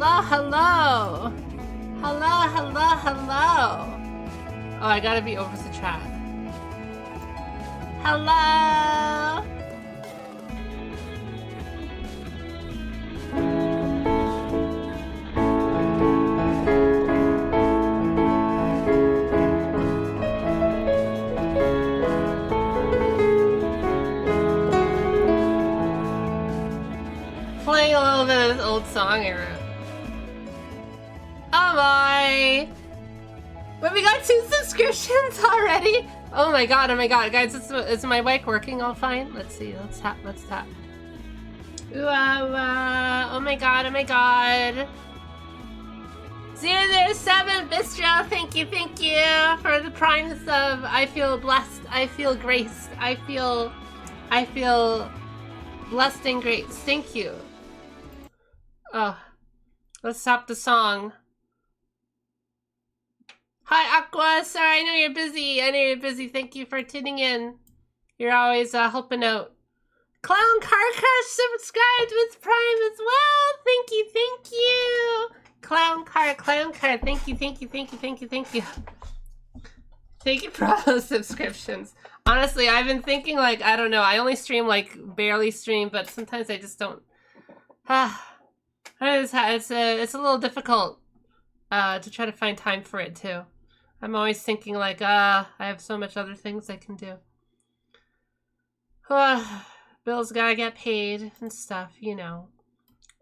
Hello, hello. Hello, hello, hello. Oh, I gotta be over the chat. Hello. Playing a little bit of this old song I wrote. Oh my! But we got 2 subscriptions already. Oh my god! Oh my god, guys! Is my mic working all fine? Let's see. Let's tap. Let's tap. Ooh, oh my god! Oh my god! 007 Bistro, thank you for the prime sub. I feel blessed. I feel graced. I feel blessed and graced. Thank you. Oh, let's stop the song. Hi, Aqua. Sorry, I know you're busy. Thank you for tuning in. You're always helping out. Clown Car Crash subscribed with Prime as well. Thank you. Clown Car. Thank you. Thank you for all those subscriptions. Honestly, I've been thinking, like, I don't know. I only stream, like, barely stream, but sometimes I just don't. It's a little difficult to try to find time for it too. I'm always thinking like, I have so much other things I can do. Bills gotta get paid and stuff, you know.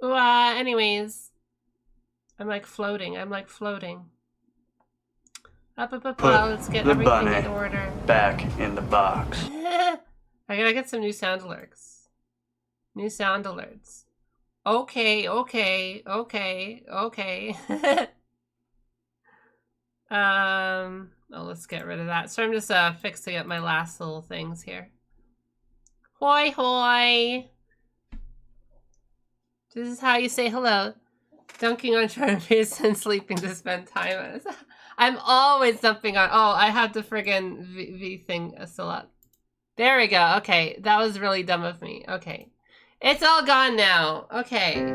Anyways, I'm like floating. Up, let's get everything in order. Back in the box. I gotta get some new sound alerts. Okay. Oh, let's get rid of that. So I'm just fixing up my last little things here. Hoi. This is how you say hello. Dunking on trophies and sleeping to spend time on it. I'm always dumping on. Oh, I had the friggin' V thing still up. There we go. Okay, that was really dumb of me. Okay. It's all gone now. Okay.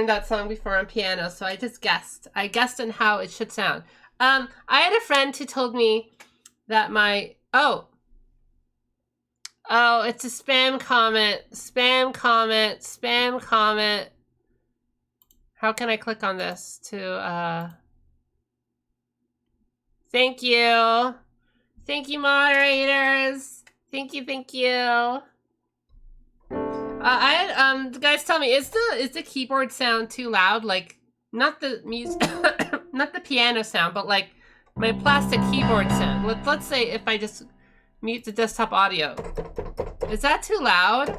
That song before on piano, so I just guessed. I guessed on how it should sound. I had a friend who told me that my oh, it's a spam comment. How can I click on this to thank you moderators. Thank you. The guys tell me, is the keyboard sound too loud? Like, not the music, not the piano sound, but like my plastic keyboard sound. Let's say if I just mute the desktop audio, is that too loud?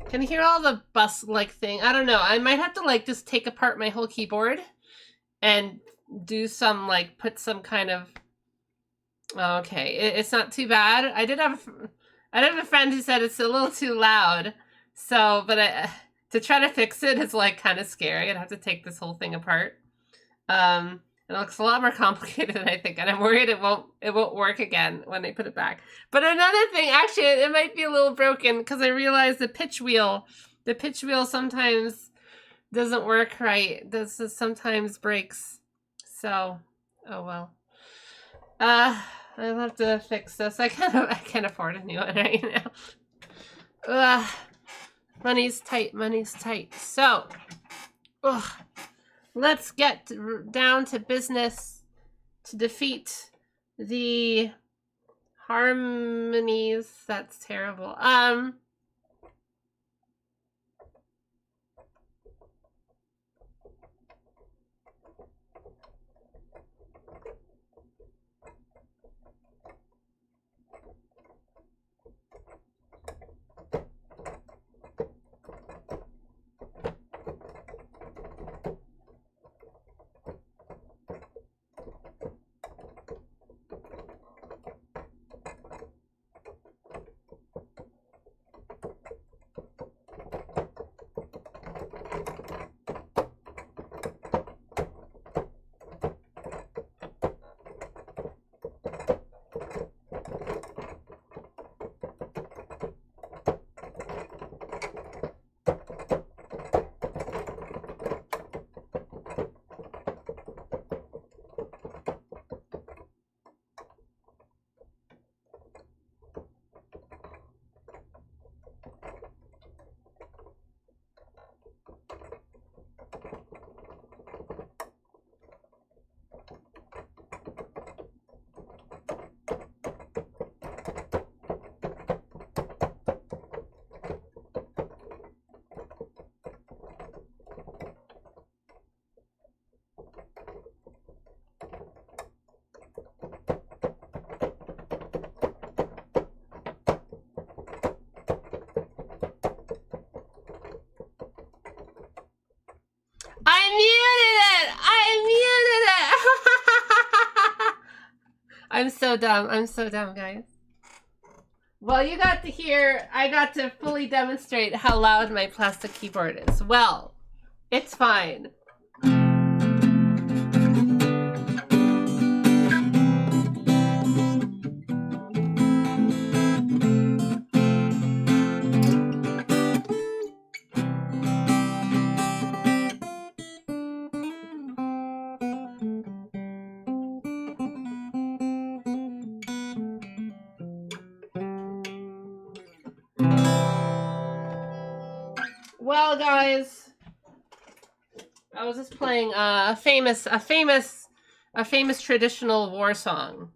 Can you hear all the bus-like thing? I don't know. I might have to like just take apart my whole keyboard and do some like put some kind of. Okay, it's not too bad. I did have a friend who said it's a little too loud. So, but to try to fix it is like kind of scary. I'd have to take this whole thing apart. It looks a lot more complicated than I think, and I'm worried it won't work again when they put it back. But another thing, actually, it might be a little broken because I realized the pitch wheel sometimes doesn't work right. This sometimes breaks. So, oh well. I'll have to fix this. I can't afford a new one right now. Money's tight. Money's tight. So, let's get down to business to defeat the harmonies. That's terrible. I'm so dumb. I'm so dumb, guys. Well, you got to hear, I got to fully demonstrate how loud my plastic keyboard is. Well, it's fine. Well, guys, I was just playing a famous traditional war song.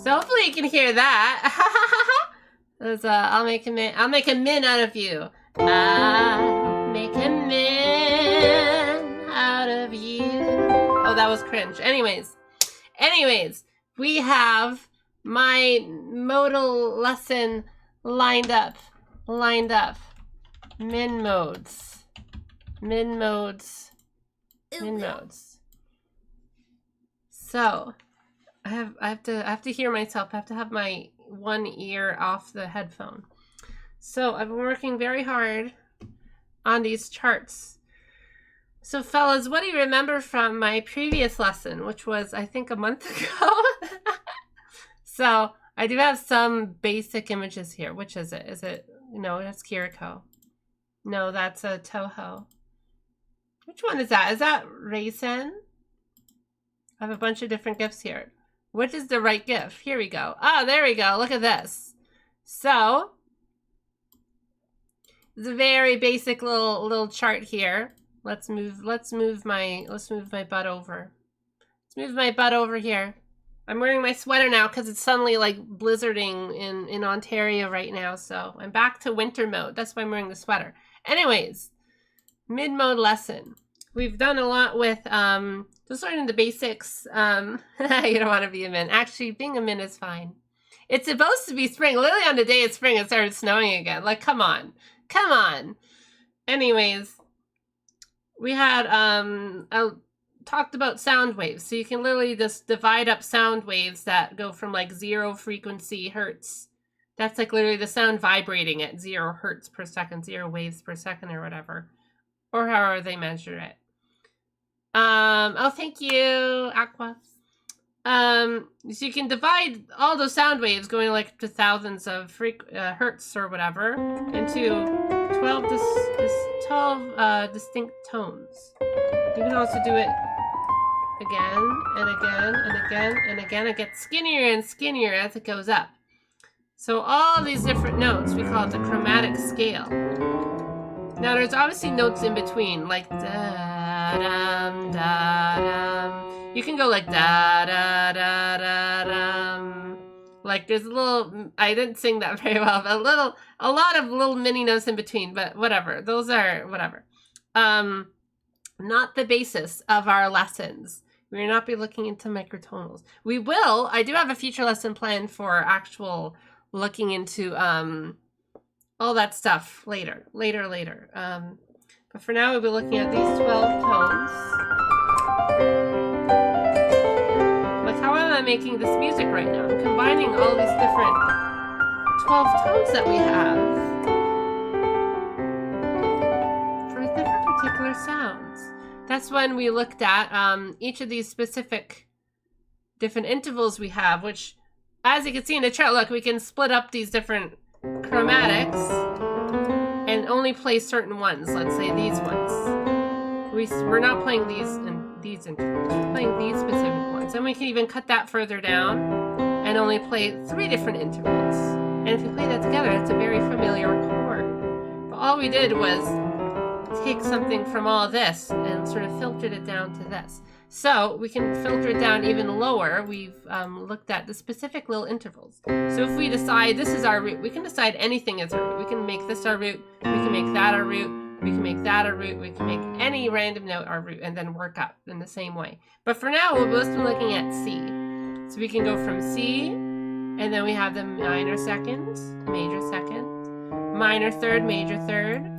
So hopefully you can hear that. I'll make a min out of you. I'll make a min out of you. Oh, that was cringe. Anyways, we have my modal lesson lined up. Minmods. So I have to hear myself. I have to have my one ear off the headphone. So I've been working very hard on these charts. So fellas, what do you remember from my previous lesson, which was I think a month ago? So I do have some basic images here. Which is it? Is it, no, that's Kiriko. No, that's a Toho. Which one is that? Is that Raisin? I have a bunch of different gifts here. Which is the right gift? Here we go. Oh, there we go. Look at this. So it's a very basic little chart here. Let's move my butt over. Let's move my butt over here. I'm wearing my sweater now because it's suddenly like blizzarding in Ontario right now. So I'm back to winter mode. That's why I'm wearing the sweater. Anyways, mid-mode lesson. We've done a lot with just learning the basics. You don't want to be a min. Actually, being a min is fine. It's supposed to be spring. Literally on the day it's spring, it started snowing again. Like, come on. Anyways, we had talked about sound waves. So you can literally just divide up sound waves that go from like 0 frequency hertz. That's like literally the sound vibrating at 0 hertz per second, 0 waves per second or whatever. Or however they measure it. Oh, thank you, Aqua. So you can divide all those sound waves going like to thousands of hertz or whatever into 12 distinct tones. You can also do it again and again and again and again. It gets skinnier and skinnier as it goes up. So all these different notes, we call it the chromatic scale. Now there's obviously notes in between, like da-dum, da-dum. You can go like da-da-da-da-dum. Like there's a little, I didn't sing that very well, but a lot of little mini notes in between, but whatever. Those are, whatever. Not the basis of our lessons. We will not be looking into microtonals. We will, I do have a future lesson planned for actual looking into all that stuff later. But for now, we'll be looking at these 12 tones. Like, how am I making this music right now? I'm combining all these different 12 tones that we have for different particular sounds. That's when we looked at each of these specific different intervals we have, which, as you can see in the chart, look, we can split up these different chromatics and only play certain ones. Let's say these ones. We're not playing these in these intervals. We're playing these specific ones. And we can even cut that further down and only play 3 different intervals. And if you play that together, it's a very familiar chord. But all we did was take something from all this and sort of filtered it down to this. So we can filter it down even lower. We've looked at the specific little intervals. So if we decide this is our root, we can decide anything as our root. We can make this our root, we can make that our root, we can make that our root, we can make any random note our root, and then work up in the same way. But for now, we'll just be looking at C. So we can go from C, and then we have the minor second, major second, minor third, major third,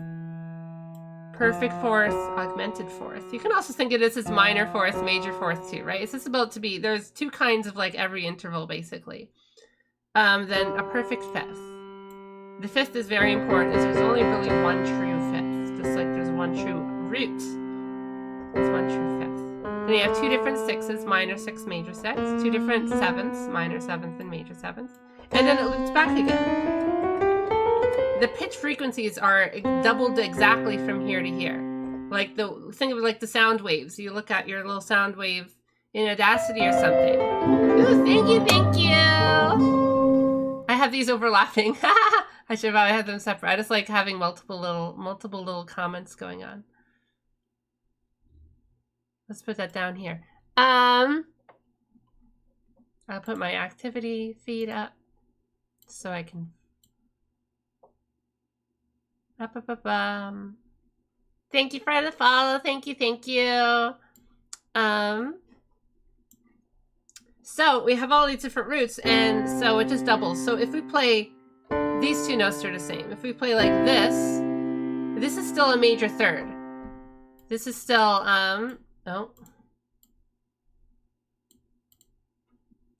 perfect fourth, augmented fourth. You can also think of this as minor fourth, major fourth too, right? It's just about to be, there's 2 kinds of like every interval basically. Then a perfect fifth. The fifth is very important, as there's only really one true fifth, just like there's one true root. There's one true fifth. Then you have 2 different sixes, minor 6, major 6, 2 different sevenths, minor 7th and major 7th, and then it loops back again. The pitch frequencies are doubled exactly from here to here. Like think of it like the sound waves. You look at your little sound wave in Audacity or something. Ooh, thank you. I have these overlapping. I should probably have them separate. I just like having multiple little comments going on. Let's put that down here. I'll put my activity feed up so I can. Thank you for the follow. Thank you. So we have all these different roots, and so it just doubles. So if we play these two notes are the same. If we play like this is still a major third. This is still oh.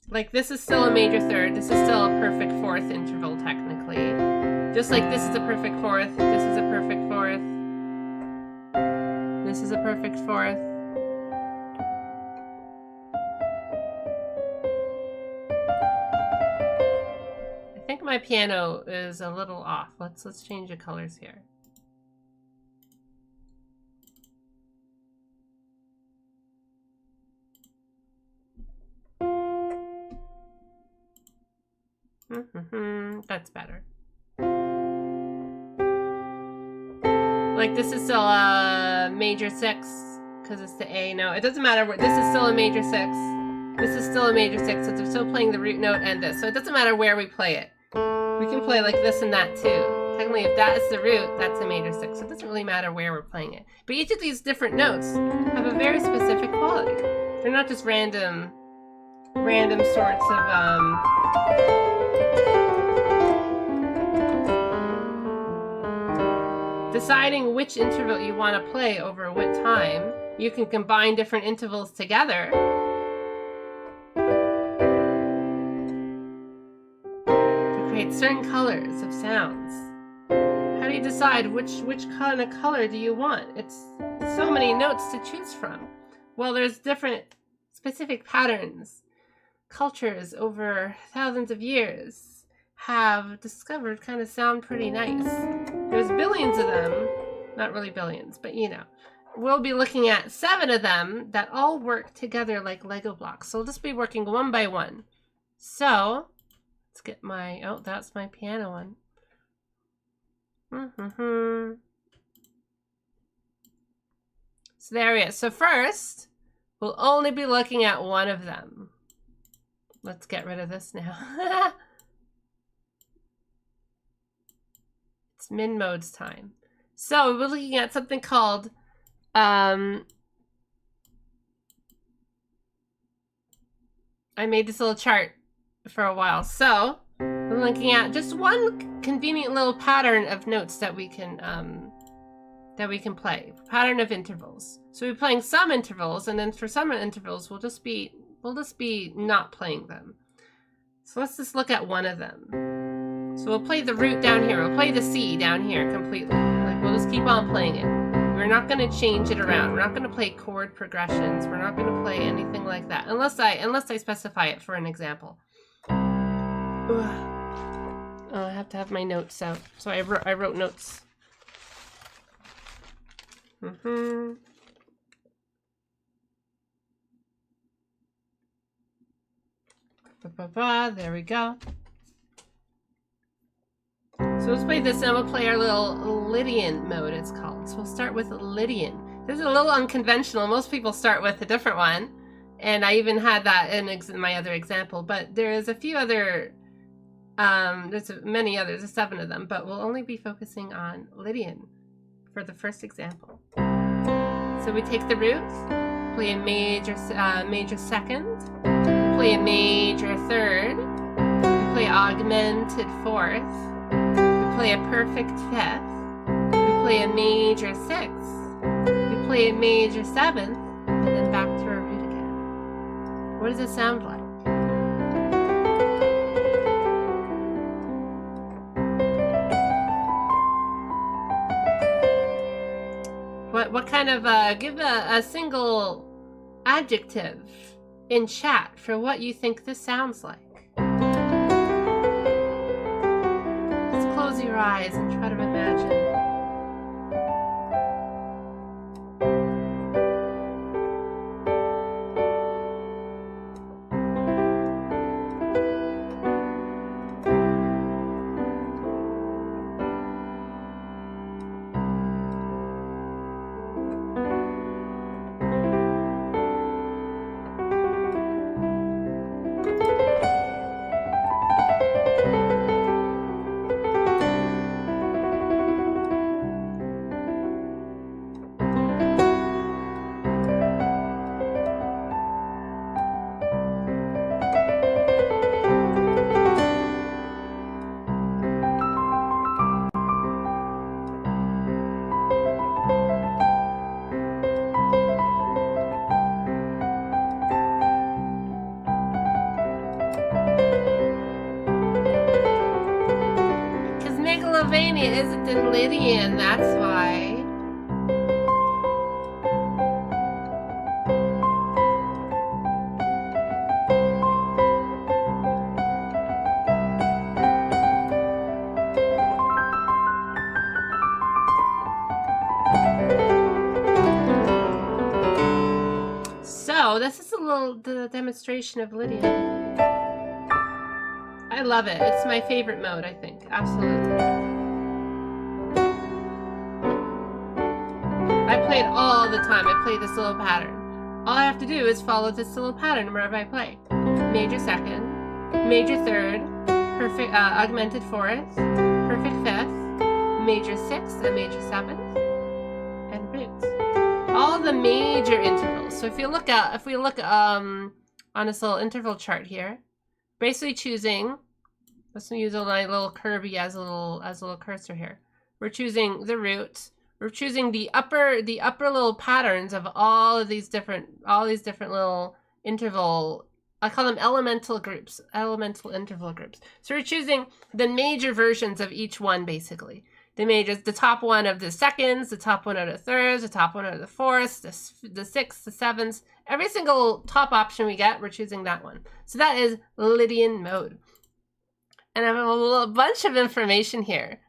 Like this is still a major third. This is still a perfect fourth interval technically. Just like this is a perfect fourth. This is a perfect fourth. This is a perfect fourth. I think my piano is a little off. Let's change the colors here. That's better. Like this is still a major 6 because it's the A note. It doesn't matter where. This is still a major 6. This is still a major 6. So they're still playing the root note and this. So it doesn't matter where we play it. We can play like this and that too. Technically, if that is the root, that's a major 6. So it doesn't really matter where we're playing it. But each of these different notes have a very specific quality. They're not just random sorts of deciding which interval you want to play over what time. You can combine different intervals together to create certain colors of sounds. How do you decide which kind of color do you want? It's so many notes to choose from. Well, there's different specific patterns. Cultures over thousands of years have discovered kind of sound pretty nice. There's billions of them, not really billions, but you know. We'll be looking at 7 of them that all work together like Lego blocks. So we'll just be working one by one. So let's get my, oh, that's my piano one. So there we go. So first, we'll only be looking at one of them. Let's get rid of this now. It's Minmod's time. So we're looking at something called I made this little chart for a while. So we're looking at just one convenient little pattern of notes that we can play. Pattern of intervals. So we're playing some intervals, and then for some intervals we'll just be not playing them. So let's just look at one of them. So we'll play the root down here. We'll play the C down here completely. Like we'll just keep on playing it. We're not going to change it around. We're not going to play chord progressions. We're not going to play anything like that unless I specify it for an example. Oh, I have to have my notes out. So I wrote notes. There we go. So let's play this and we'll play our little Lydian mode, it's called. So we'll start with Lydian. This is a little unconventional. Most people start with a different one. And I even had that in my other example. But there's a few other, there's many others, there's 7 of them. But we'll only be focusing on Lydian for the first example. So we take the root, play a major second, play a major third, we play augmented fourth, we play a perfect fifth, we play a major sixth, we play a major seventh, and then back to our root again. What does it sound like? What kind of, give a single adjective in chat for what you think this sounds like. Let's close your eyes and try to imagine. Pennsylvania isn't in Lydian, that's why. So, this is the demonstration of Lydian. I love it. It's my favorite mode, I think. Absolutely. I play it all the time. I play this little pattern. All I have to do is follow this little pattern wherever I play. Major second, major third, perfect augmented fourth, perfect fifth, major sixth, and major seventh, and root. All the major intervals. So if we look on this little interval chart here, basically choosing, let's use my little Kirby as a little cursor here. We're choosing the root. We're choosing the upper little patterns of all these different little interval. I call them elemental groups, elemental interval groups. So we're choosing the major versions of each one, basically. The majors, the top one of the seconds, the top one of the thirds, the top one of the fourths, the sixths, the sevenths. Every single top option we get, we're choosing that one. So that is Lydian mode. And I have a bunch of information here.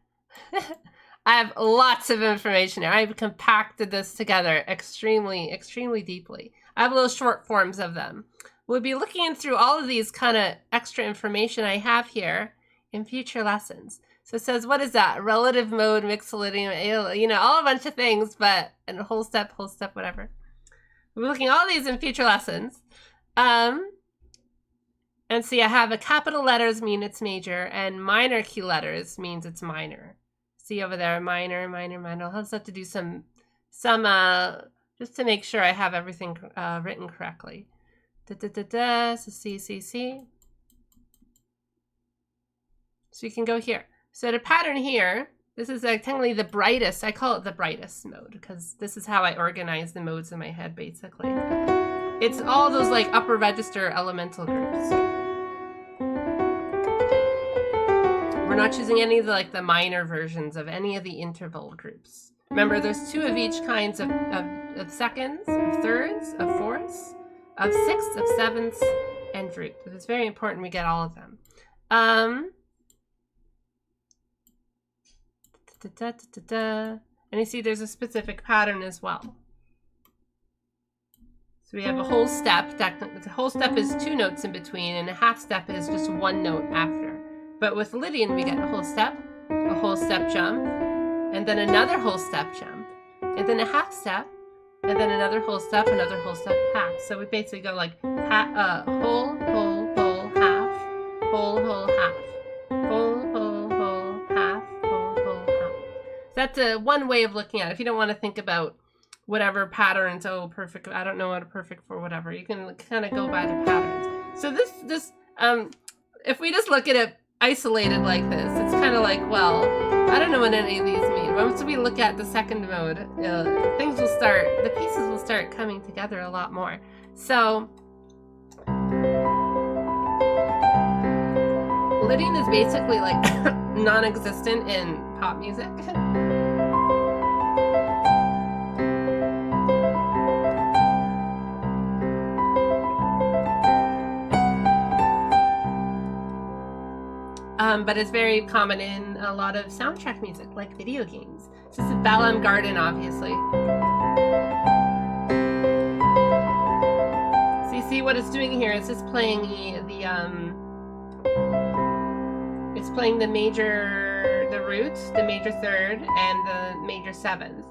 I have lots of information here. I've compacted this together extremely, extremely deeply. I have little short forms of them. We'll be looking through all of these kind of extra information I have here in future lessons. So it says, what is that? Relative mode, mixolydian, you know, all a bunch of things, but and whole step, whatever. We're looking at all these in future lessons. And see, I have a capital letters mean it's major, and minor key letters means it's minor. See over there, minor. I'll have to do some just to make sure I have everything written correctly. So C. So you can go here. So the pattern here, this is technically the brightest. I call it the brightest mode because this is how I organize the modes in my head, basically. It's all those like upper register elemental groups. We're not choosing any of the minor versions of any of the interval groups. Remember, there's 2 of each kinds of seconds, of thirds, of fourths, of sixths, of sevenths, and root. So it's very important we get all of them. And you see there's a specific pattern as well. So we have a whole step. The whole step is 2 notes in between, and a half step is just 1 note after. But with Lydian, we get a whole step jump, and then another whole step jump, and then a half step, and then another whole step, half. So we basically go like whole, half, whole, half, whole, half, whole, half, whole, half. That's one way of looking at it. If you don't want to think about whatever patterns, perfect, I don't know what a perfect for whatever, you can kind of go by the patterns. So this if we just look at it isolated like this, it's kind of like, well, I don't know what any of these mean. Once we look at the second mode, the pieces will start coming together a lot more. So Lydian is basically like non-existent in pop music. But it's very common in a lot of soundtrack music, like video games. So this is Balam Garden, obviously. So you see what it's doing here? It's just playing it's playing the root, the major third, and the major seventh.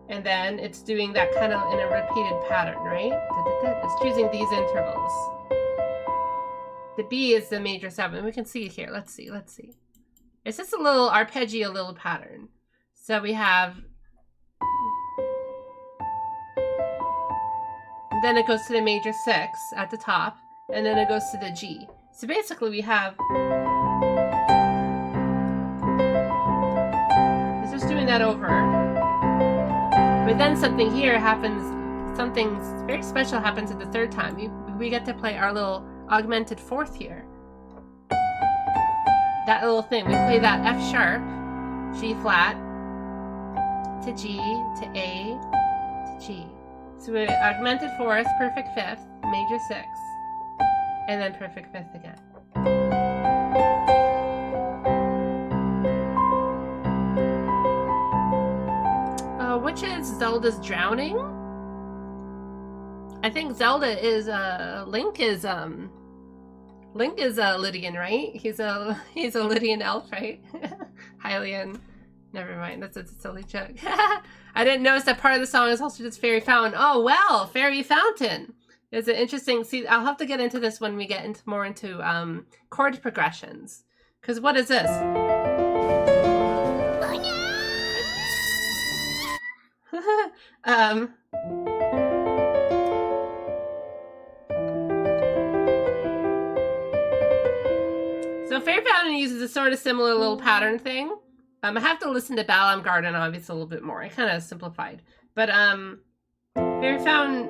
And then it's doing that kind of in a repeated pattern, right? It's choosing these intervals. The B is the major 7. We can see it here. Let's see. It's just a little arpeggio, little pattern. So we have, then it goes to the major 6 at the top, and then it goes to the G. So basically we have, it's just doing that over. But then something here happens, something very special happens at the third time. We get to play our little augmented fourth here. that little thing. We play that F sharp, G flat, to G, to A, to G. So we augmented fourth, perfect fifth, major sixth, and then perfect fifth again. Which is Zelda's Drowning? I think Zelda is Link is Lydian, right? He's a Lydian elf, right? Hylian. Never mind, that's a silly joke. I didn't notice that part of the song is also just Fairy Fountain. Oh well, Fairy Fountain. It's an interesting. See, I'll have to get into this when we get into more into chord progressions. Because what is this? So Fairy Fountain uses a sort of similar little pattern thing. I have to listen to Balam Garden obviously a little bit more. I kind of simplified. But Fairy Fountain.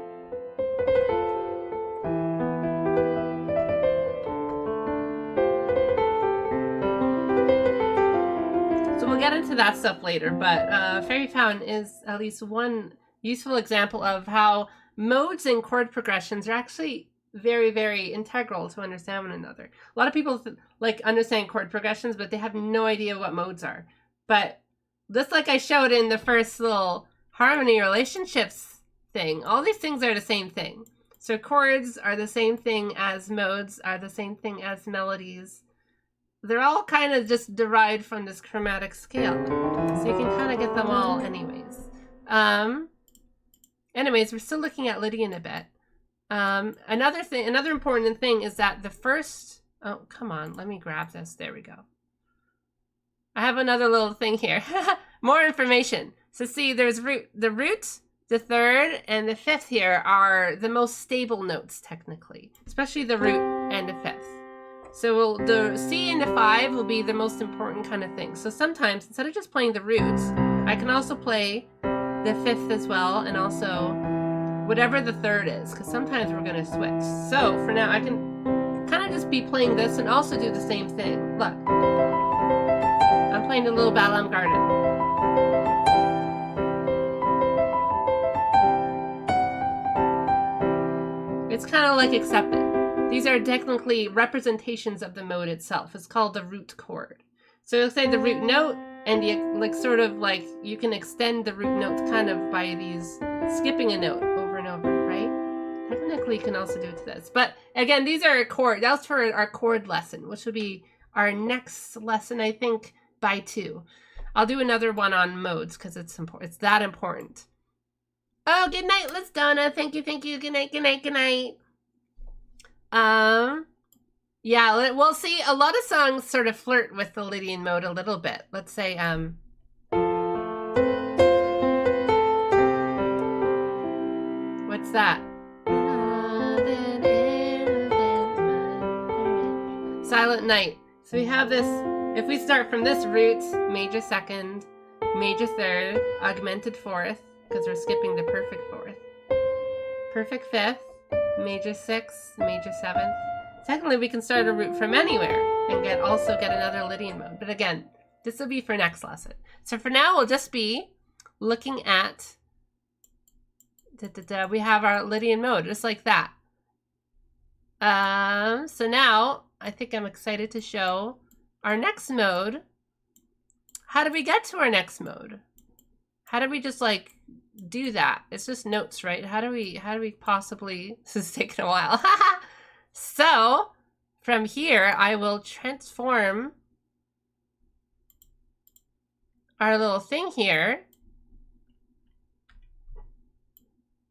So we'll get into that stuff later, but Fairy Fountain is at least one useful example of how modes and chord progressions are actually very, very integral to understand one another. A lot of people like understand chord progressions, but they have no idea what modes are. But just like I showed in the first little harmony relationships thing, all these things are the same thing. So chords are the same thing as modes, are the same thing as melodies. They're all kind of just derived from this chromatic scale. So you can kind of get them all anyways. Anyways, we're still looking at Lydian a bit. Another important thing is that the first, oh, come on, let me grab this. There we go. I have another little thing here. More information. So see, there's the root, the third, and the fifth here are the most stable notes technically, especially the root and the fifth. So the C and the 5 will be the most important kind of thing. So sometimes, instead of just playing the roots, I can also play the fifth as well, and also whatever the third is, because sometimes we're going to switch. So for now, I can kind of just be playing this and also do the same thing. Look. I'm playing the little Balam Garden. It's kind of like accepted. These are technically representations of the mode itself. It's called the root chord. So you'll say the root note, and you like sort of like you can extend the root note kind of by these skipping a note over and over, right? Technically, you can also do it to this. But again, these are a chord. That's for our chord lesson, which will be our next lesson, I think, by 2. I'll do another one on modes because it's important. It's that important. Oh, good night, Liz Donna. Thank you, thank you. Good night, good night, good night. Yeah, we'll see. A lot of songs sort of flirt with the Lydian mode a little bit. Let's say, what's that? Silent Night. So we have this, if we start from this root, major second, major third, augmented fourth, because we're skipping the perfect fourth, perfect fifth, major sixth, major seventh. Technically, we can start a root from anywhere and also get another Lydian mode. But again, this will be for next lesson. So for now, we'll just be looking at, we have our Lydian mode, just like that. So now, I think I'm excited to show our next mode. How do we get to our next mode? How do we just like do that? It's just notes, right? How do we possibly, this is taking a while. So from here, I will transform our little thing here.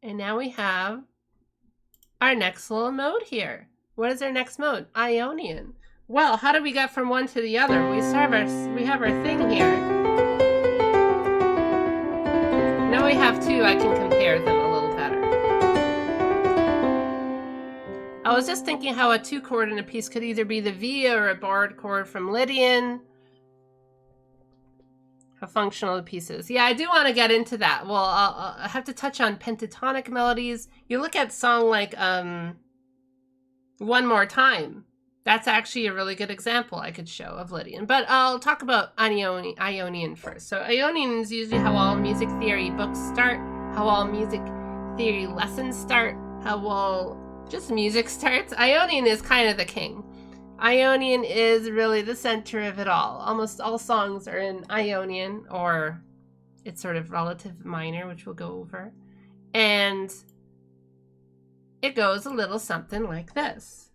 And now we have our next little mode here. What is our next mode? Ionian. Well, how do we get from one to the other? We have our thing here. Now we have 2, I can compare them a little better. I was just thinking how a 2 chord in a piece could either be the via or a barred chord from Lydian. How functional the piece is. Yeah, I do want to get into that. Well, I'll have to touch on pentatonic melodies. You look at a song like One More Time. That's actually a really good example I could show of Lydian. But I'll talk about Ionian first. So Ionian is usually how all music theory books start, how all music theory lessons start, how all just music starts. Ionian is kind of the king. Ionian is really the center of it all. Almost all songs are in Ionian, or it's sort of relative minor, which we'll go over. And it goes a little something like this.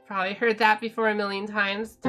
Probably heard that before a million times.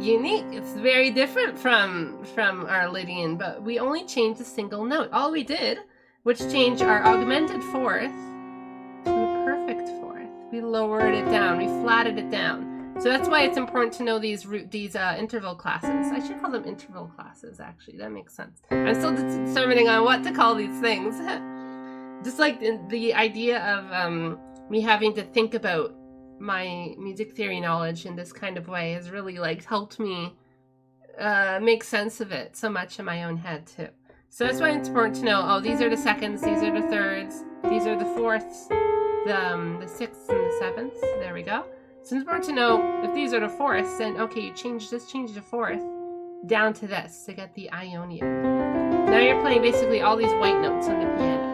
Unique. It's very different from our Lydian, but we only changed a single note. All we did was change our augmented fourth to a perfect fourth. We lowered it down. We flatted it down. So that's why it's important to know these interval classes. I should call them interval classes, actually. That makes sense. I'm still determining on what to call these things. Just like the idea of me having to think about my music theory knowledge in this kind of way has really like helped me make sense of it so much in my own head too. So that's why it's important to know, oh, these are the seconds, these are the thirds, these are the fourths, the sixths and the sevenths. There we go. So it's important to know if these are the fourths, then okay, you change the fourth down to this to get the Ionian. Now you're playing basically all these white notes on the piano.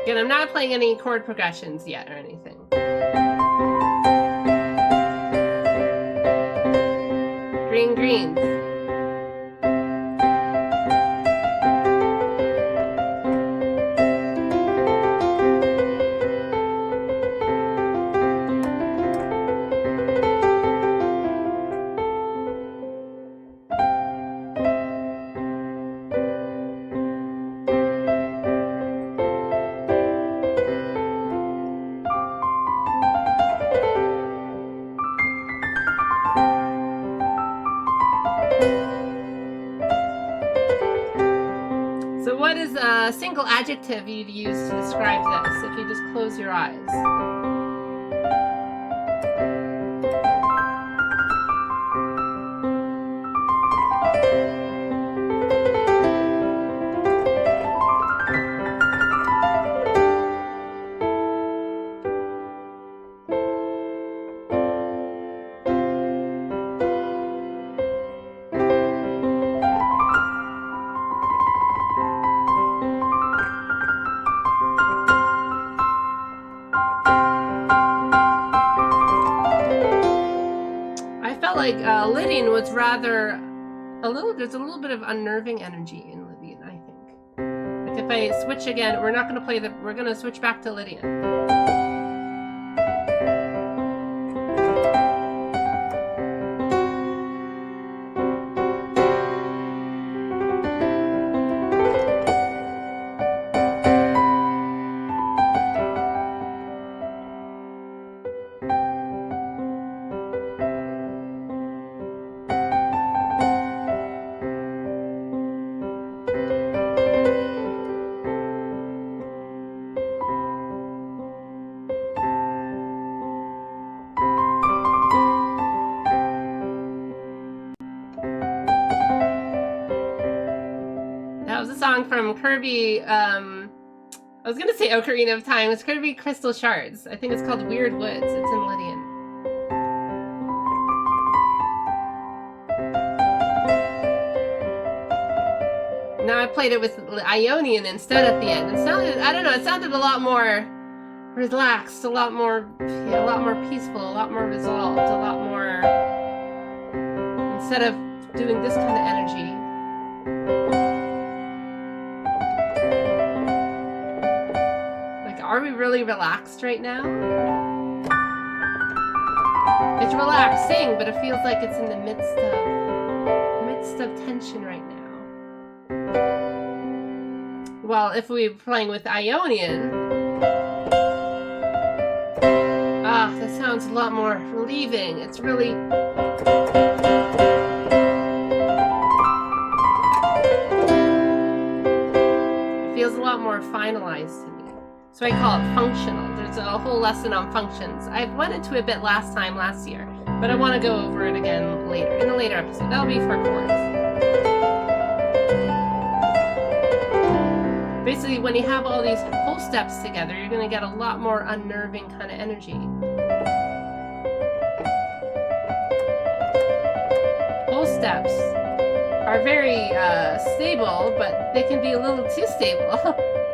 Again, I'm not playing any chord progressions yet or anything. Green greens. What is a single adjective you'd use to describe this if you just close your eyes? Lydian was rather there's a little bit of unnerving energy in Lydian, I think. Like if I switch again, we're going to switch back to Lydian. Song from Kirby, I was gonna say Ocarina of Time. It's Kirby Crystal Shards. I think it's called Weird Woods. It's in Lydian. Now I played it with Ionian instead at the end. It sounded, I don't know, it sounded a lot more relaxed, a lot more peaceful, a lot more resolved, a lot more, instead of doing this kind of energy. Like, are we really relaxed right now? It's relaxing, but it feels like it's in the midst of tension right now. Well, if we were playing with Ionian, that sounds a lot more relieving. It's really... It feels a lot more finalized to me. So I call it functional. There's a whole lesson on functions. I went into it a bit last year, but I want to go over it again later, in a later episode. That'll be for chords. Basically, when you have all these whole steps together, you're going to get a lot more unnerving kind of energy. Whole steps are very stable, but they can be a little too stable,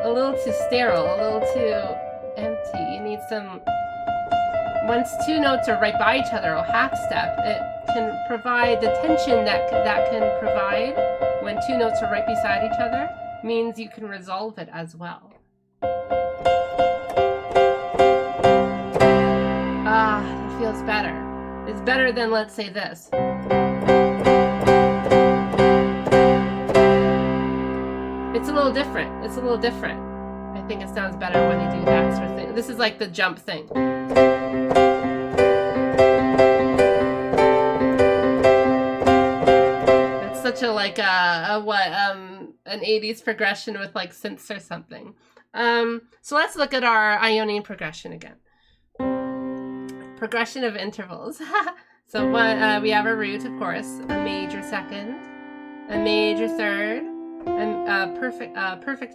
a little too sterile, a little too empty. You need some... Once two notes are right by each other, or half step, it can provide the tension that can provide when two notes are right beside each other. Means you can resolve it as well. It feels better. It's better than, let's say, this. It's a little different. It's a little different. I think it sounds better when you do that sort of thing. This is like the jump thing. It's such a like an 80s progression with like synths or something. So let's look at our Ionian progression again. Progression of intervals. So we have a root, of course, a major second, a major third, a perfect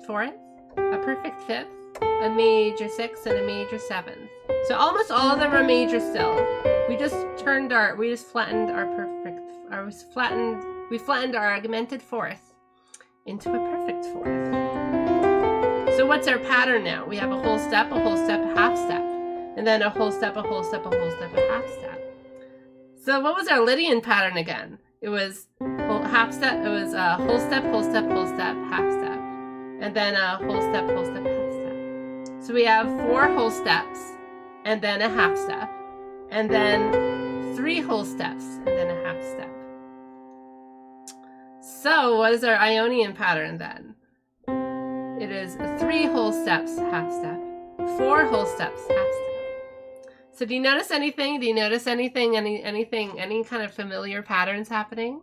fourth, a perfect fifth, a major sixth, and a major seventh. So almost all of them are major still. We flattened our augmented fourth into a perfect fourth. So what's our pattern now? We have a whole step, a half step, and then a whole step, a whole step, a whole step, a half step. So what was our Lydian pattern again? It was half step, it was a whole step, half step, and then a whole step, half step. So we have 4 whole steps, and then a half step, and then 3 whole steps, and then a half step. So what is our Ionian pattern then? It is 3 whole steps, half step, 4 whole steps, half step. So do you notice anything? Do you notice anything? Any kind of familiar patterns happening?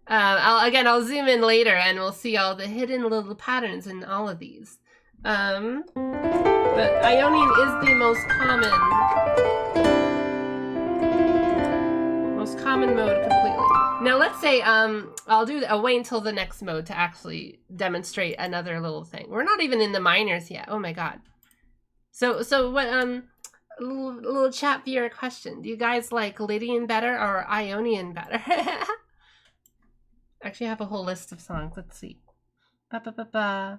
I'll zoom in later and we'll see all the hidden little patterns in all of these. But Ionian is the most common mode completely. Now let's say I'll wait until the next mode to actually demonstrate another little thing. We're not even in the minors yet. Oh my god. So what little chat viewer question. Do you guys like Lydian better or Ionian better? Actually, I have a whole list of songs. Let's see. I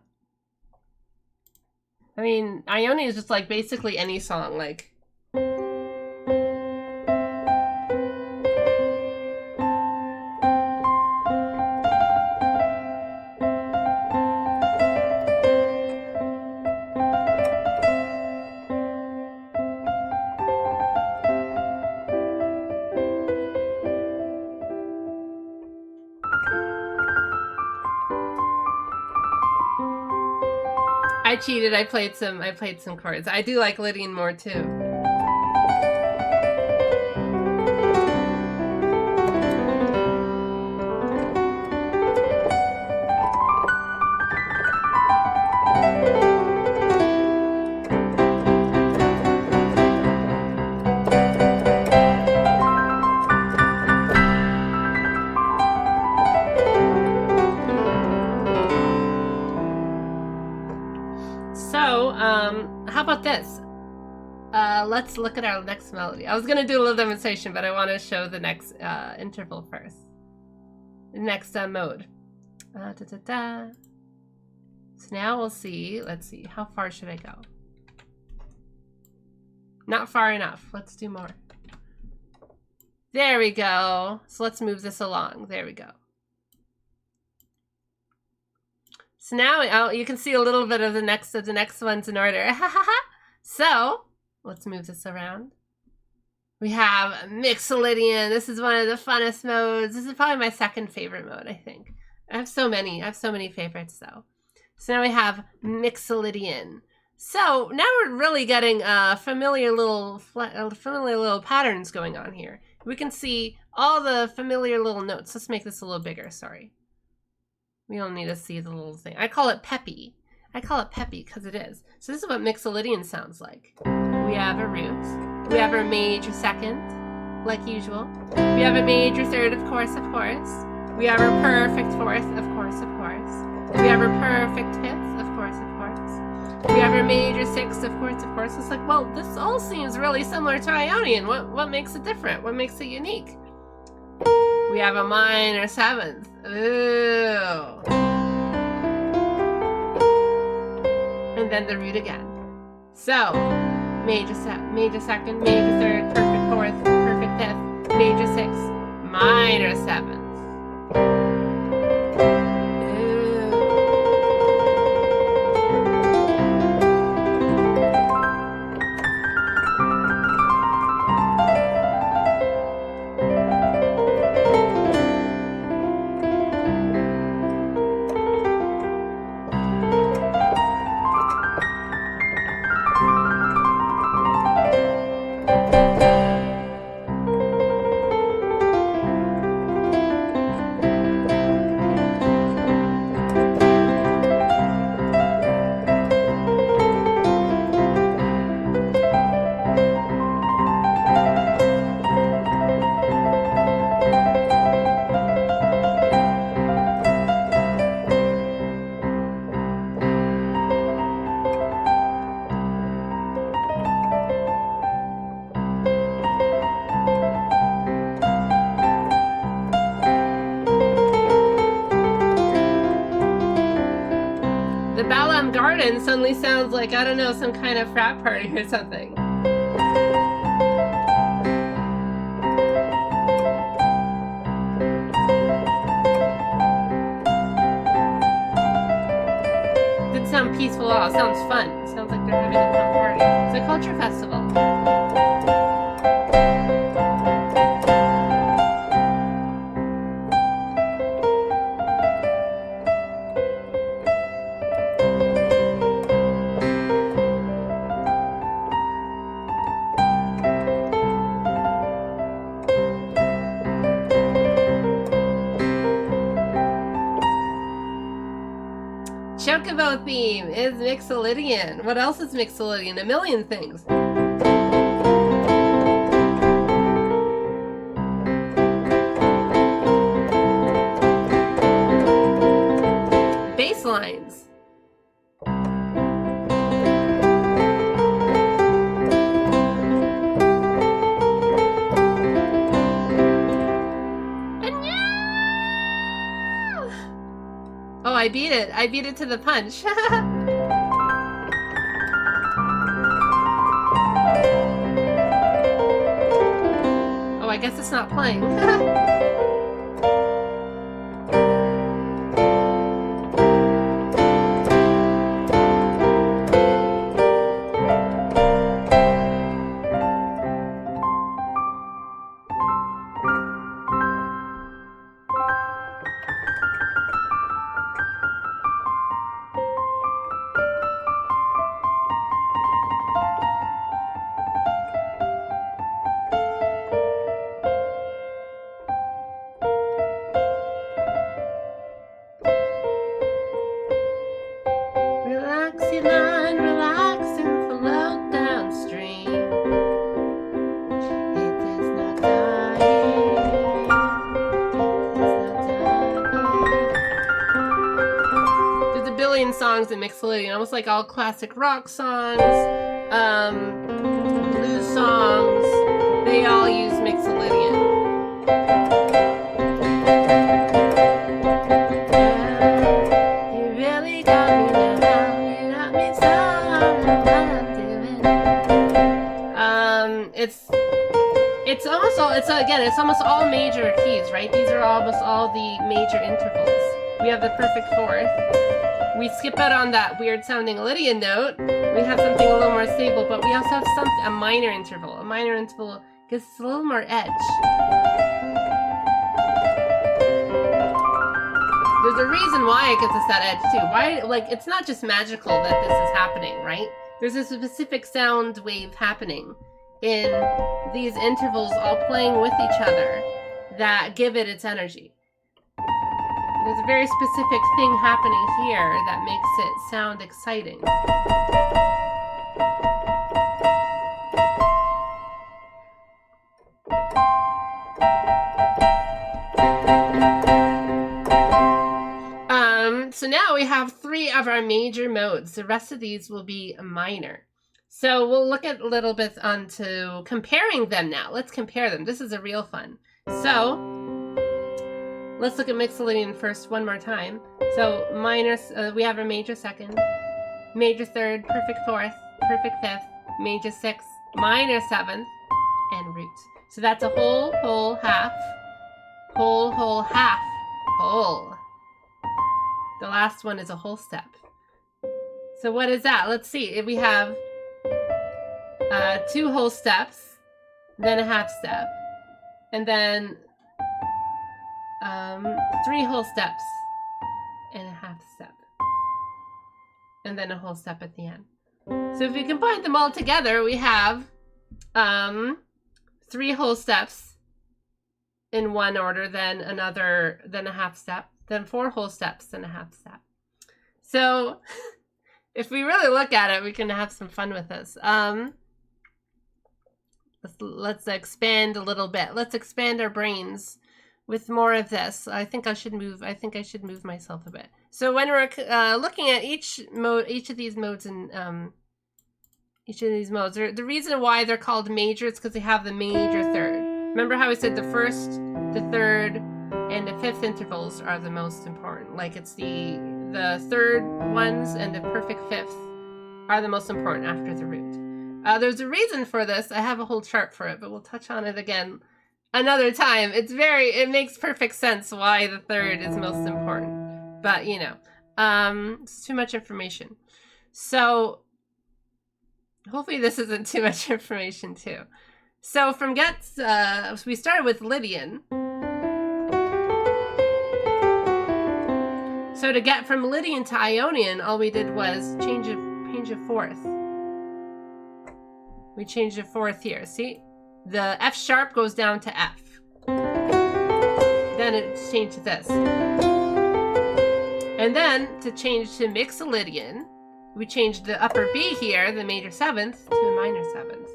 mean, Ionian is just like basically any song, like. I cheated. I played some chords. I do like Lydian more too. How about this? Let's look at our next melody. I was gonna do a little demonstration, but I want to show the next interval first. The next mode. So now we'll see. Let's see. How far should I go? Not far enough. Let's do more. There we go. So let's move this along. There we go. So now you can see a little bit of the next ones in order. So let's move this around. We have Mixolydian. This is one of the funnest modes. This is probably my second favorite mode, I think. I have so many favorites though. So now we have Mixolydian. So now we're really getting familiar little patterns going on here. We can see all the familiar little notes. Let's make this a little bigger, sorry. We don't need to see the little thing. I call it peppy. I call it peppy because it is. So this is what Mixolydian sounds like. We have a root. We have our major second, like usual. We have a major third, of course. We have our perfect fourth, of course. We have our perfect fifth, of course. We have our major sixth, of course. It's like, well, this all seems really similar to Ionian. What makes it different? What makes it unique? We have a minor seventh. Ooh. And then the root again. So, major second, major third, perfect fourth, perfect fifth, major sixth, minor seventh. Suddenly sounds like, I don't know, some kind of frat party or something. Didn't sound peaceful at all. It sounds fun. It sounds like they're having a fun party. It's a culture festival. Chocobo theme is Mixolydian. What else is Mixolydian? A million things. Bass lines. Oh, I beat it. I beat it to the punch. Oh, I guess it's not playing. Songs in Mixolydian, almost like all classic rock songs, blues songs, they all use Mixolydian. You really got me now, you got me so, what I'm doing. it's almost all, it's almost all major keys, right? These are almost all the major intervals. We have the perfect fourth. We skip out on that weird sounding Lydian note. We have something a little more stable, but we also have a minor interval. A minor interval gives us a little more edge. There's a reason why it gives us that edge too. Why, like, it's not just magical that this is happening, right? There's a specific sound wave happening in these intervals all playing with each other that give it its energy. There's a very specific thing happening here that makes it sound exciting. So now we have 3 of our major modes. The rest of these will be minor. So we'll look at a little bit onto comparing them now. Let's compare them. This is a real fun. So let's look at Mixolydian first one more time. So minor, we have our major second, major third, perfect fourth, perfect fifth, major sixth, minor seventh, and root. So that's a whole, whole, half, whole, whole, half, whole. The last one is a whole step. So what is that? Let's see. If we have 2 whole steps, then a half step, and then 3 whole steps and a half step, and then a whole step at the end. So if we combine them all together, we have 3 whole steps in one order, then a half step, then 4 whole steps, then a half step. So if we really look at it, we can have some fun with this. Let's expand a little bit. Let's expand our brains with more of this. I think I should move myself a bit. So when we're looking at each of these modes, the reason why they're called major is because they have the major third. Remember how we said the first, the third, and the fifth intervals are the most important. Like it's the third ones and the perfect fifth are the most important after the root. There's a reason for this. I have a whole chart for it, but we'll touch on it again another time. It makes perfect sense why the third is most important. But, you know, it's too much information. So hopefully this isn't too much information too. So from we started with Lydian. So to get from Lydian to Ionian, all we did was change a fourth. We changed a fourth here. See? The F sharp goes down to F. Then it changed to this. And then to change to Mixolydian, we changed the upper B here, the major seventh, to a minor seventh.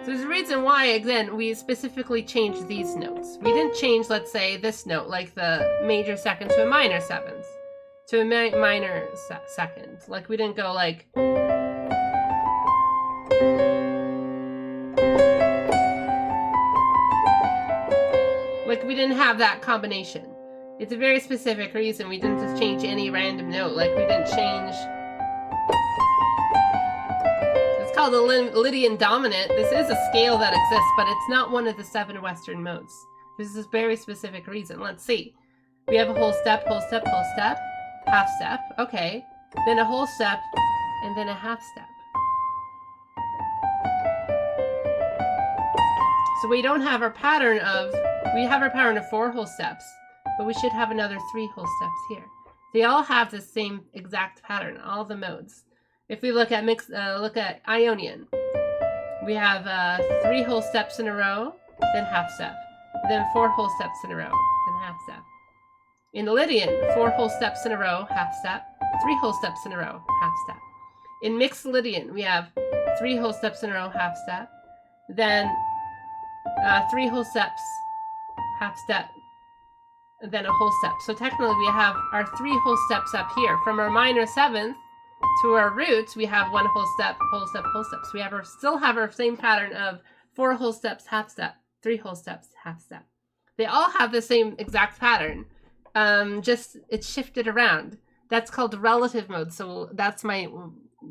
So there's a reason why, again, we specifically changed these notes. We didn't change, let's say, this note, like the major second to a minor seventh. To a minor second. Like, we didn't go like... Like, we didn't have that combination. It's a very specific reason. We didn't just change any random note. Like, we didn't change... It's called a Lydian dominant. This is a scale that exists, but it's not one of the 7 Western modes. This is a very specific reason. Let's see. We have a whole step, whole step, whole step. Half step, okay. Then a whole step, and then a half step. So we don't have our pattern of... We have our pattern of 4 whole steps, but we should have another 3 whole steps here. They all have the same exact pattern, all the modes. If we look at Ionian, we have 3 whole steps in a row, then half step. Then 4 whole steps in a row, then half step. In Lydian, 4 whole steps in a row, half step. 3 whole steps in a row, half step. In Mixolydian, we have 3 whole steps in a row, half step. Then 3 whole steps, half step, and then a whole step. So technically we have our 3 whole steps up here. From our minor seventh to our root, we have 1 whole step, whole step, whole step. So we still have our same pattern of 4 whole steps, half step, 3 whole steps, half step. They all have the same exact pattern. Just it's shifted around. That's called relative mode. So that's my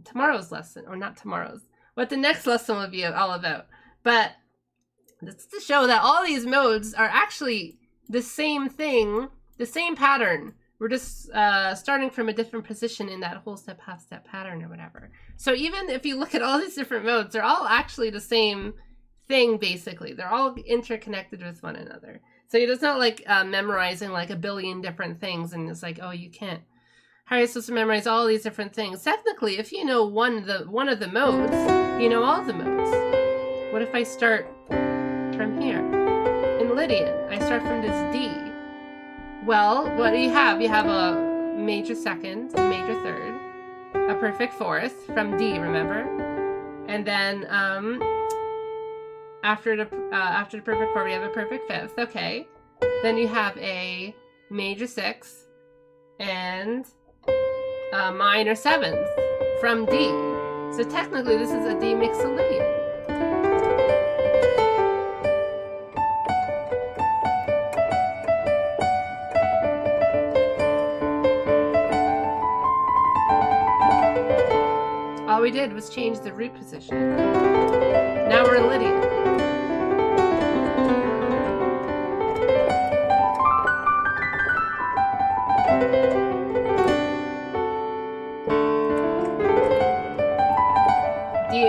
tomorrow's lesson, or not tomorrow's, what the next lesson will be all about. But that's to show that all these modes are actually the same thing, the same pattern. We're just starting from a different position in that whole step, half step pattern or whatever. So even if you look at all these different modes, they're all actually the same thing, basically. They're all interconnected with one another. So it's not like memorizing like a billion different things and it's like, oh, you can't. How are you supposed to memorize all these different things? Technically, if you know one of the modes, you know all the modes. What if I start from here? In Lydian, I start from this D. Well, what do you have? You have a major second, a major third, a perfect fourth from D, remember? And then after the perfect fourth, we have a perfect fifth. Okay. Then you have a major sixth and a minor seventh from D. So technically, this is a D mixolydian. All we did was change the root position. Now we're in Lydian.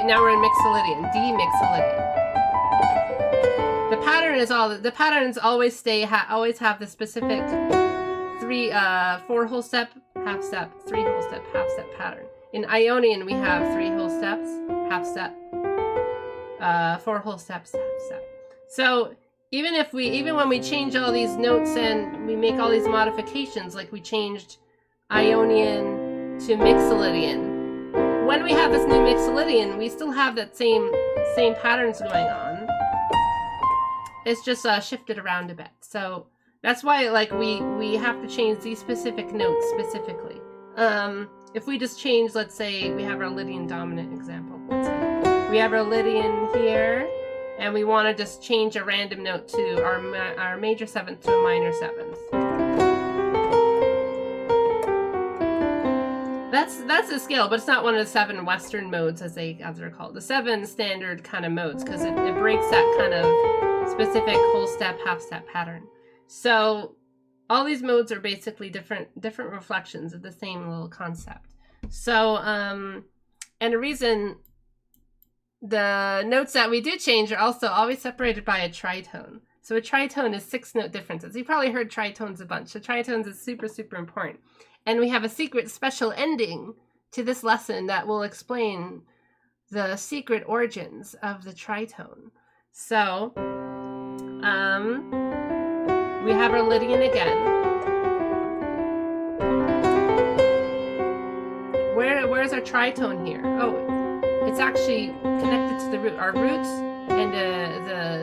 Now we're in mixolydian, D mixolydian. The pattern is the patterns always always have the specific 4 whole step, half step, 3 whole step, half step pattern. In Ionian, we have 3 whole steps, half step, 4 whole steps, half step. So even when we change all these notes and we make all these modifications, like we changed Ionian to mixolydian, when we have this new mixolydian, we still have that same patterns going on. It's just shifted around a bit. So that's why like we have to change these specific notes specifically. If we just change, let's say we have our Lydian dominant example. Let's say we have our Lydian here, and we want to just change a random note to our major seventh to a minor seventh. That's a scale, but it's not one of the 7 Western modes as they're called. The 7 standard kind of modes, because it breaks that kind of specific whole step, half step pattern. So all these modes are basically different reflections of the same little concept. So and the reason the notes that we do change are also always separated by a tritone. So a tritone is 6 note differences. You probably heard tritones a bunch. So tritones is super, super important. And we have a secret special ending to this lesson that will explain the secret origins of the tritone. So, we have our Lydian again. Where's our tritone here? Oh, it's actually connected to the root. Our roots and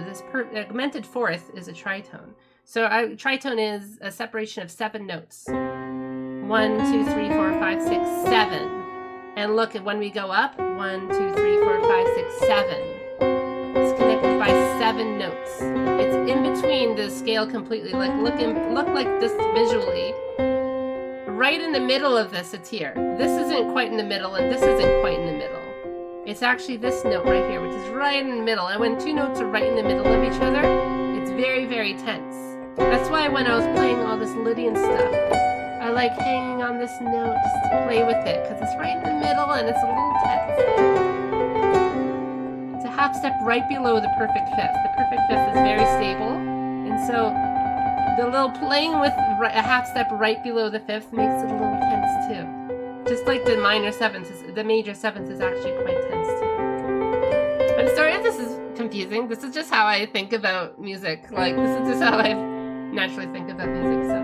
this augmented fourth is a tritone. So our tritone is a separation of 7 notes. 1, 2, 3, 4, 5, 6, 7. And look, when we go up, 1, 2, 3, 4, 5, 6, 7. It's connected by 7 notes. It's in between the scale completely. Like look like this visually. Right in the middle of this, it's here. This isn't quite in the middle, and this isn't quite in the middle. It's actually this note right here, which is right in the middle. And when 2 notes are right in the middle of each other, it's very, very tense. That's why when I was playing all this Lydian stuff, I like hanging on this note just to play with it, because it's right in the middle and it's a little tense. It's a half step right below the perfect fifth. The perfect fifth is very stable, and so the little playing with a half step right below the fifth makes it a little tense too. Just like the major seventh is actually quite tense too. I'm sorry if this is confusing. This is just how I think about music. Like, this is just how I naturally think about music, so.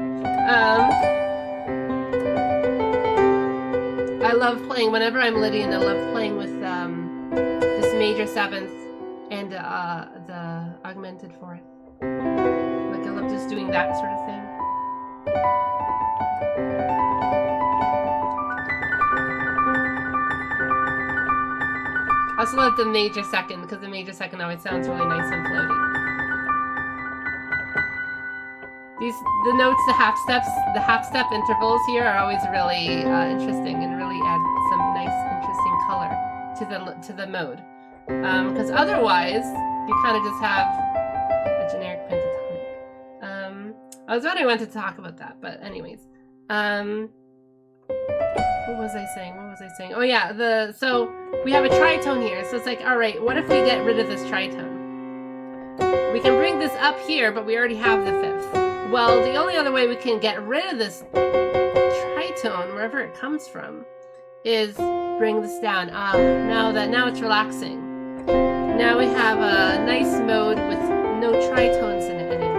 I love playing, whenever I'm Lydian, I love playing with this major seventh and the augmented fourth. Like, I love just doing that sort of thing. I also love the major second, because the major second always sounds really nice and floaty. the notes, the half step intervals here are always really interesting and really add some nice, interesting color to the mode. Because otherwise, you kind of just have a generic pentatonic. I was wondering when to talk about that, but anyways. What was I saying? Oh yeah, so we have a tritone here. So it's like, all right, what if we get rid of this tritone? We can bring this up here, but we already have the fifth. Well, the only other way we can get rid of this tritone, wherever it comes from, is bring this down. Now it's relaxing. Now we have a nice mode with no tritones in it anymore.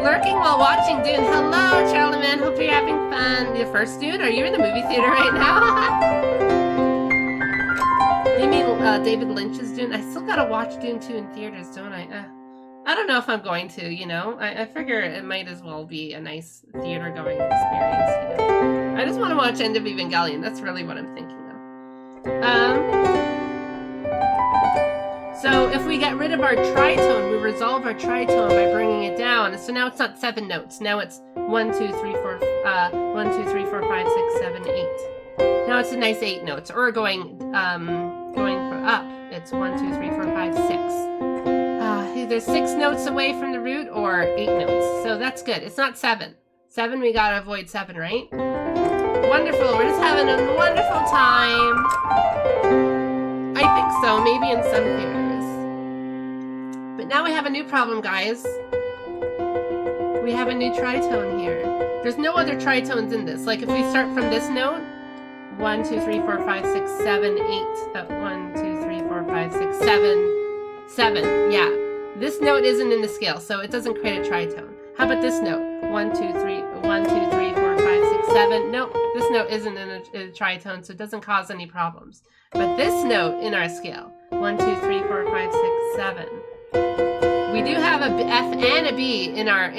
Lurking while watching Dune. Hello, Charlie Man. Hope you're having fun. Your first Dune? Are you in the movie theater right now? You mean David Lynch's Dune? I still gotta watch Dune 2 in theaters, don't I? I don't know if I'm going to, you know? I figure it might as well be a nice theater-going experience, you know? I just want to watch End of Evangelion. That's really what I'm thinking of. So if we get rid of our tritone, we resolve our tritone by bringing it down. So now it's not 7 notes. Now it's 1, 2, 3, 4, 1, 2, 3, 4, 5, 6, 7, 8. Now it's a nice 8 notes. Or going up. It's 1, 2, 3, 4, 5, 6. Either 6 notes away from the root or 8 notes. So that's good. It's not 7. 7, we gotta avoid 7, right? Wonderful. We're just having a wonderful time. I think so. Maybe in some theaters. But now we have a new problem, guys. We have a new tritone here. There's no other tritones in this. Like if we start from this note, 1, 2, 3, 4, 5, 6, 7, 8. 1, 2, 3, 4, 5, 6, 7. 7. Yeah. This note isn't in the scale, so it doesn't create a tritone. How about this note? 1, 2, 3, 1, 2, 3, 4, 5, 6, 7. Nope, this note isn't in a tritone, so it doesn't cause any problems. But this note in our scale, 1, 2, 3, 4, 5, 6, 7. We do have a F and a B in our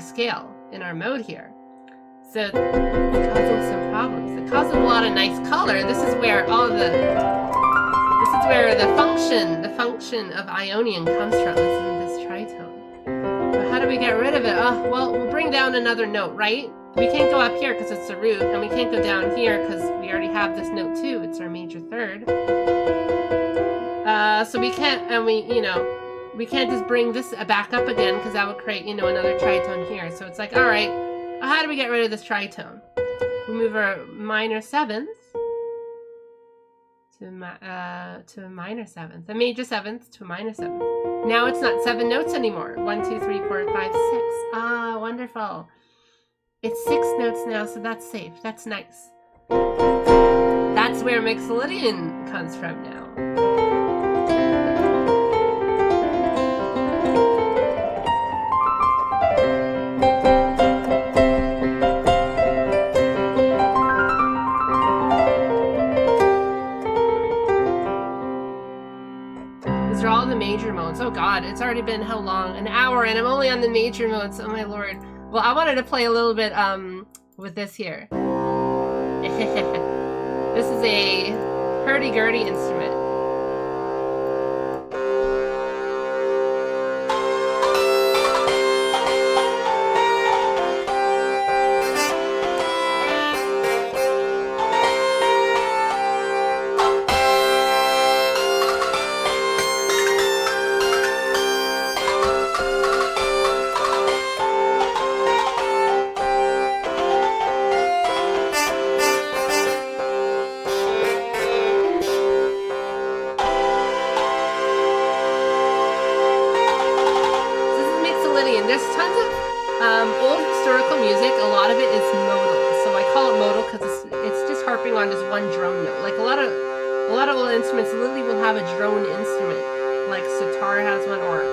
scale, in our mode here. So it's causing some problems. It causes a lot of nice color. This is where the function of Ionian comes from, is in this tritone. But how do we get rid of it? Well, we'll bring down another note, right? We can't go up here because it's the root, and we can't go down here because we already have this note too. It's our major third. So we can't, and we can't just bring this back up again because that would create, another tritone here. So it's like, all right, how do we get rid of this tritone? We move our minor seventh to a minor seventh, a major seventh to a minor seventh. Now it's not 7 notes anymore. 1, 2, 3, 4, 5, 6. Wonderful. It's 6 notes now, so that's safe. That's nice. That's where Mixolydian comes from now. These are all the major modes. Oh god, it's already been how long? An hour, and I'm only on the major modes. Oh my lord. Well, I wanted to play a little bit with this here. This is a hurdy-gurdy instrument. There's tons of old historical music. A lot of it is modal, so I call it modal because it's just harping on just one drone note. Like a lot of old instruments literally will have a drone instrument, like sitar has one, or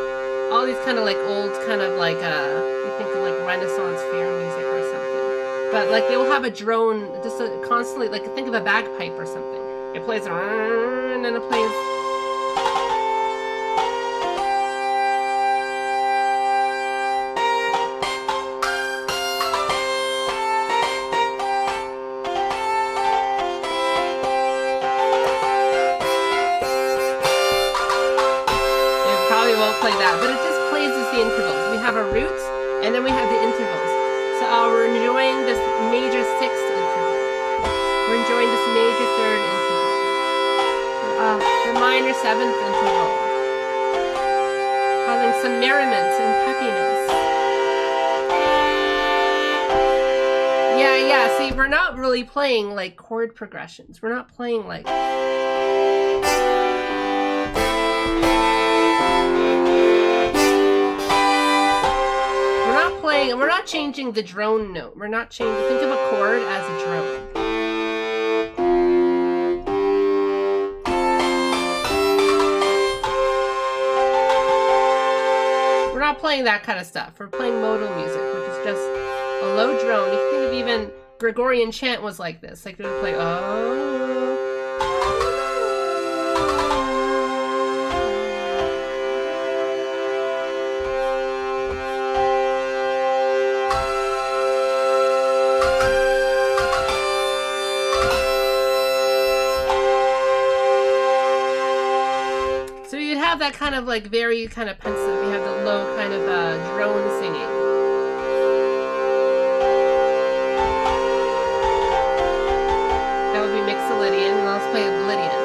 all these kind of like old kind of like you think of like Renaissance fair music or something. But like they will have a drone just constantly, like think of a bagpipe or something. It plays and then it plays. Play that, but it just plays as the intervals. We have a root And then we have the intervals. So we're enjoying this major sixth interval. We're enjoying this major third interval. The minor seventh interval. Having some merriment and peppiness. Yeah, see, we're not really playing like chord progressions. We're not playing like... We're not changing the drone note. We're not changing... Think of a chord as a drone. We're not playing that kind of stuff. We're playing modal music, which is just a low drone. You can think of even Gregorian chant was like this. Like they would play, oh... that kind of like very kind of pensive. You have the low kind of drone singing. That would be Mixolydian. Let's play Lydian.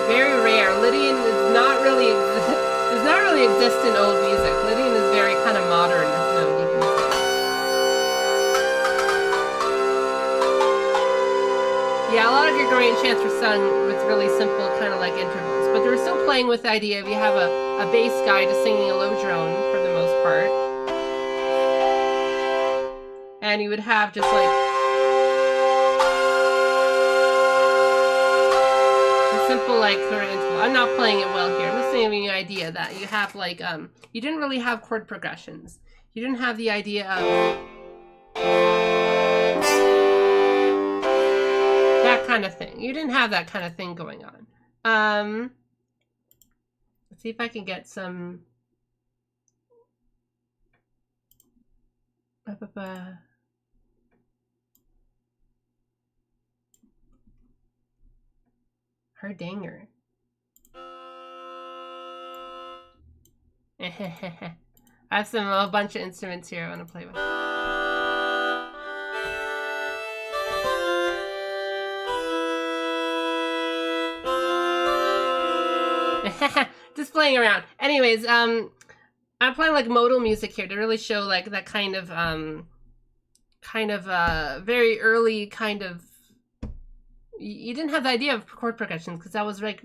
Very rare. Lydian is not really does not really exist in old music. Lydian is very kind of modern mode, you can say. Yeah, a lot of Gregorian chants were sung with really simple kind of like intervals, but they were still playing with the idea of you have a bass guy just singing a low drone for the most part. And you would have just like a simple like sort of interval. I'm not playing it well here. I'm just giving you an idea that you have like, you didn't really have chord progressions. You didn't have the idea of that kind of thing. You didn't have that kind of thing going on. Let's see if I can get some... Herdanger. I have a bunch of instruments here I want to play with. Just playing around. Anyways, I'm playing like modal music here to really show like that kind of very early kind of... You didn't have the idea of chord progressions because that was like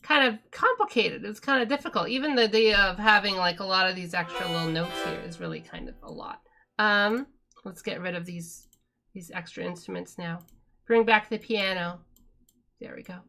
kind of complicated. It was kind of difficult. Even the idea of having like a lot of these extra little notes here is really kind of a lot. Let's get rid of these extra instruments now. Bring back the piano. There we go.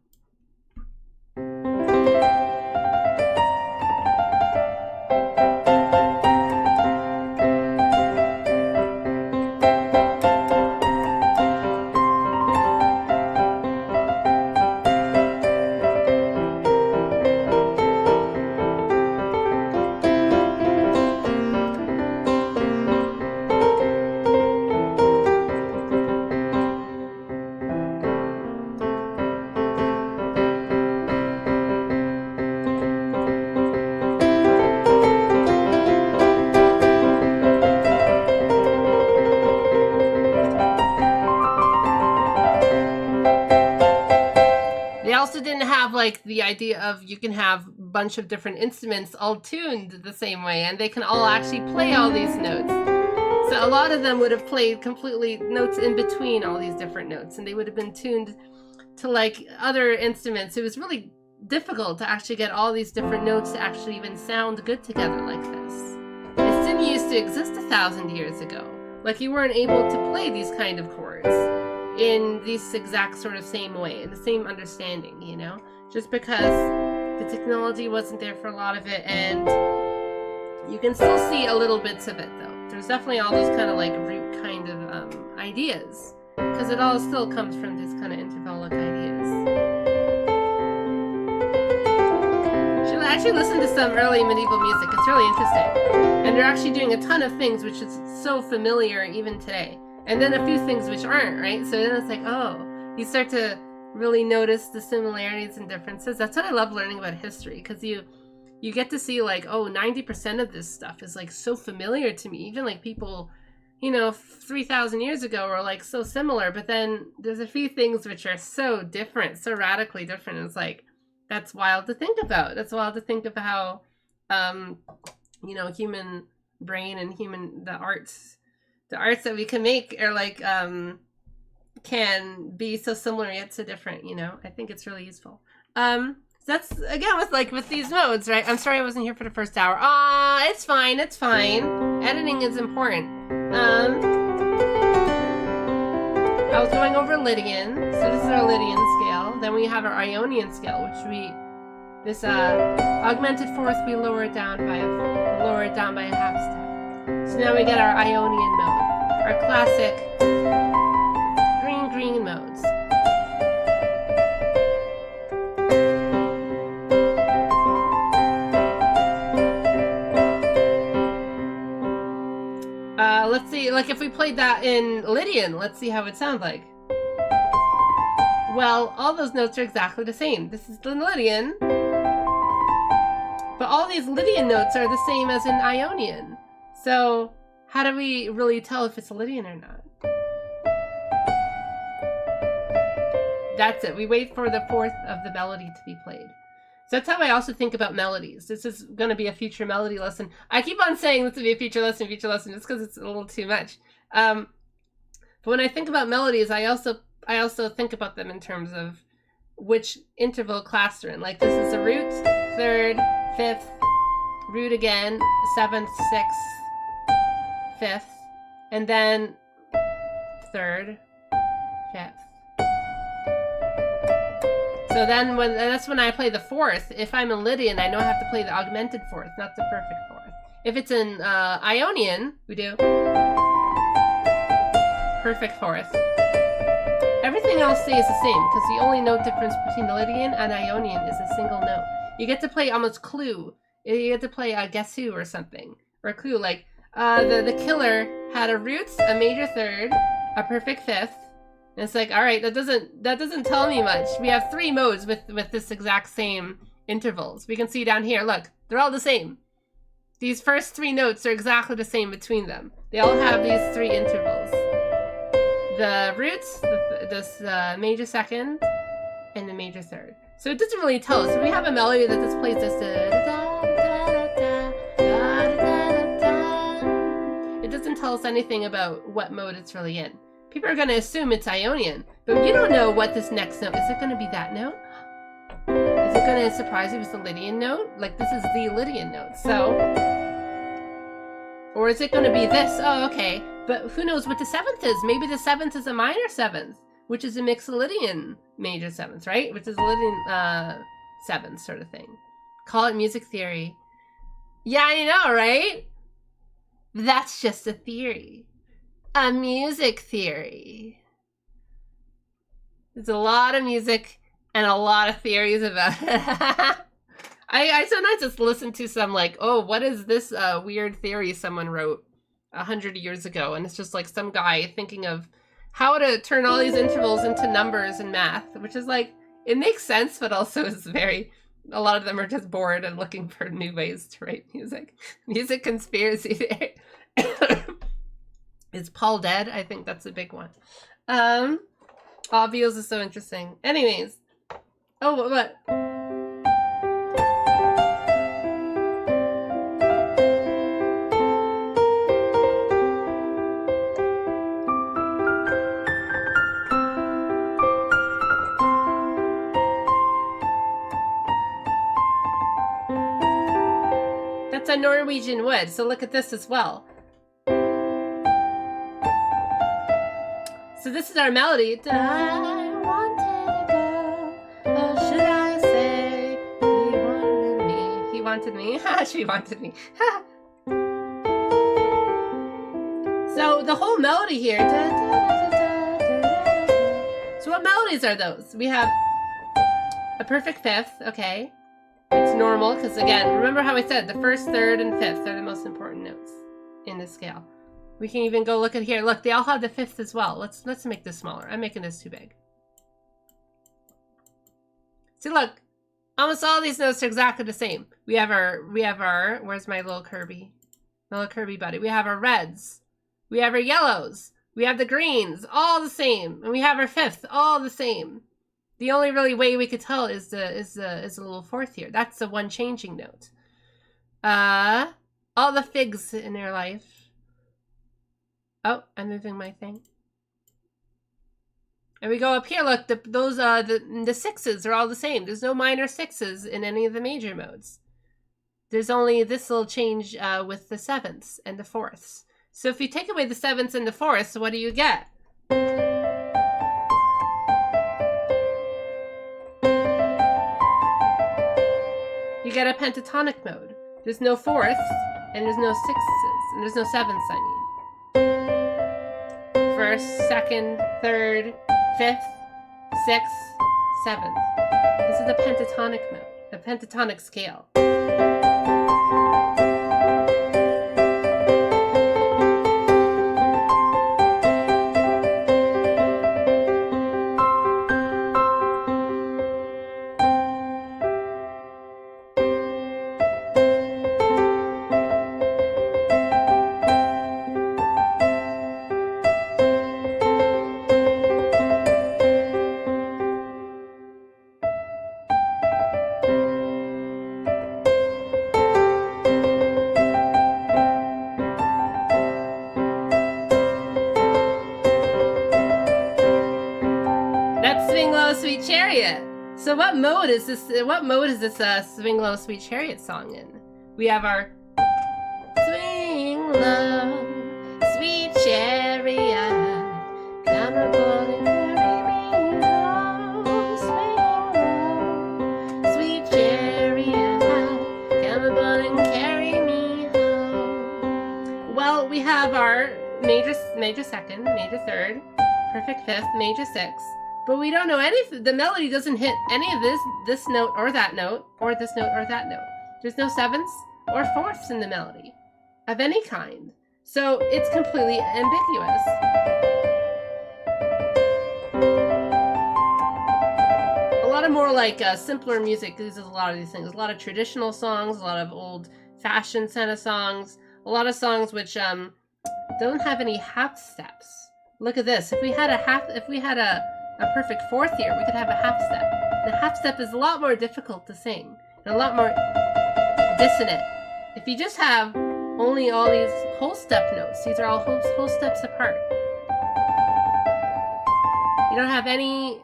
Like the idea of you can have a bunch of different instruments all tuned the same way and they can all actually play all these notes. So a lot of them would have played completely notes in between all these different notes and they would have been tuned to like other instruments. It was really difficult to actually get all these different notes to actually even sound good together like this. This didn't used to exist 1,000 years ago. Like you weren't able to play these kind of chords in this exact sort of same way, in the same understanding, you know? Just because the technology wasn't there for a lot of it, and you can still see a little bits of it, though. There's definitely all those kind of like root kind of ideas, because it all still comes from these kind of intervallic ideas. Should actually listen to some early medieval music. It's really interesting. And they're actually doing a ton of things which is so familiar even today. and then a few things which aren't, right? So then it's like, oh, you start to really notice the similarities and differences. That's what I love learning about history, because you get to see like, oh, 90% of this stuff is like so familiar to me. Even like people, you know, 3,000 years ago were like so similar, but then there's a few things which are so different, so radically different. It's like, that's wild to think about. That's wild to think of how, you know, human brain and the arts that we can make are like, can be so similar yet so different, you know. I think it's really useful. That's again with these modes, right? I'm sorry I wasn't here for the first hour. It's fine. Editing is important. I was going over Lydian, so this is our Lydian scale. Then we have our Ionian scale, which this augmented fourth, we lower it down by a half step. So now we get our Ionian mode, our classic green modes. Let's see, like if we played that in Lydian, let's see how it sounds like. Well, all those notes are exactly the same. This is the Lydian, but all these Lydian notes are the same as in Ionian. So how do we really tell if it's a Lydian or not? That's it. We wait for the fourth of the melody to be played. So that's how I also think about melodies. This is going to be a future melody lesson. I keep on saying this will be a future lesson, just because it's a little too much. But when I think about melodies, I also think about them in terms of which interval class they're in. Like this is a root, third, fifth, root again, seventh, sixth, fifth, and then third, fifth. So then that's when I play the fourth. If I'm in Lydian, I know I have to play the augmented fourth, not the perfect fourth. If it's in Ionian, we do perfect fourth. Everything else stays the same, because the only note difference between the Lydian and Ionian is a single note. You get to play almost clue. You get to play a guess who or something. Or a clue, like the killer had a root, a major third, a perfect fifth. And it's like, all right, that doesn't tell me much. We have three modes with this exact same intervals. We can see down here, look, they're all the same. These first three notes are exactly the same between them. They all have these three intervals. The roots, this major second, and the major third. So it doesn't really tell us. If we have a melody that just plays this, it doesn't tell us anything about what mode it's really in. People are going to assume it's Ionian, but you don't know what this next note is. It going to be that note? Is it going to surprise you if it's a Lydian note? Like this is the Lydian note, so. Or is it going to be this? Oh, okay. But who knows what the seventh is? Maybe the seventh is a minor seventh, which is a mixed Lydian major seventh, right? Which is a Lydian seventh sort of thing. Call it music theory. Yeah, I know, right? That's just a theory. A music theory. There's a lot of music and a lot of theories about it. I sometimes just listen to some like, oh, what is this weird theory someone wrote 100 years ago? And it's just like some guy thinking of how to turn all these intervals into numbers and math, which is like, it makes sense, but also is a lot of them are just bored and looking for new ways to write music. Music conspiracy theory. Is Paul dead? I think that's a big one. Obvious is so interesting. Anyways. Oh, what? That's a Norwegian wood, so look at this as well. So this is our melody. I wanted a girl, or should I say, he wanted me. He wanted me. She wanted me. So the whole melody here. So what melodies are those? We have a perfect fifth, okay. It's normal, because again, remember how I said the first, third, and fifth are the most important notes in this scale. We can even go look at here. Look, they all have the fifth as well. Let's make this smaller. I'm making this too big. See, look, almost all these notes are exactly the same. We have our, where's my little Kirby? My little Kirby buddy. We have our reds. We have our yellows. We have the greens, all the same. And we have our fifth, all the same. The only really way we could tell is the little fourth here. That's the one changing note. All the figs in their life. Oh, I'm moving my thing. And we go up here, look, the sixes are all the same. There's no minor sixes in any of the major modes. There's only this little change with the sevenths and the fourths. So if you take away the sevenths and the fourths, what do you get? You get a pentatonic mode. There's no fourths, and there's no sixths, and there's no sevenths, I mean. First, second, third, fifth, sixth, seventh. This is the pentatonic mode, the pentatonic scale. So what mode is this? What mode is this Swing Low, Sweet Chariot song in? We have our Swing Low, Sweet Chariot, come aboard and carry me home. Swing low, sweet chariot, come aboard and carry me home. Well, we have our major second, major third, perfect fifth, major sixth. But we don't know anything. The melody doesn't hit any of this note or that note, or this note or that note. There's no sevenths or fourths in the melody of any kind. So it's completely ambiguous. A lot of more like simpler music uses a lot of these things. A lot of traditional songs, a lot of old-fashioned kind of songs, a lot of songs which don't have any half steps. Look at this. If we had a perfect fourth here, we could have a half step. The half step is a lot more difficult to sing and a lot more dissonant. If you just have only all these whole step notes, these are all whole steps apart. You don't have any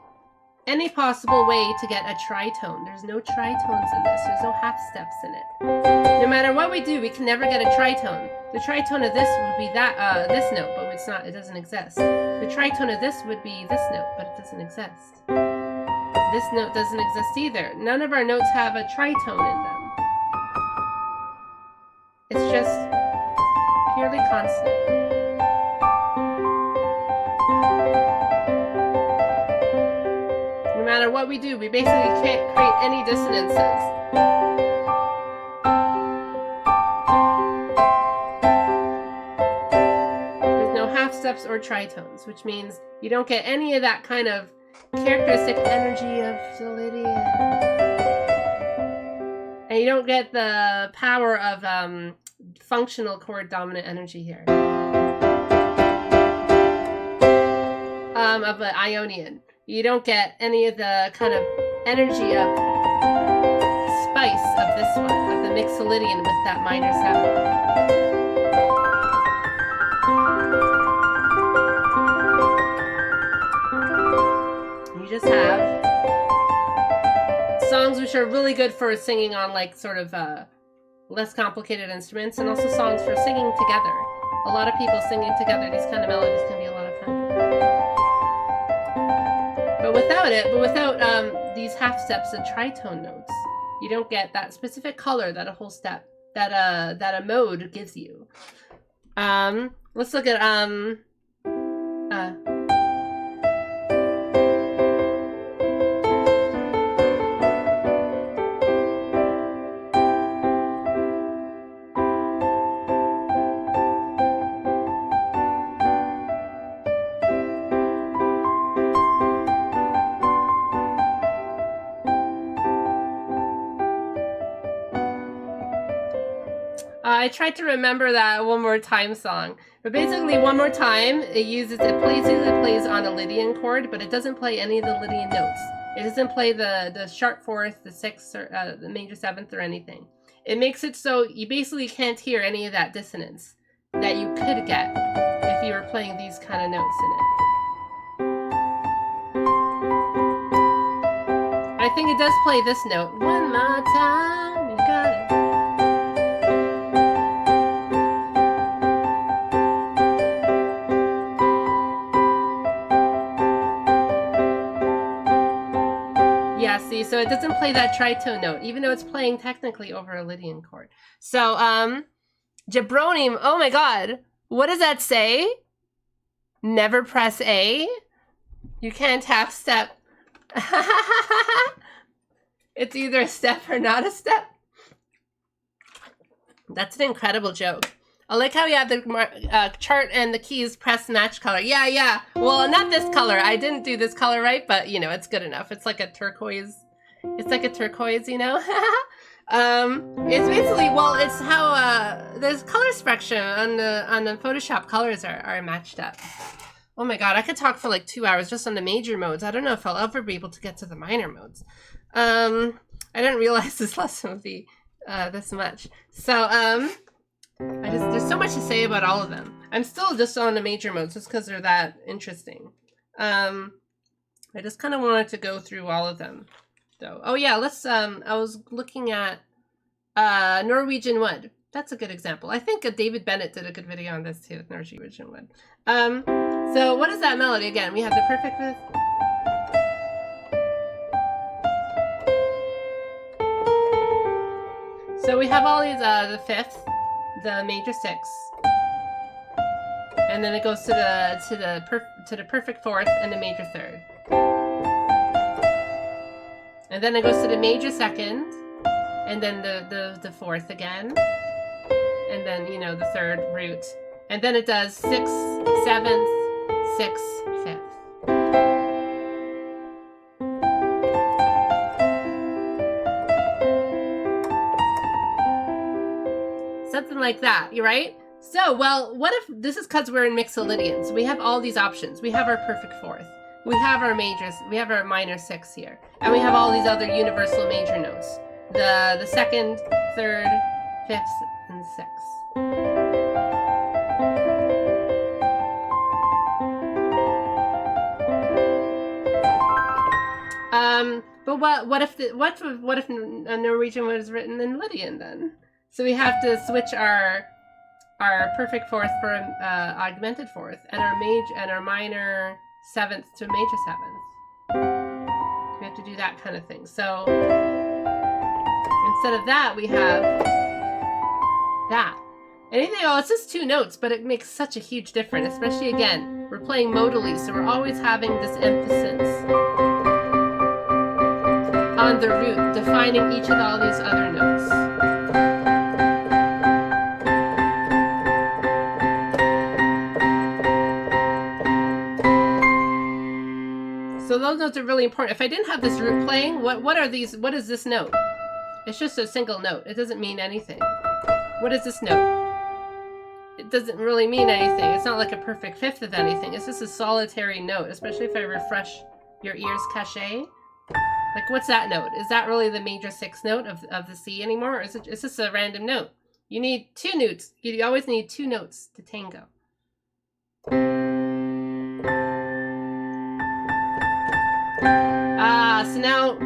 possible way to get a tritone. There's no tritones in this. There's no half steps in it. No matter what we do, we can never get a tritone. The tritone of this would be that this note, but it's not. It doesn't exist. The tritone of this would be this note, but it doesn't exist. This note doesn't exist either. None of our notes have a tritone in them. It's just purely consonant. No matter what we do, we basically can't create any dissonances. Steps or tritones, which means you don't get any of that kind of characteristic energy of solidity, and you don't get the power of functional chord dominant energy here of an Ionian. You don't get any of the kind of energy of spice of this one, of the Mixolydian with that minor seven. Just have songs which are really good for singing on like sort of less complicated instruments, and also songs for singing together. A lot of people singing together, these kind of melodies can be a lot of fun. But without these half steps and tritone notes, you don't get that specific color that a whole step, that a mode gives you. Let's look at I tried to remember that One More Time song. But basically, One More Time, it plays on a Lydian chord, but it doesn't play any of the Lydian notes. It doesn't play the sharp fourth, the sixth, or the major seventh, or anything. It makes it so you basically can't hear any of that dissonance that you could get if you were playing these kind of notes in it. I think it does play this note. One more time, you got it. Yeah, see, so it doesn't play that tritone note, even though it's playing technically over a Lydian chord. So, Jabroni, oh my god, what does that say? Never press A? You can't half step. It's either a step or not a step. That's an incredible joke. I like how you have the chart and the keys press match color. Yeah. Well, not this color. I didn't do this color right, but you know, it's good enough. It's like a turquoise. It's like a turquoise, you know? It's basically, well, it's how there's color spectrum on the Photoshop colors are matched up. Oh my god, I could talk for like 2 hours just on the major modes. I don't know if I'll ever be able to get to the minor modes. I didn't realize this lesson would be this much. So, there's so much to say about all of them. I'm still just on the major modes just because they're that interesting. I just kind of wanted to go through all of them, though. Oh yeah, let's, I was looking at Norwegian Wood. That's a good example. I think David Bennett did a good video on this too, Norwegian Wood. So what is that melody again? We have the perfect fifth. So we have all these, the fifth, the major sixth, and then it goes to the perfect fourth and the major third, and then it goes to the major second, and then the fourth again, and then, you know, the third root, and then it does sixth, seventh, sixth, fifth. Something like that, you're right? So, well, what if, this is because we're in Mixolydian, so we have all these options. We have our perfect fourth, we have our majors, we have our minor sixth here, and we have all these other universal major notes. The second, third, fifth, and sixth. But what if a Norwegian was written in Lydian then? So we have to switch our perfect fourth for augmented fourth, and our minor seventh to major seventh. We have to do that kind of thing. So instead of that, we have that. Anything? Oh, it's just 2 notes, but it makes such a huge difference. Especially again, we're playing modally, so we're always having this emphasis on the root, defining each of all these other notes. So those notes are really important. If I didn't have this root playing, what are these? What is this note? It's just a single note. It doesn't mean anything. What is this note? It doesn't really mean anything. It's not like a perfect fifth of anything. It's just a solitary note, especially if I refresh your ear's cachet. Like, what's that note? Is that really the major sixth note of the C anymore? Or is it just a random note? You need 2 notes. You always need 2 notes to tango. So now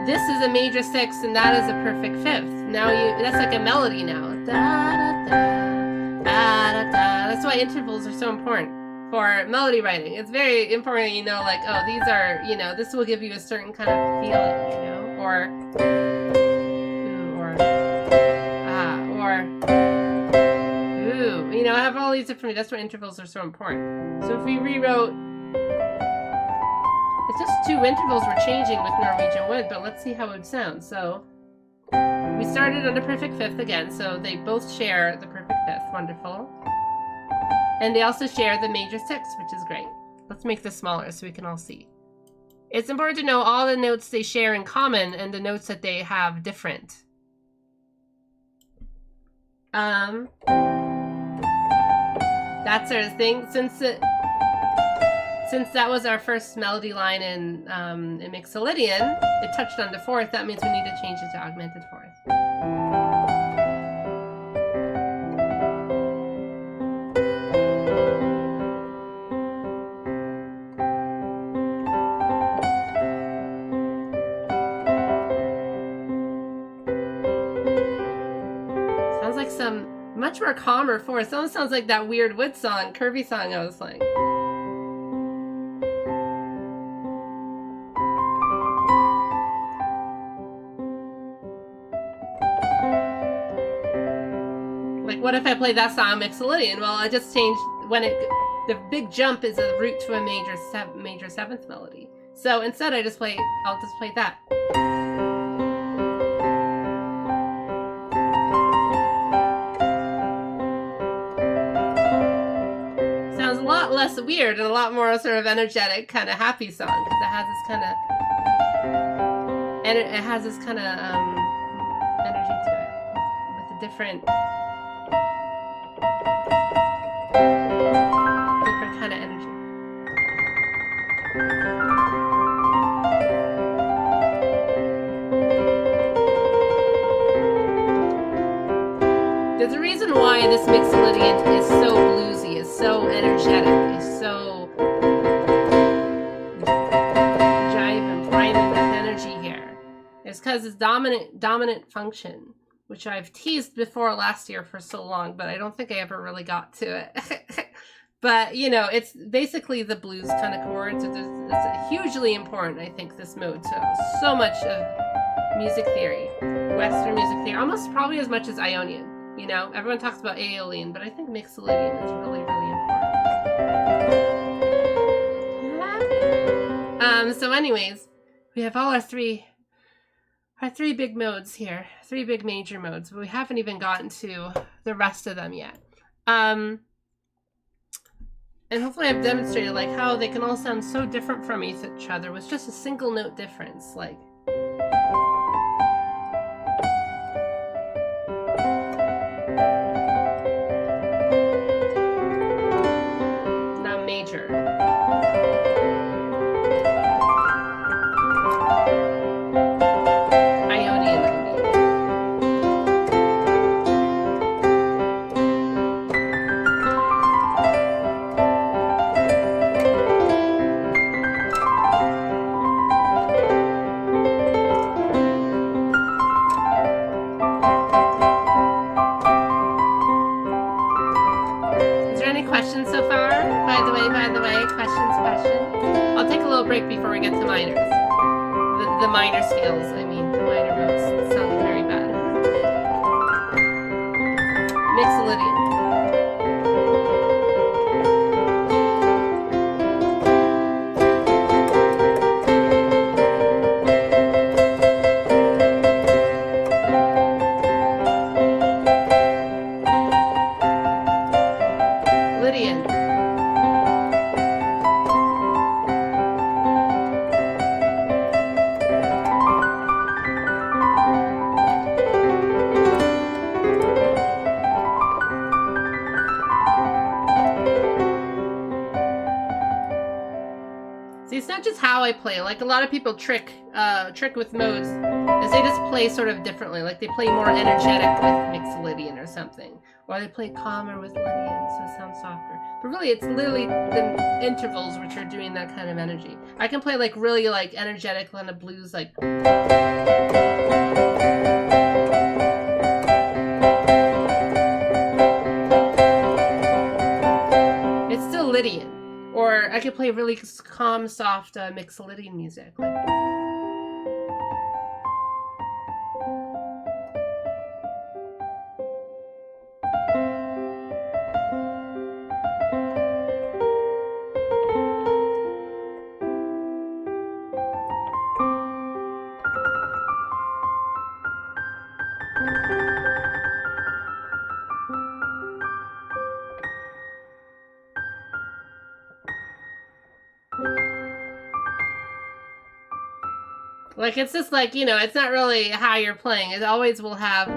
this is a major sixth and that is a perfect fifth. Now that's like a melody now. Da, da, da, da, da, da. That's why intervals are so important for melody writing. It's very important, you know, like, oh, these are, you know, this will give you a certain kind of feeling, you know, or ooh, or ooh, you know, I have all these different, that's why intervals are so important. So if we rewrote, it's just 2 intervals we're changing with Norwegian Wood, but let's see how it sounds. So we started on the perfect fifth again, so they both share the perfect fifth. Wonderful. And they also share the major sixth, which is great. Let's make this smaller so we can all see. It's important to know all the notes they share in common and the notes that they have different. That's our thing. Since that was our first melody line in Mixolydian, it touched on the fourth. That means we need to change it to augmented fourth. Sounds like some much more calmer fourth. It almost sounds like that weird wood song, Kirby song I was like. What if I play that song Mixolydian? Well, I just changed the big jump is a root to a major seventh melody. So instead I'll just play that. Sounds a lot less weird and a lot more sort of energetic, kind of happy song, because it has this kind of energy to it with a different kind of energy. There's a reason why this Mixolydian is so bluesy, is so energetic, is so jive and priming with energy here. It's because it's dominant function, which I've teased before last year for so long, but I don't think I ever really got to it. But, you know, it's basically the blues kind of chords. It's hugely important, I think, this mode to so much of music theory, Western music theory, almost probably as much as Ionian. You know, everyone talks about Aeolian, but I think Mixolydian is really, really important. So anyways, we have all our three big modes here, 3 big major modes, but we haven't even gotten to the rest of them yet. And hopefully I've demonstrated like how they can all sound so different from each other with just a single note difference. Like, now major. Break before we get to minors. The minor scales, I mean, the minor notes sound very bad. Mixolydian. Lydian. It's not just how I play. Like a lot of people trick with modes is they just play sort of differently. Like they play more energetic with Mixolydian or something, or they play calmer with Lydian, so it sounds softer. But really, it's literally the intervals which are doing that kind of energy. I can play like really like energetic kind of blues, like. It's still Lydian. Or I could play really calm, soft Mixolydian music. Like, it's just like, you know, it's not really how you're playing. It always will have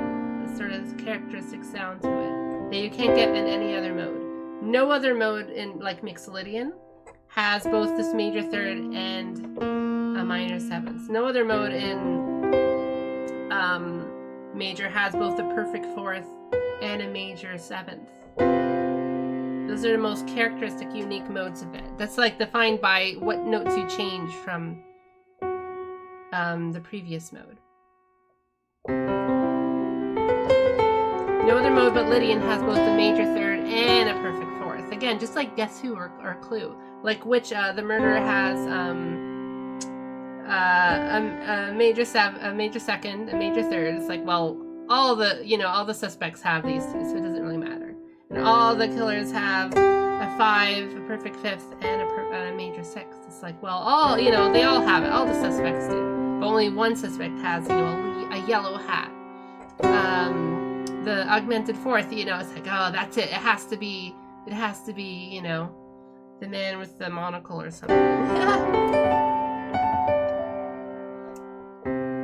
sort of characteristic sound to it that you can't get in any other mode. No other mode in like Mixolydian has both this major third and a minor seventh. No other mode in major has both a perfect fourth and a major seventh. Those are the most characteristic, unique modes of it. That's like defined by what notes you change from the previous mode. No other mode but Lydian has both a major third and a perfect fourth. Again, just like Guess Who or Clue. Like which the murderer has a major second, a major third. It's like, well, all the suspects have these two, so it doesn't really matter. And all the killers have a 5, a perfect fifth, and a major sixth. It's like, well, all they all have it. All the suspects do, but only one suspect has a yellow hat. The augmented fourth, it's like, oh, that's it. It has to be, the man with the monocle or something.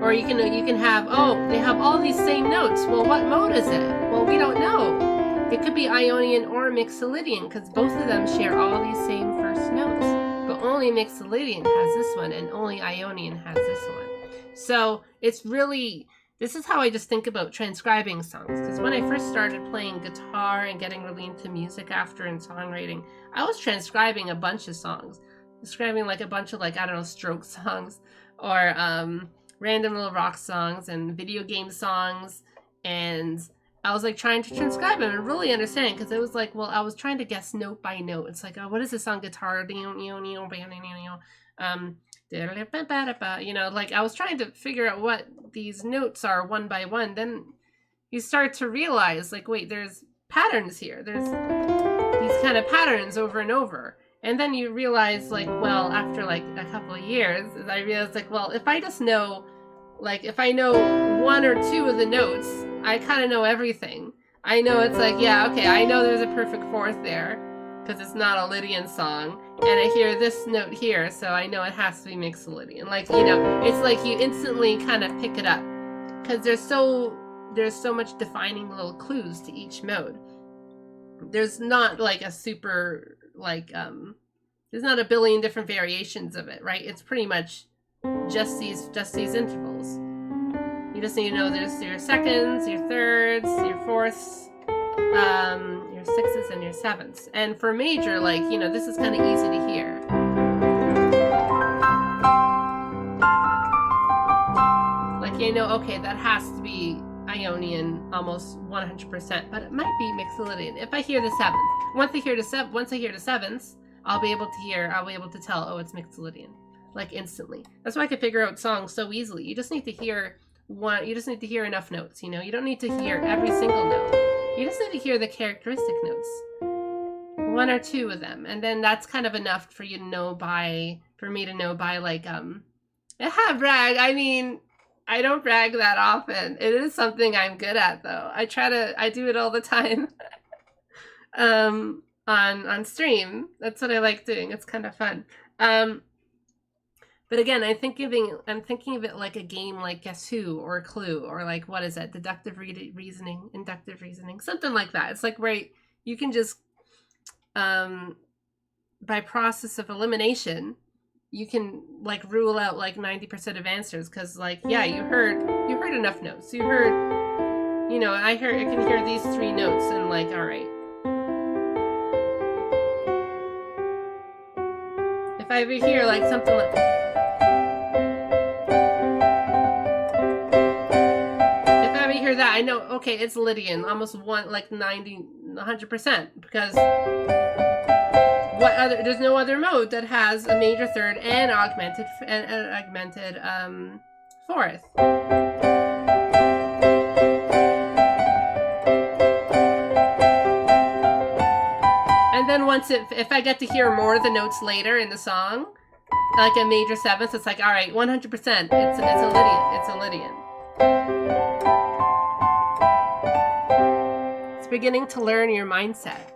Or you can have, oh, they have all these same notes. Well, what mode is it? Well, we don't know. It could be Ionian or Mixolydian, because both of them share all these same first notes. But only Mixolydian has this one, and only Ionian has this one. So it's really, this is how I just think about transcribing songs. Because when I first started playing guitar and getting really into music after and songwriting, I was transcribing a bunch of songs. Describing like a bunch of like, I don't know, stroke songs or random little rock songs and video game songs. And I was like trying to transcribe them and really understand, because it was like, well, I was trying to guess note by note. It's like, oh, what is this on guitar? Like I was trying to figure out what these notes are one by one. Then you start to realize, like, wait, there's patterns here. There's these kind of patterns over and over. And then you realize, like, well, after like a couple of years, I realized, like, well, if I just know, like, if I know 1 or 2 of the notes, I kind of know everything. I know it's like, yeah, okay, I know there's a perfect fourth there, because it's not a Lydian song, and I hear this note here, so I know it has to be Mixolydian. Like, it's like you instantly kind of pick it up, because there's so much defining little clues to each mode. There's not like a super, like, there's not a billion different variations of it, right? It's pretty much just these intervals. You just need to know there's your seconds, your thirds, your fourths, your sixths, and your sevenths. And for major, like, this is kind of easy to hear. Like, okay, that has to be Ionian almost 100%, but it might be Mixolydian. If I hear the seventh, once I hear the sevenths, I'll be able to tell, oh, it's Mixolydian, like instantly. That's why I can figure out songs so easily. You just need to hear enough notes, you don't need to hear every single note. You just need to hear the characteristic notes. 1 or 2 of them. And then that's kind of enough for me to know by like, brag. I mean, I don't brag that often. It is something I'm good at though. I do it all the time. On stream. That's what I like doing. It's kind of fun. But again, I'm thinking of it like a game like Guess Who or Clue, or like, what is it? Deductive reasoning, inductive reasoning, something like that. It's like where you can just, by process of elimination, you can like rule out like 90% of answers, because like, yeah, you heard enough notes. You heard, I can hear these 3 notes, and like, all right. If I ever hear like something like, that, I know, okay, it's Lydian, almost 100%, because there's no other mode that has a major third and augmented fourth. And then if I get to hear more of the notes later in the song, like a major seventh, it's like, all right, 100%, it's a Lydian. It's beginning to learn your mindset.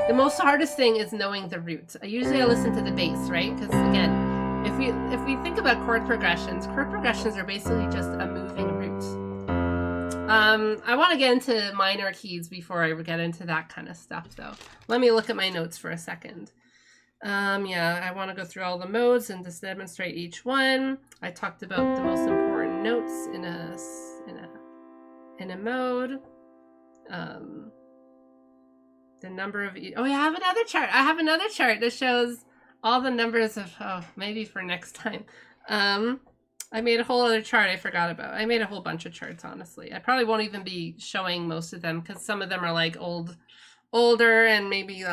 The most hardest thing is knowing the roots. Usually I listen to the bass, right? Because again, if if we think about chord progressions are basically just a moving root. I want to get into minor keys before I get into that kind of stuff, though. Let me look at my notes for a second. Yeah, I want to go through all the modes and just demonstrate each one. I talked about the most important notes in a mode. The number of oh, yeah, I have another chart. I have another chart that shows all the numbers of maybe for next time. I made a whole other chart I forgot about. I made a whole bunch of charts, honestly. I probably won't even be showing most of them because some of them are like older and maybe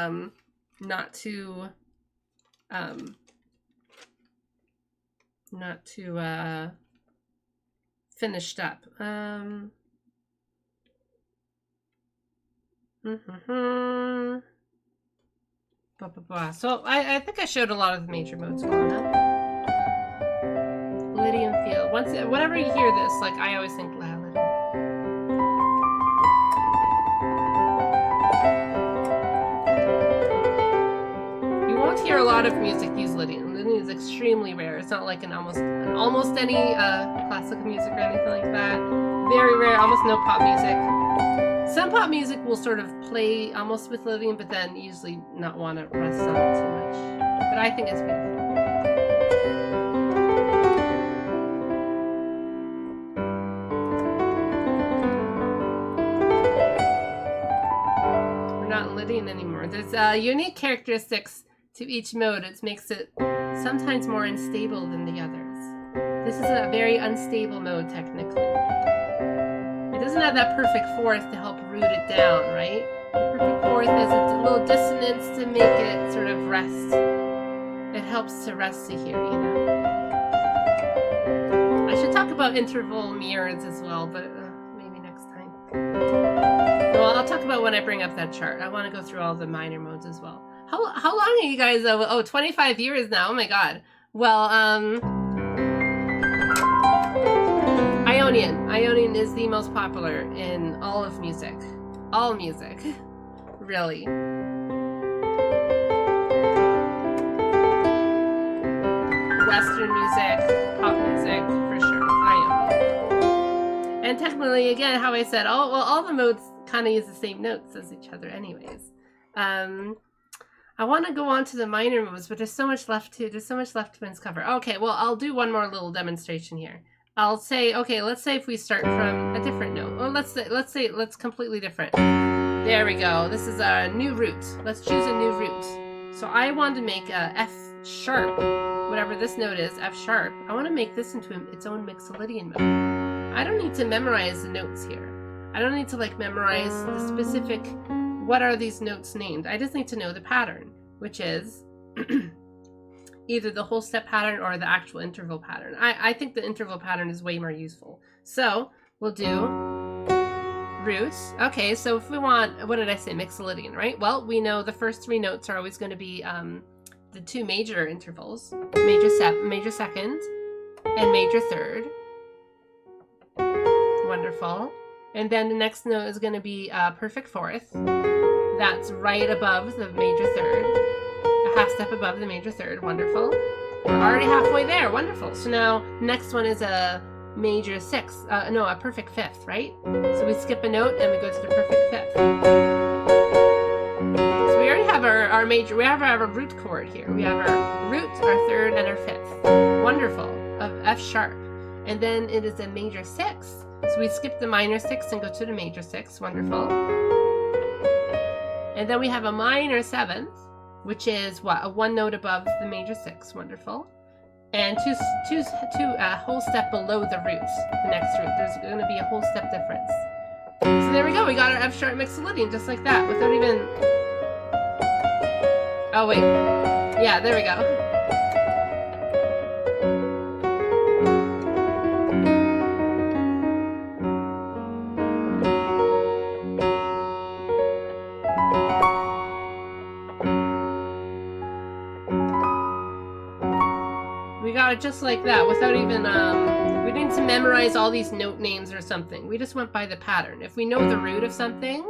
not too finished up. So I think I showed a lot of the major modes going up. Lydian feel. Whenever you hear this, like I always think Lydian. You won't hear a lot of music use Lydian. Lydian is extremely rare. It's not like an almost any classical music or anything like that. Very rare. Almost no pop music. Some pop music will sort of play almost with Lydian, but then usually not want to rest on it too much. But I think it's beautiful. We're not in Lydian anymore. There's unique characteristics to each mode. It makes it sometimes more unstable than the others. This is a very unstable mode, technically. It doesn't have that perfect fourth to help root it down, right? The perfect fourth has a little dissonance to make it sort of rest. It helps to rest to here, you know? I should talk about interval mirrors as well, but maybe next time. Well, I'll talk about when I bring up that chart. I want to go through all the minor modes as well. How long are you guys? 25 years now. Oh my god. Well, Ionian is the most popular in all of music. All music. Really. Western music, pop music, for sure. Ionian. And technically, again, how I said, all the modes kind of use the same notes as each other anyways. I want to go on to the minor moves, but there's so much left to uncover. Okay, well, I'll do one more little demonstration here. I'll say, okay, let's say if we start from a different note. Well, let's completely different. There we go. This is a new root. Let's choose a new root. So I want to make a F sharp, whatever this note is, F sharp. I want to make this into its own Mixolydian mode. I don't need to memorize the notes here. I don't need to like memorize the specific, what are these notes named? I just need to know the pattern, which is either the whole step pattern or the actual interval pattern. I think the interval pattern is way more useful. So we'll do roots. Okay, so if we want, what did I say, Mixolydian, right? Well, we know the first three notes are always going to be the two major intervals, major second, and major third. Wonderful. And then the next note is going to be perfect fourth. That's right above the major third. A half step above the major third. Wonderful. We're already halfway there. Wonderful. So now next one is a major sixth. No, a perfect fifth, right? So we skip a note and we go to the perfect fifth. So we already have our major. We have our root chord here. We have our root, our third, and our fifth. Wonderful. Of F sharp. And then it is a major sixth. So we skip the minor sixth and go to the major sixth. Wonderful. And then we have a minor seventh, which is what? A one note above the major sixth. Wonderful. And two whole step below the root, the next root. There's going to be a whole step difference. So there we go. We got our F sharp Mixolydian just like that without even... Oh, wait. Yeah, there we go. Just like that, without even we didn't need to memorize all these note names or something. We just went by the pattern. If we know the root of something,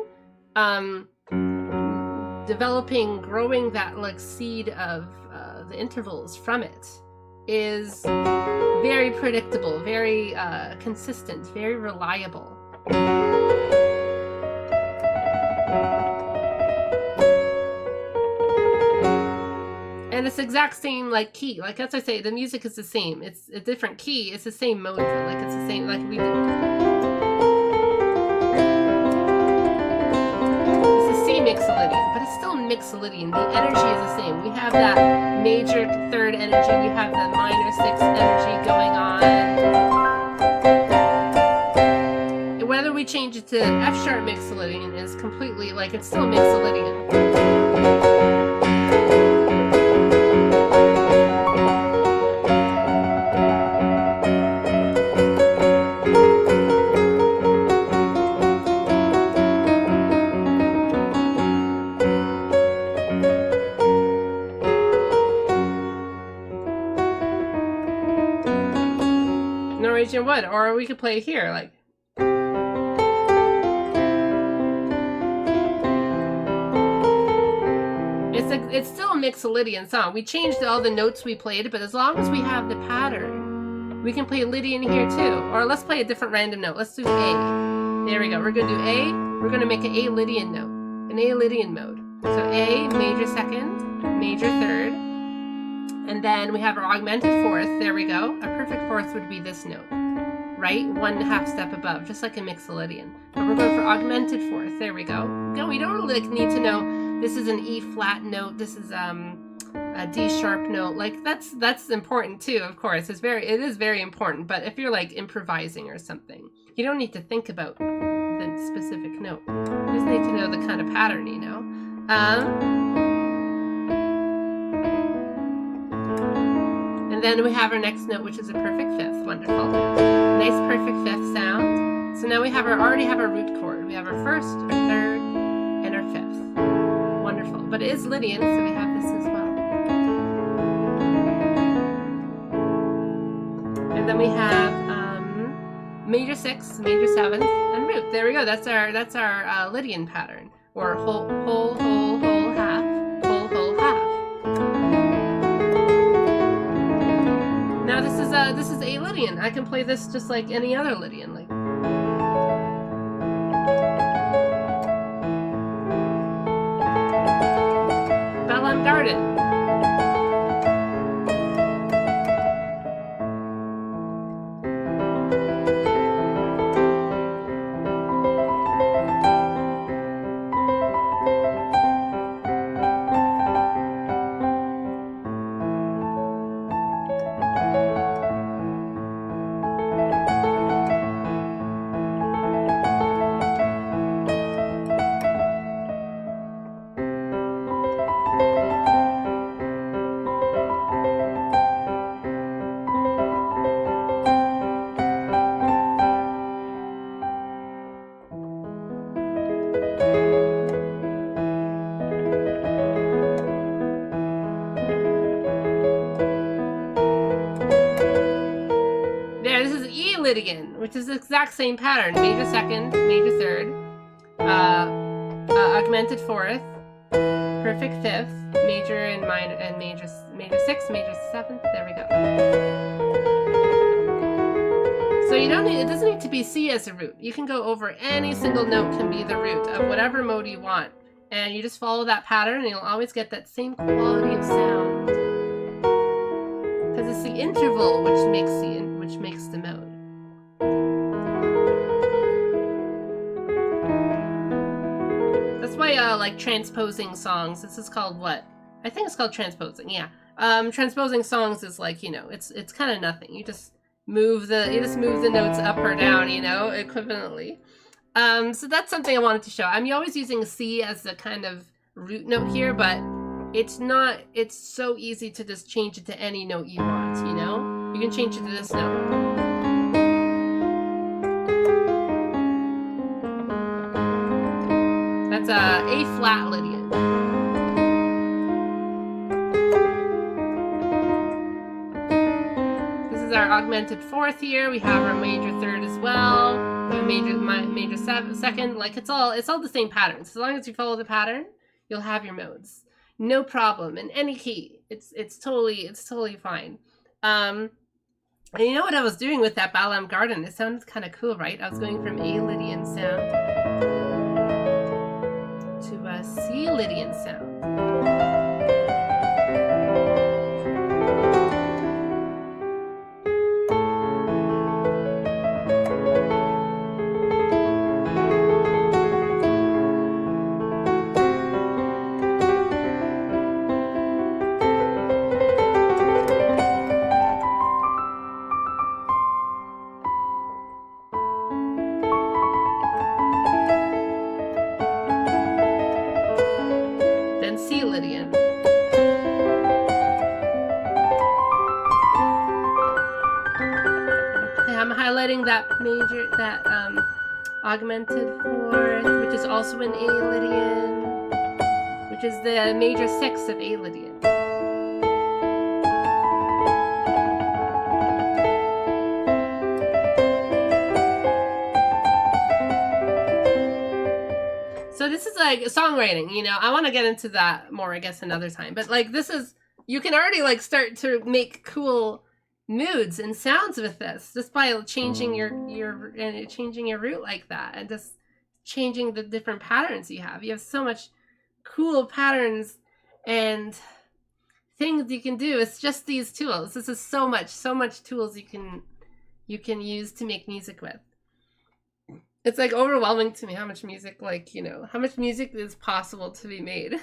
growing that like seed of the intervals from it is very predictable, very consistent, very reliable. And it's the exact same like key. Like as I say, the music is the same. It's a different key. It's the same mode. Like it's the same. Like we did. It's the same mixolydian, but it's still mixolydian. The energy is the same. We have that major third energy. We have the minor sixth energy going on. And whether we change it to F sharp mixolydian is completely like it's still mixolydian. Norwegian wood, or we could play here, like. It's still a mixolydian song. We changed all the notes we played, but as long as we have the pattern, we can play Lydian here too. Or let's play a different random note. Let's do A. There we go. We're gonna do A. We're gonna make an A Lydian note, an A Lydian mode. So A, major second, major third. And then we have our augmented fourth. There we go. A perfect fourth would be this note, right? 1.5 step above, just like a mixolydian. But we're going for augmented fourth. There we go. Again, we don't really need to know this is an E flat note. This is a D sharp note. Like that's important too. Of course, it is very important. But if you're like improvising or something, you don't need to think about the specific note. You just need to know the kind of pattern, you know. And then we have our next note, which is a perfect fifth. Wonderful. Nice perfect fifth sound. So now we already have our root chord. We have our first, our third, and our fifth. Wonderful. But it is Lydian, so we have this as well. And then we have major sixth, major seventh, and root. There we go. That's our Lydian pattern. Or whole, half, whole, half. Now this is a Lydian. I can play this just like any other Lydian. Like Bellem Garden. Lydian, which is the exact same pattern. Major second, major third, augmented fourth, perfect fifth, major and minor, and major sixth, major seventh. There we go. So you don't need, it doesn't need to be C as a root. You can go over any single note can be the root of whatever mode you want. And you just follow that pattern and you'll always get that same quality of sound. Because it's the interval which makes the mode. That's why like transposing songs, this is called what? I think it's called transposing, yeah. Transposing songs is like, you know, it's kind of nothing. You just move the notes up or down, you know, equivalently. So that's something I wanted to show. I'm always using C as the kind of root note here, but it's so easy to just change it to any note you want, you know? You can change it to this note. That's A flat Lydian. This is our augmented fourth here. We have our major third as well. We have major second. Like it's all the same pattern. So as long as you follow the pattern, you'll have your modes. No problem in any key. It's totally fine. And you know what I was doing with that Balam Garden? It sounded kind of cool, right? I was going from A Lydian sound to a C Lydian sound. Then C Lydian. I'm highlighting that major, that augmented fourth, which is also an A Lydian, which is the major sixth of A Lydian. So this is like songwriting, you know. I want to get into that more, I guess, another time. But like this is, you can already like start to make cool moods and sounds with this just by changing your root like that, and just changing the different patterns you have. You have so much cool patterns and things you can do. It's just these tools. This is so much tools you can use to make music with. It's like overwhelming to me how much music, like, you know, how much music is possible to be made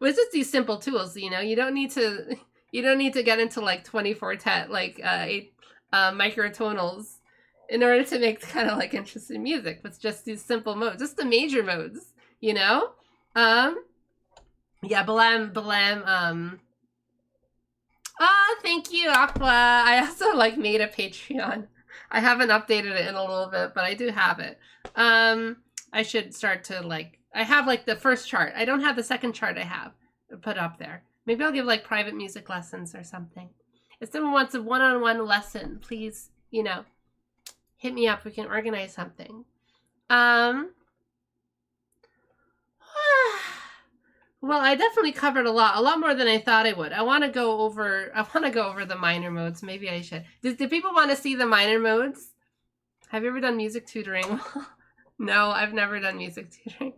with just these simple tools. You know, you don't need to get into like 24-tet, like microtonals in order to make kind of like interesting music with just these simple modes, just the major modes, you know? Yeah, Balam, thank you, Aqua. I also like made a Patreon. I haven't updated it in a little bit, but I do have it. I should start to like, I have like the first chart. I don't have the second chart I have put up there. Maybe I'll give like private music lessons or something. If someone wants a one-on-one lesson, please, you know, hit me up. We can organize something. Well, I definitely covered a lot more than I thought I would. I want to go over the minor modes. Maybe I should. Do people want to see the minor modes? Have you ever done music tutoring? No, I've never done music tutoring.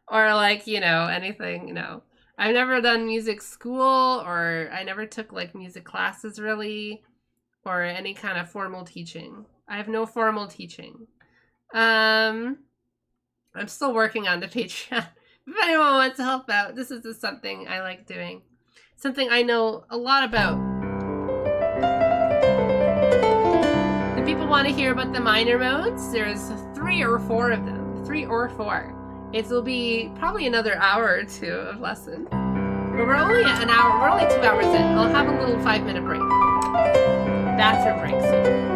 Or like, you know, anything, no. I've never done music school, or I never took like music classes really, or any kind of formal teaching. I have no formal teaching. I'm still working on the Patreon. If anyone wants to help out, this is just something I like doing. Something I know a lot about. If people want to hear about the minor modes, there's 3 or 4 of them. 3 or 4. It will be probably another hour or 2 of lesson. But we're only at an hour, we're only 2 hours in. I'll have a little 5-minute break. Bathroom break soon.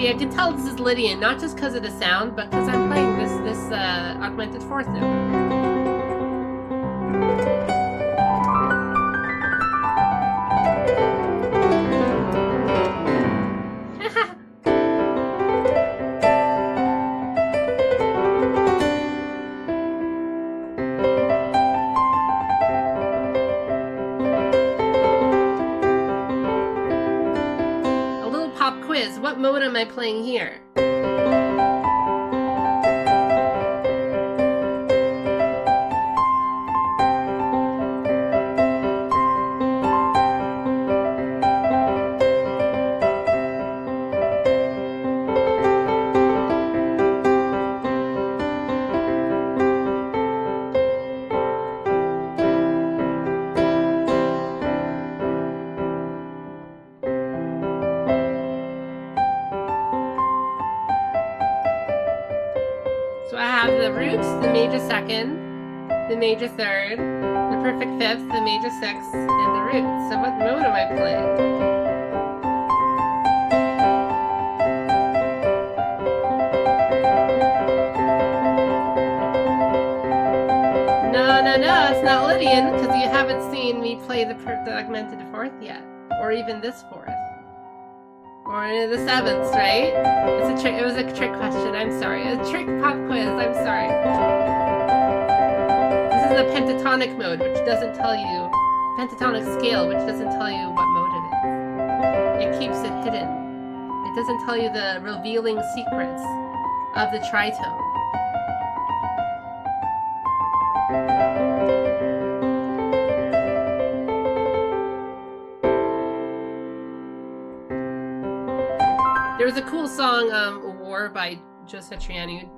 I can tell this is Lydian, not just because of the sound, but because I'm playing this augmented fourth note. What mode am I playing here? So I have the roots, the major second, the major third, the perfect fifth, the major sixth, and the roots. So what mode am I playing? No, it's not Lydian. Lydian, because you haven't seen me play the augmented fourth yet, or even this fourth, or the seventh, right? It's a trick. It was a trick question. I'm sorry. A trick pop quiz. I'm sorry. This is the pentatonic mode, which doesn't tell you pentatonic scale, which doesn't tell you what mode it is. It keeps it hidden. It doesn't tell you the revealing secrets of the tritone. There was a cool song, War by Joe Satriani.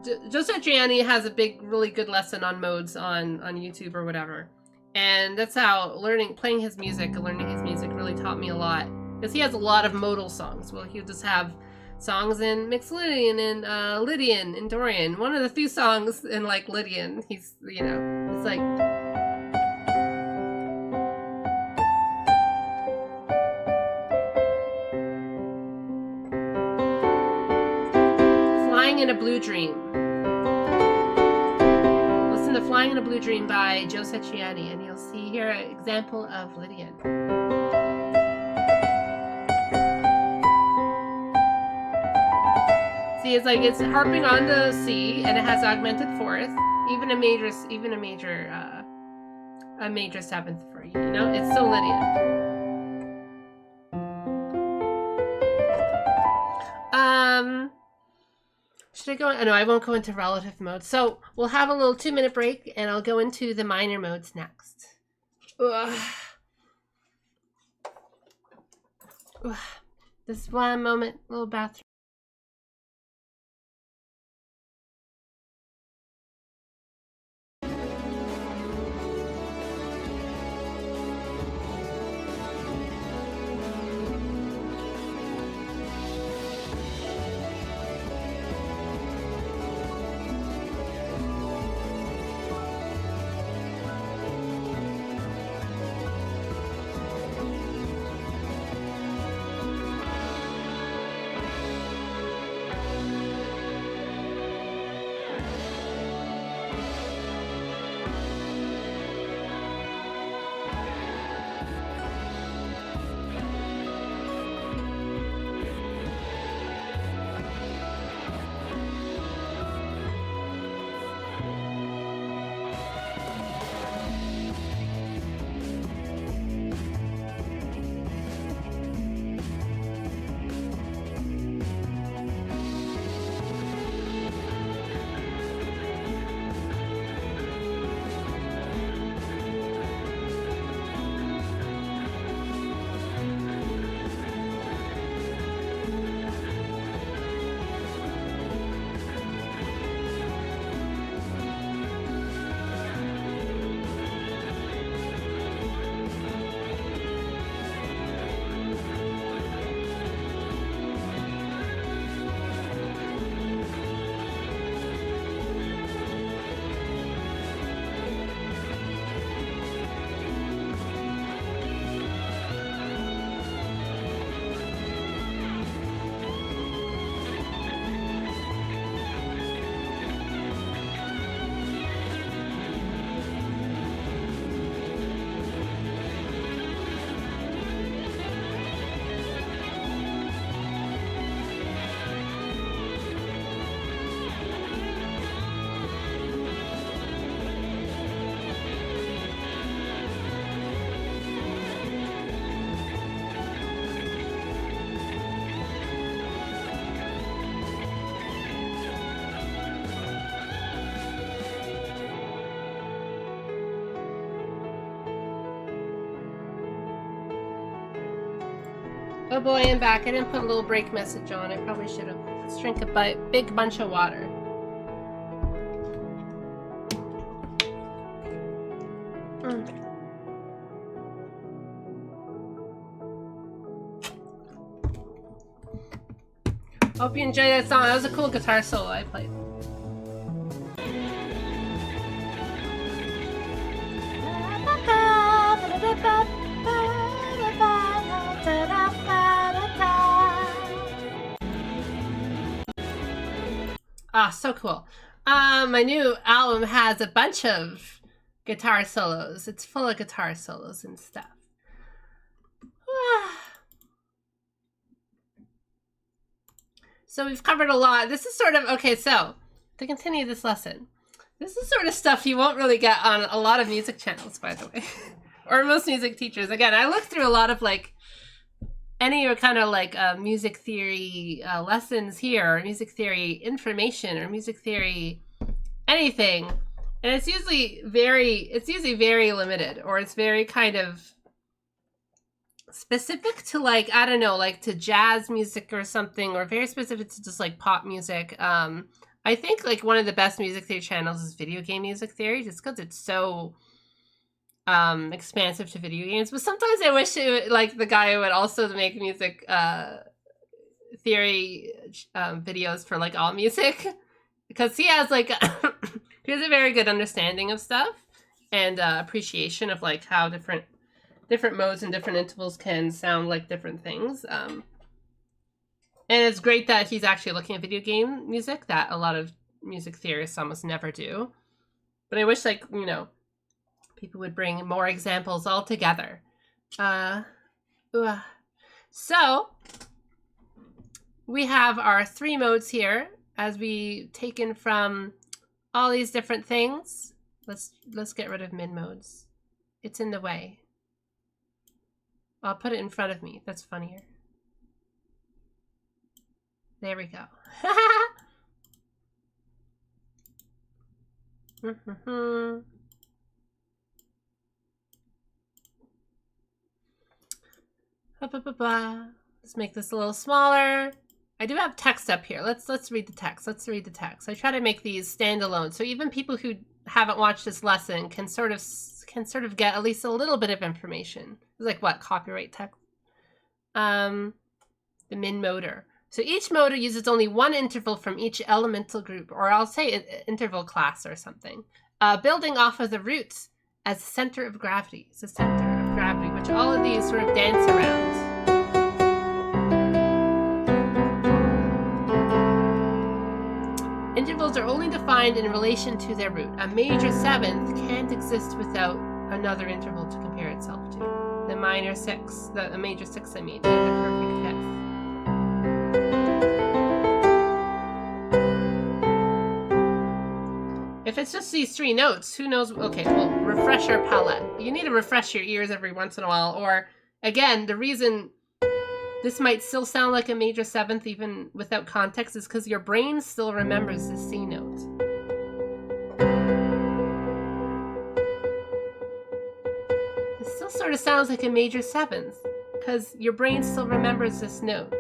Joe Satriani has a really good lesson on modes on YouTube or whatever. And that's how playing his music and learning his music really taught me a lot. Because he has a lot of modal songs. Well, he'll just have songs in Mixed Lydian and Lydian and Dorian. One of the few songs in like Lydian, he's, you know, it's like... Flying in a Blue Dream. Listen to Flying in a Blue Dream by Joe Satriani, and you'll see here an example of Lydian. See, it's like it's harping on the C, and it has augmented fourth, even a major seventh for you. You know, it's so Lydian. Should I go? Oh, no, I won't go into relative mode. So we'll have a little 2-minute break, and I'll go into the minor modes next. Ugh. Ugh. This one moment, little bathroom. Oh boy, I'm back. I didn't put a little break message on. I probably should have. Let's drink a big bunch of water. Hope you enjoyed that song. That was a cool guitar solo I played. Ah, so cool. My new album has a bunch of guitar solos. It's full of guitar solos and stuff. So we've covered a lot. This is sort of, okay, so to continue this lesson, this is sort of stuff you won't really get on a lot of music channels, by the way, or most music teachers. Again, I looked through a lot of like any kind of like music theory lessons here, or music theory information, or music theory anything, and it's usually very limited, or it's very kind of specific to like, I don't know, like to jazz music or something, or very specific to just like pop music. I think like one of the best music theory channels is Video Game Music Theory, just because it's so expansive to video games. But sometimes I wish like the guy would also make music theory videos for like all music, because he has like he has a very good understanding of stuff and appreciation of like how different modes and different intervals can sound like different things. And it's great that he's actually looking at video game music, that a lot of music theorists almost never do. But I wish, like, you know, people would bring more examples all together. So we have our 3 modes here, as we taken from all these different things. Let's get rid of min modes. It's in the way. I'll put it in front of me. That's funnier. There we go. Let's make this a little smaller. I do have text up here. Let's read the text. Let's read the text. I try to make these standalone, so even people who haven't watched this lesson can sort of get at least a little bit of information. It's like what? Copyright text. The min motor. So each motor uses only one interval from each elemental group, or I'll say interval class or something, building off of the roots as the center of gravity. It's the center of gravity, which all of these sort of dance around. Intervals are only defined in relation to their root. A major 7th can't exist without another interval to compare itself to. The minor 6, the major 6, I mean, is a perfect 5th. If it's just these 3 notes, who knows? Okay, well, refresh our palette. You need to refresh your ears every once in a while. Or, again, the reason this might still sound like a major 7th even without context is because your brain still remembers the C note. It still sort of sounds like a major 7th because your brain still remembers this note.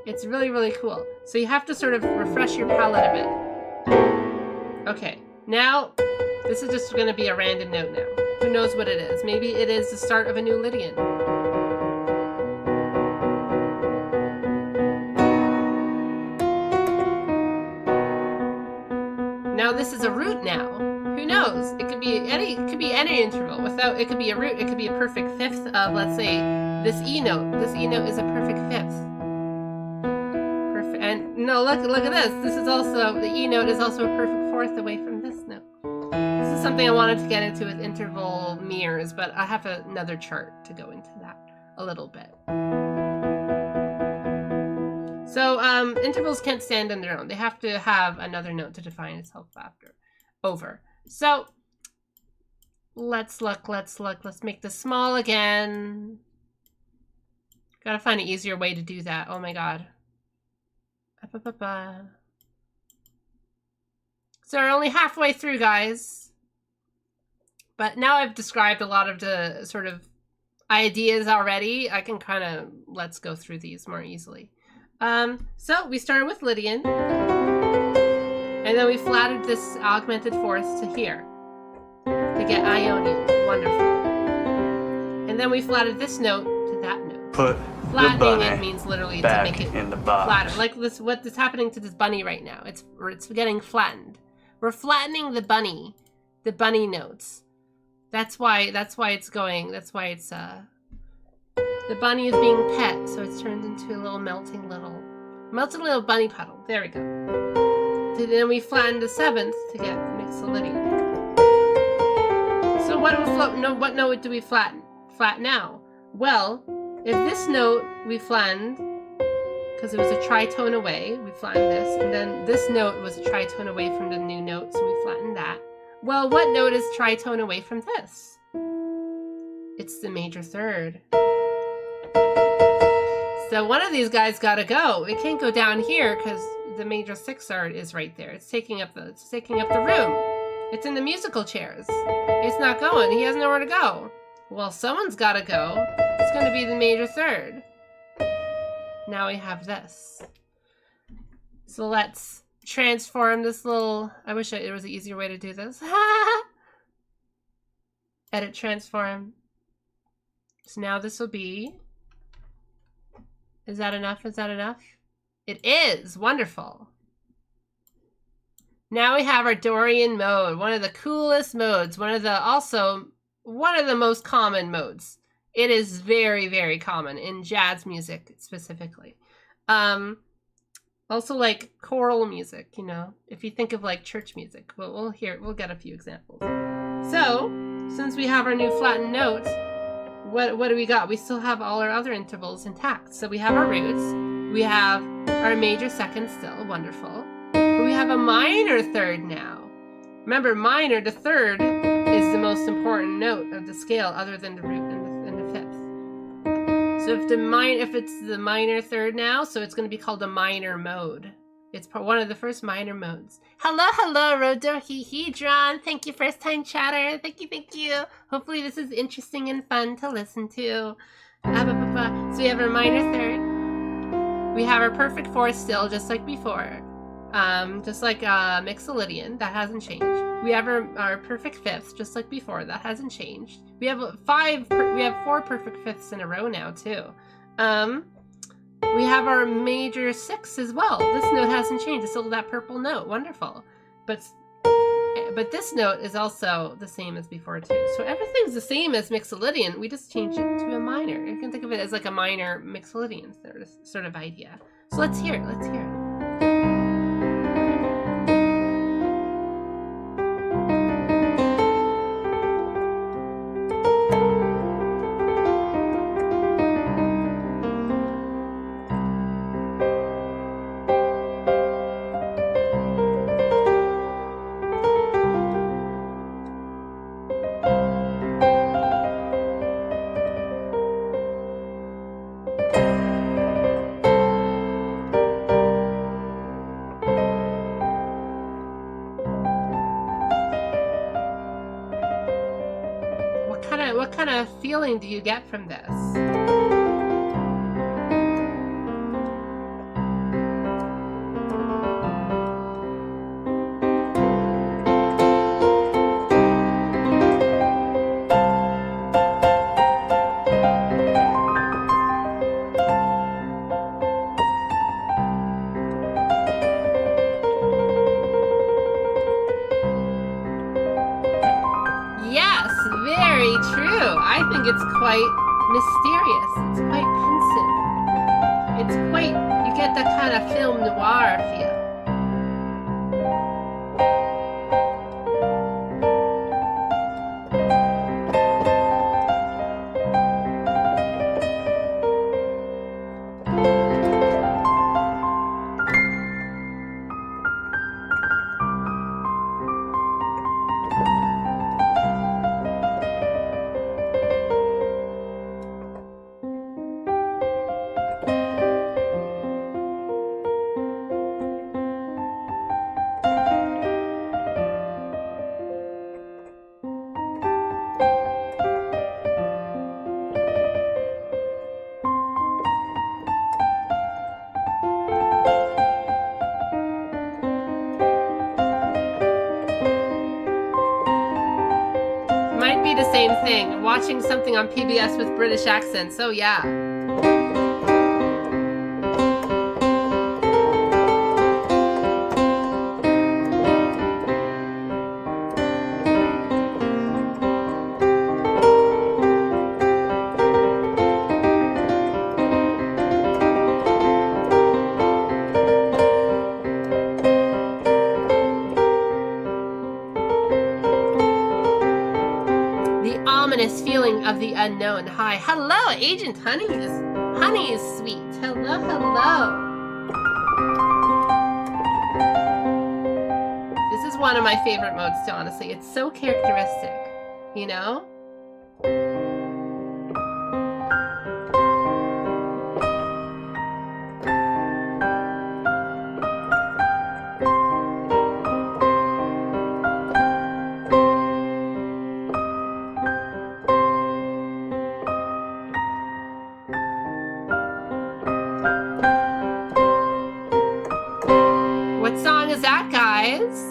It's really, really cool. So you have to sort of refresh your palette a bit. Okay, now this is just going to be a random note now. Who knows what it is? Maybe it is the start of a new Lydian. Now this is a root now. Who knows? It could be any interval. It could be a root. It could be a perfect 5th of, let's say, this E note. This E note is a perfect 5th. Perfect. And no, look at this. This is also, the E note is also a perfect 4th away from this note. This is something I wanted to get into with interval mirrors, but I have another chart to go into that a little bit. So intervals can't stand on their own. They have to have another note to define itself over. So let's look. Let's make this small again. Gotta find an easier way to do that. Oh my god. So we're only halfway through, guys. But now I've described a lot of the sort of ideas already. I can kind of, let's go through these more easily. So we started with Lydian, and then we flattered this augmented fourth to here to get Ionian. Wonderful. And then we flattered this note to that note. Put flattening it means literally to make it in the box. Flatter. Like this, what is happening to this bunny right now? It's getting flattened. We're flattening the bunny notes. That's why it's going. That's why it's the bunny is being pet, so it's turned into a melting little bunny puddle. There we go. So then we flatten the 7th to get Mixolydian. So what note do we flatten now? Well, if this note we flattened, because it was a tritone away, we flattened this, and then this note was a tritone away from the new note, so we flattened that. Well, what note is tritone away from this? It's the major third. So one of these guys gotta go. It can't go down here because the major sixth is right there. It's taking up the room. It's in the musical chairs. It's not going. He has nowhere to go. Well, someone's gotta go. It's gonna be the major third. Now we have this. So let's transform this little... I wish it was an easier way to do this. Edit transform. So now this will be... Is that enough? Is that enough? It is! Wonderful. Now we have our Dorian mode. One of the coolest modes. Also one of the most common modes. It is very, very common in jazz music specifically. Also like choral music, you know, if you think of like church music. We'll get a few examples. So, since we have our new flattened notes, what do we got? We still have all our other intervals intact. So we have our roots, we have our major second still, wonderful. But we have a minor third now. Remember, minor, the third, is the most important note of the scale other than the root and the fifth. So if it's the minor third now, so it's going to be called a minor mode. It's one of the first minor modes. Hello, Rodorhedron. Thank you, first time chatter. Thank you. Hopefully this is interesting and fun to listen to. So we have our minor third. We have our perfect fourth still, just like before. Just like Mixolydian, that hasn't changed. We have our perfect fifths, just like before, that hasn't changed. We have four perfect fifths in a row now too. We have our major sixths as well. This note hasn't changed. It's still that purple note. Wonderful. But this note is also the same as before too. So everything's the same as Mixolydian. We just changed it to a minor. You can think of it as like a minor Mixolydian sort of idea. So let's hear it. What kind of feeling do you get from this? It's quite mysterious. It's quite pensive. It's quite, you get that kind of film noir feel. Same thing, watching something on PBS with British accents, so yeah. the unknown. Hi. Hello, Agent Honeys. Honey is sweet. Hello, hello. This is one of my favorite modes too, honestly. It's so characteristic, you know? What song is that, guys?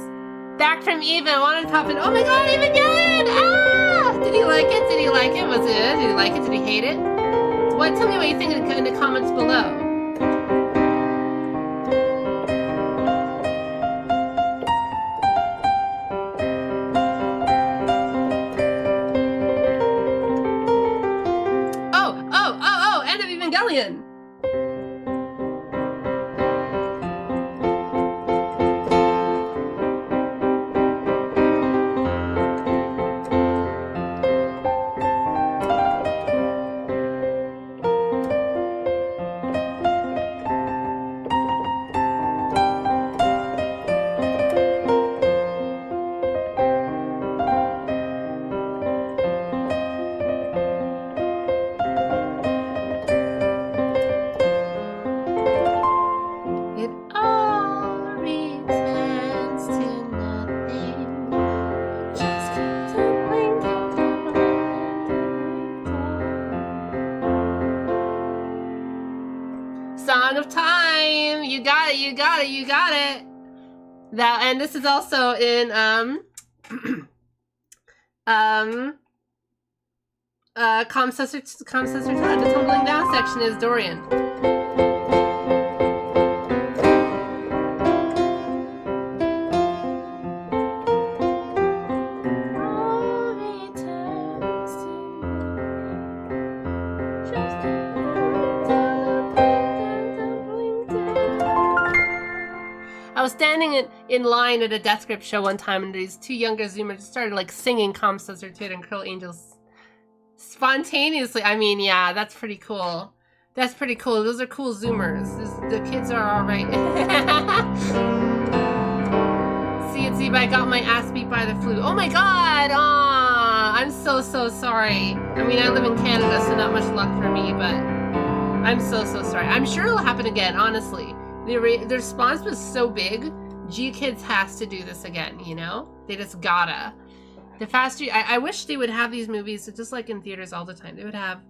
Back from Even, wanted to pop in. Oh my god, Evangelion! Ah! Did he like it? Did he like it? Was it good? Did he like it? Did he hate it? What? Tell me what you think in the comments below. Oh, end of Evangelion! It all returns to nothing. Just keep tumbling down, Song of Time. You got it. You got it. You got it. That, and this is also in Comsessor Todd. The tumbling down section is Dorian. I was standing in line at a Death Grip show one time, and these two younger Zoomers started like singing Comsessor Toad and Curl Angels spontaneously. I mean, yeah, that's pretty cool. That's pretty cool. Those are cool Zoomers. The kids are all right. See, but I got my ass beat by the flu. Oh my god! Aw, I'm so sorry. I mean, I live in Canada, so not much luck for me, but I'm so sorry. I'm sure it'll happen again, honestly. The response was so big, G-Kids has to do this again, you know? They just gotta. The faster... I wish they would have these movies, just like in theaters all the time. They would have...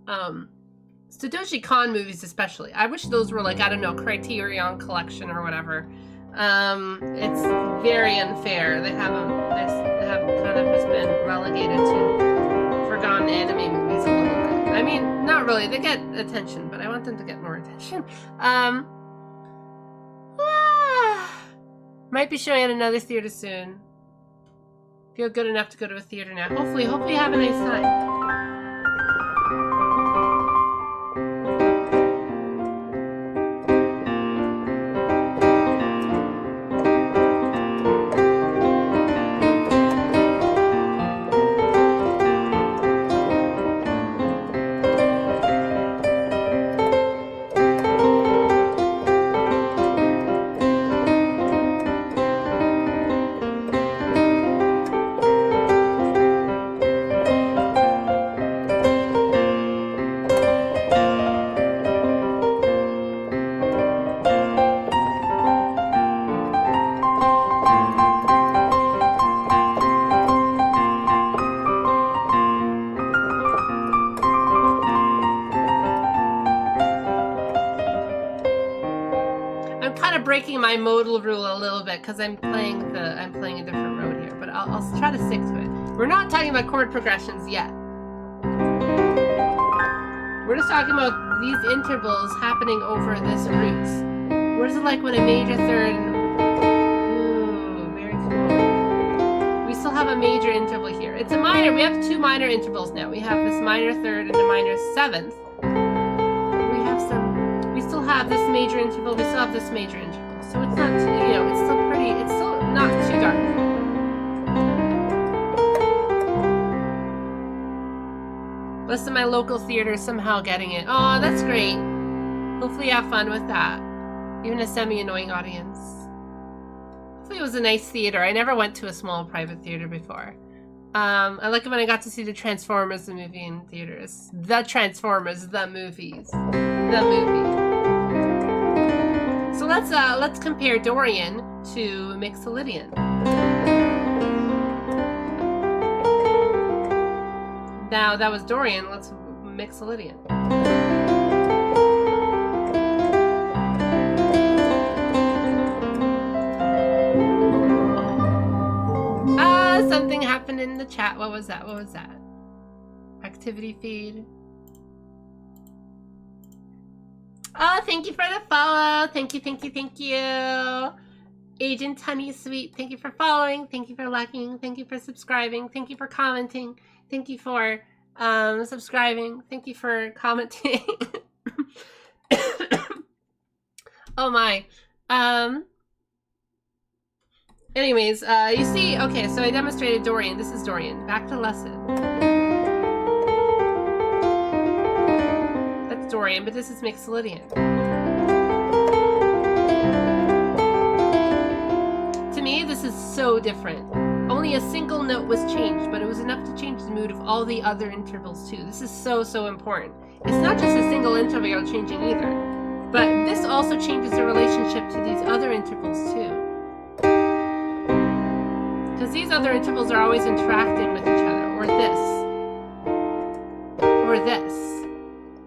Satoshi Kon movies especially. I wish those were like, I don't know, Criterion Collection or whatever. It's very unfair. They have kind of just been relegated to forgotten anime movies a little bit. I mean, not really. They get attention, but I want them to get more attention. Might be showing at another theater soon. Feel good enough to go to a theater now. Hopefully you have a nice time. Breaking my modal rule a little bit because I'm playing a different road here, but I'll try to stick to it. We're not talking about chord progressions yet. We're just talking about these intervals happening over this root. What is it like when a major third? Ooh, very cool. We still have a major interval here. It's a minor. We have two minor intervals now. We have this minor third and a minor seventh. We still have this major interval, we still have this major interval. So it's not too, you know, it's still pretty, it's still not too dark. Most of my local theaters somehow getting it. Oh, that's great. Hopefully you have fun with that. Even a semi-annoying audience. Hopefully it was a nice theater. I never went to a small private theater before. I like it when I got to see the Transformers the movie in theaters. The Transformers, the movies. The movie. So let's compare Dorian to Mixolydian. Now that was Dorian, let's Mixolydian. Something happened in the chat. What was that? What was that? Activity feed. Oh, thank you for the follow. Thank you, thank you, thank you. Agent Honey Sweet, thank you for following. Thank you for liking. Thank you for subscribing. Thank you for commenting. Thank you for subscribing. Thank you for commenting. Oh my. Anyways, you see, okay, so I demonstrated Dorian. This is Dorian. Back to lesson. That's Dorian, but this is Mixolydian. To me, this is so different. Only a single note was changed, but it was enough to change the mood of all the other intervals too. This is so, so important. It's not just a single interval you're changing either, but this also changes the relationship to these other intervals too. Because these other intervals are always interacting with each other, or this, or this,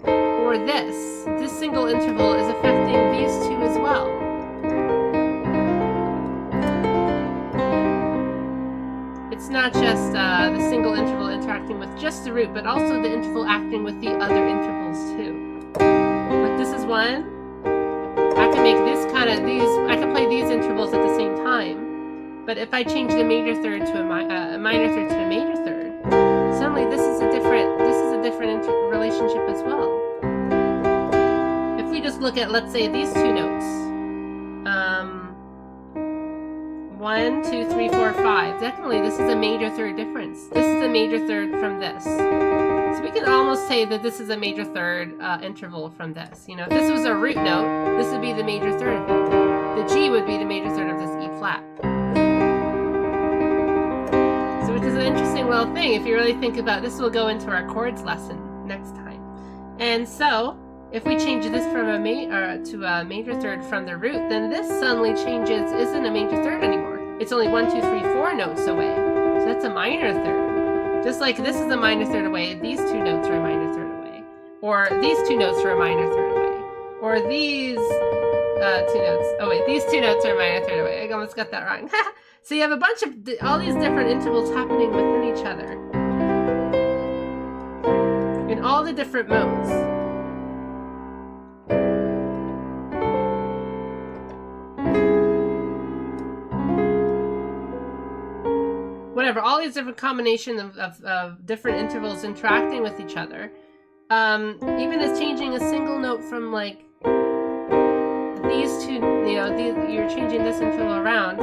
or this. This single interval is affecting these two as well. It's not just the single interval interacting with just the root, but also the interval acting with the other intervals too. Like this is one. I can make this kind of I can play these intervals at the same time. But if I change the major third to a minor third to a major third, suddenly this is a different relationship as well. If we just look at, let's say, these two notes, 1, 2, 3, 4, 5. Definitely, this is a major third difference. This is a major third from this. So we can almost say that this is a major third interval from this. You know, if this was a root note, this would be the major third. The G would be the major third of this E flat. Which is an interesting little thing if you really think about this. Will go into our chords lesson next time. And so if we change this from a to a major third from the root, then this suddenly isn't a major third anymore. It's only 1, 2, 3, 4 notes away. So that's a minor third. Just like this is a minor third away, these two notes are a minor third away. Or these two notes are a minor third away. Or these two notes. Oh wait, these two notes are a minor third away. I almost got that wrong. So you have a bunch of all these different intervals happening within each other in all the different modes. Whatever, all these different combinations of different intervals interacting with each other. Even as changing a single note from like these two, you know, you're changing this interval around.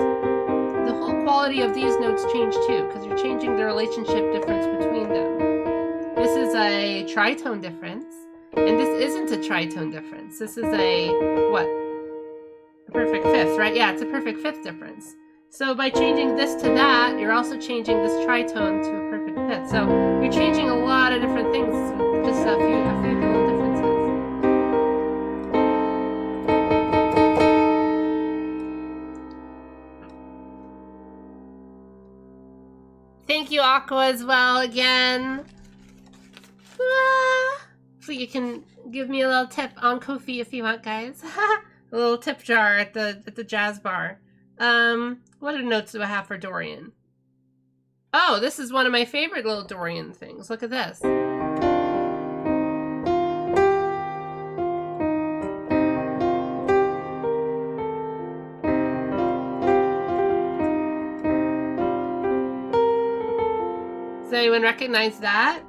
The whole quality of these notes change too, because you're changing the relationship difference between them. This is a tritone difference, and this isn't a tritone difference. This is a, what? A perfect fifth, right? Yeah, it's a perfect fifth difference. So by changing this to that, you're also changing this tritone to a perfect fifth. So you're changing a lot of different things, just a few little differences. Thank you, Aqua, as well, again. So you can give me a little tip on Ko-fi if you want, guys. A little tip jar at the jazz bar. What other notes do I have for Dorian? Oh, this is one of my favorite little Dorian things. Look at this. Does anyone recognize that?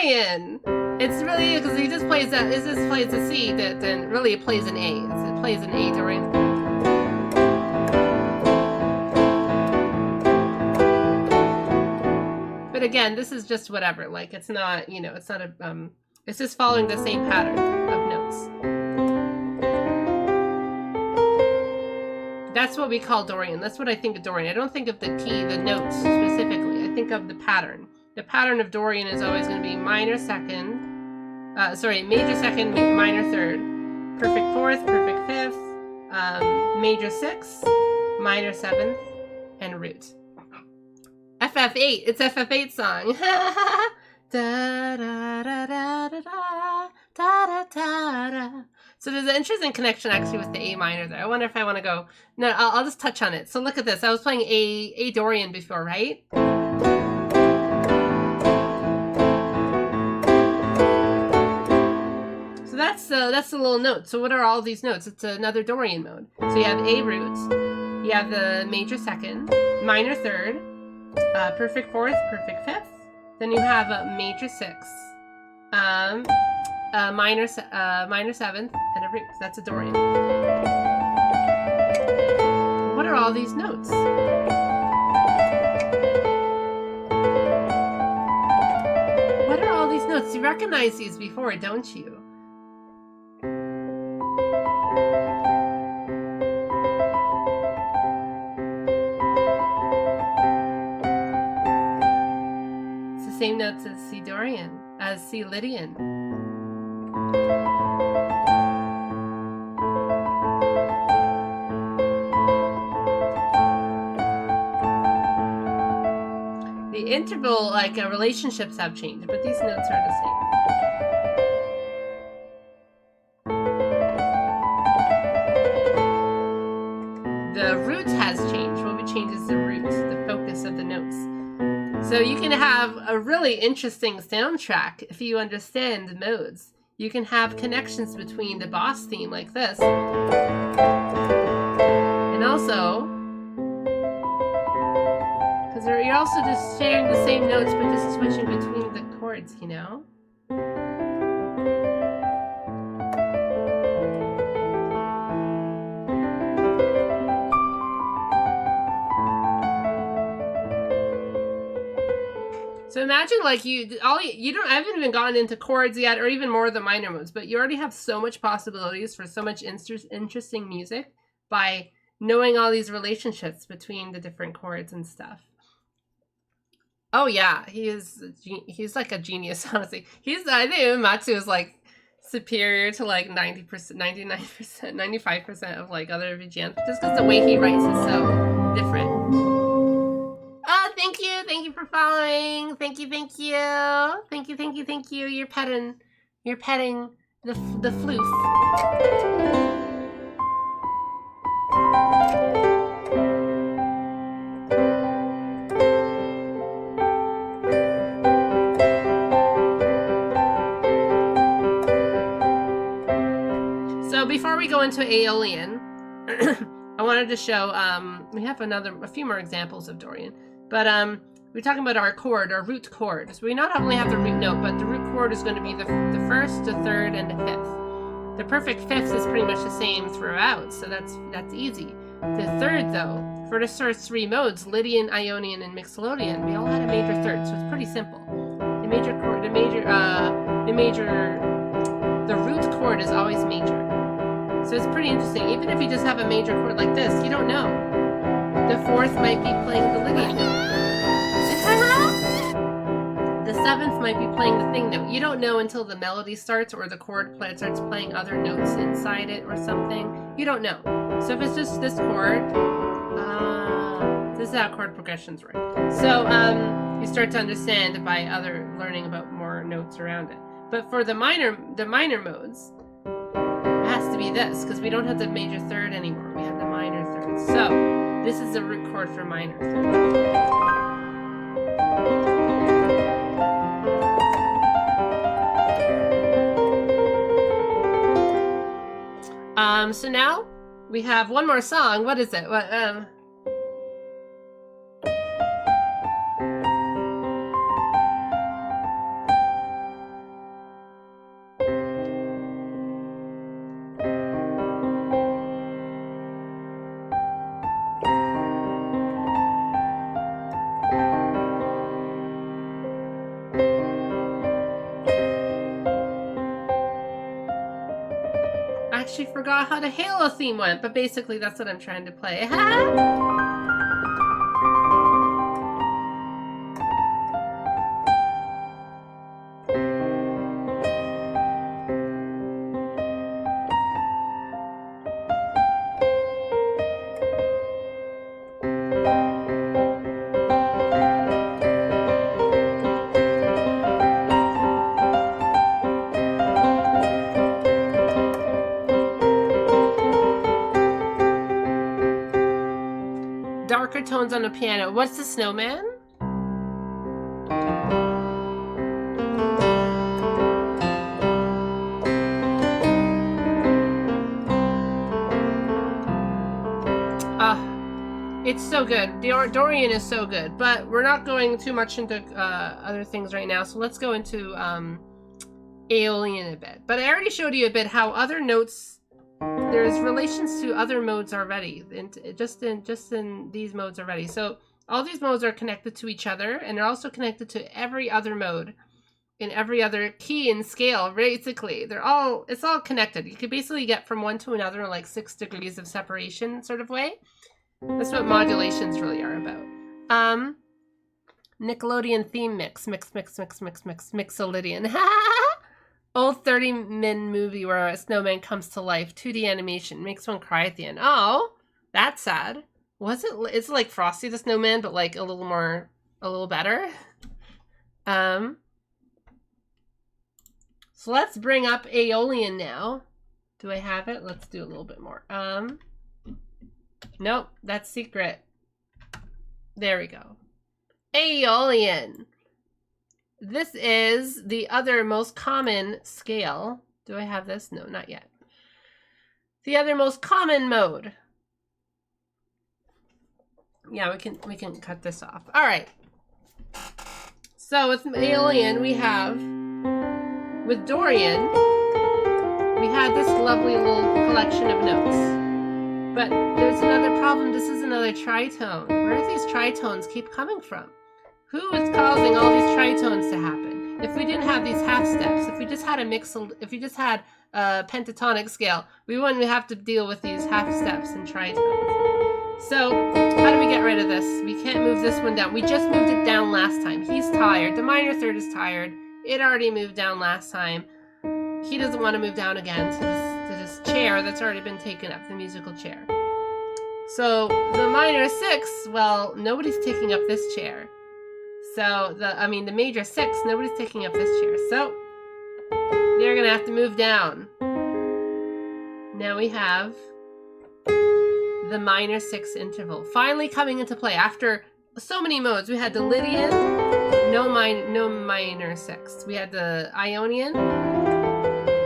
Dorian. It's really because he just plays that. It just plays a C, then really it plays an A. It plays an A Dorian. But again, this is just whatever. Like it's not, you know, it's not a it's just following the same pattern of notes. That's what we call Dorian. That's what I think of Dorian. I don't think of the key, the notes specifically. I think of the pattern. The pattern of Dorian is always going to be major second, minor third, perfect fourth, perfect fifth, major sixth, minor seventh, and root. FF8. It's FF8 song. Da, da, da, da, da, da, da, da, da. So there's an interesting connection actually with the A minor there. I wonder if I want to go. No, I'll just touch on it. So look at this. I was playing A Dorian before, right? So that's the little note. So what are all these notes? It's another Dorian mode. So you have A root, you have the major second, minor third, perfect fourth, perfect fifth. Then you have a major sixth, minor seventh, and a root. That's a Dorian. What are all these notes? What are all these notes? You recognize these before, don't you? It's the same notes as C Dorian, as C Lydian. The interval, like relationships have changed, but these notes are the same. The root has changed. What we change is the root, the focus of the notes. So you can have a really interesting soundtrack if you understand the modes. You can have connections between the boss theme like this, and also, because you're also just sharing the same notes but just switching between the chords, you know? So imagine like you don't, I haven't even gotten into chords yet or even more of the minor modes, but you already have so much possibilities for so much interesting music by knowing all these relationships between the different chords and stuff. Oh yeah, he's like a genius, honestly. I think Matsu is like superior to like 90%, 99%, 95% of like other VGMs, just because the way he writes is so different. Oh, thank you for following. Thank you. You're petting the floof. So before we go into Aeolian, I wanted to show, we have a few more examples of Dorian, but we're talking about our chord, our root chord. So we not only have the root note, but the root chord is going to be the first, the third, and the fifth. The perfect fifth is pretty much the same throughout, so that's easy. The third, though, for the first three modes, Lydian, Ionian, and Mixolydian, we all had a major third, so it's pretty simple. The major chord, the root chord is always major. So it's pretty interesting. Even if you just have a major chord like this, you don't know. The fourth might be playing the Lydian note. The seventh might be playing the thing note. You don't know until the melody starts or the chord starts playing other notes inside it or something. You don't know. So if it's just this chord, this is how chord progressions work. So you start to understand by learning about more notes around it. But for the minor modes, it has to be this, because we don't have the major third anymore. We have the minor third. So this is the root chord for minor third. So now we have one more song. What is it? What, actually forgot how the Halo theme went, but basically that's what I'm trying to play. Darker tones on the piano. What's the snowman? It's so good. Dorian is so good, but we're not going too much into other things right now, so let's go into Aeolian a bit. But I already showed you a bit how other notes, there's relations to other modes already, just in these modes already. So all these modes are connected to each other, and they're also connected to every other mode in every other key and scale. Basically, it's all connected. You could basically get from one to another in like 6 degrees of separation sort of way. That's what modulations really are about. Nickelodeon theme mixolydian. Old 30-min movie where a snowman comes to life. 2D animation makes one cry at the end. Oh, that's sad. Was it? It's like Frosty the Snowman, but like a little better. So let's bring up Aeolian now. Do I have it? Let's do a little bit more. Nope, that's secret. There we go. Aeolian. This is the other most common scale. Do I have this? No, not yet. The other most common mode. Yeah, we can cut this off. All right. So with Aeolian, we have, with Dorian, we had this lovely little collection of notes. But there's another problem. This is another tritone. Where do these tritones keep coming from? Who is causing all these tritones to happen? If we didn't have these half steps, if we just had a pentatonic scale, we wouldn't have to deal with these half steps and tritones. So how do we get rid of this? We can't move this one down. We just moved it down last time. He's tired. The minor third is tired. It already moved down last time. He doesn't want to move down again to this chair that's already been taken up, the musical chair. So the minor 6, well, nobody's taking up this chair. So the major 6, nobody's taking up this chair. So they're gonna have to move down. Now we have the minor 6 interval finally coming into play after so many modes. We had the Lydian, no minor 6. We had the Ionian,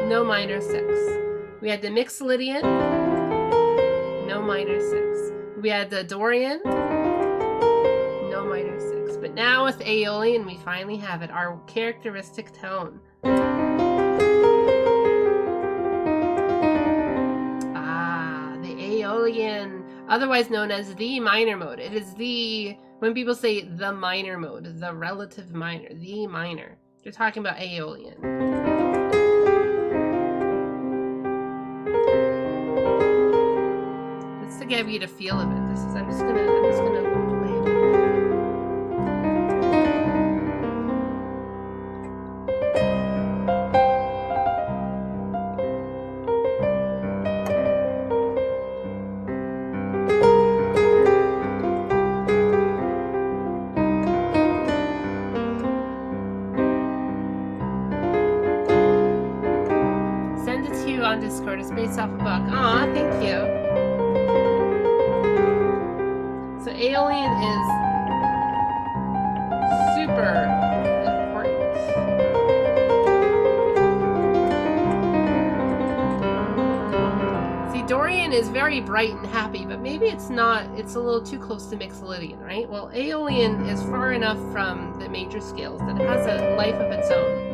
no minor 6. We had the Mixolydian, no minor 6. We had the Dorian, no minor 6. But now with Aeolian, we finally have it, our characteristic tone. The Aeolian, otherwise known as the minor mode. It is when people say the minor mode, the relative minor, the minor, they're talking about Aeolian. To give you the feel of it. I'm just gonna play it. Send it to you on Discord. It's based off a book. Aw, thank you. So Aeolian is super important. See, Dorian is very bright and happy, but maybe it's not, it's a little too close to Mixolydian, right? Well, Aeolian is far enough from the major scales that it has a life of its own.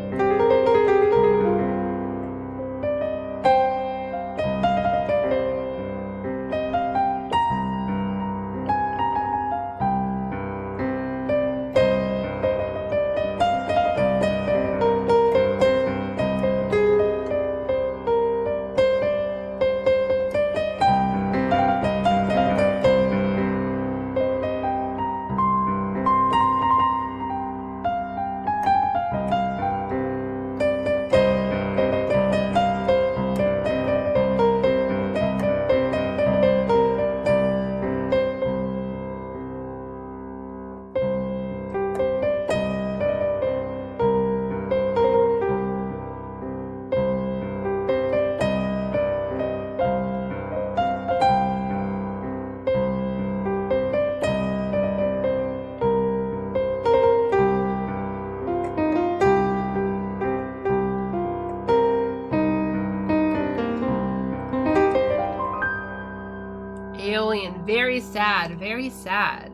Aeolian. Very sad, very sad.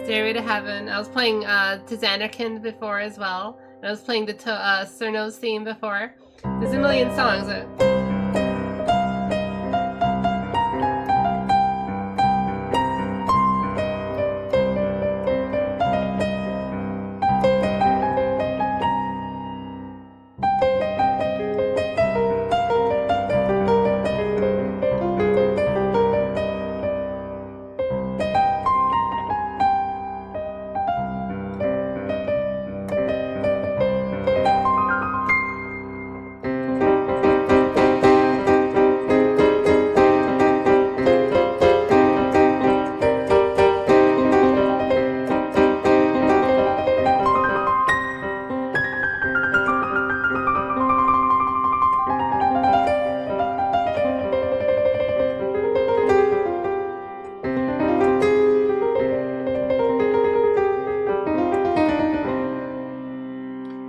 Stairway to Heaven. I was playing Tizanarkin before as well. And I was playing the Cerno's theme before. There's a million songs.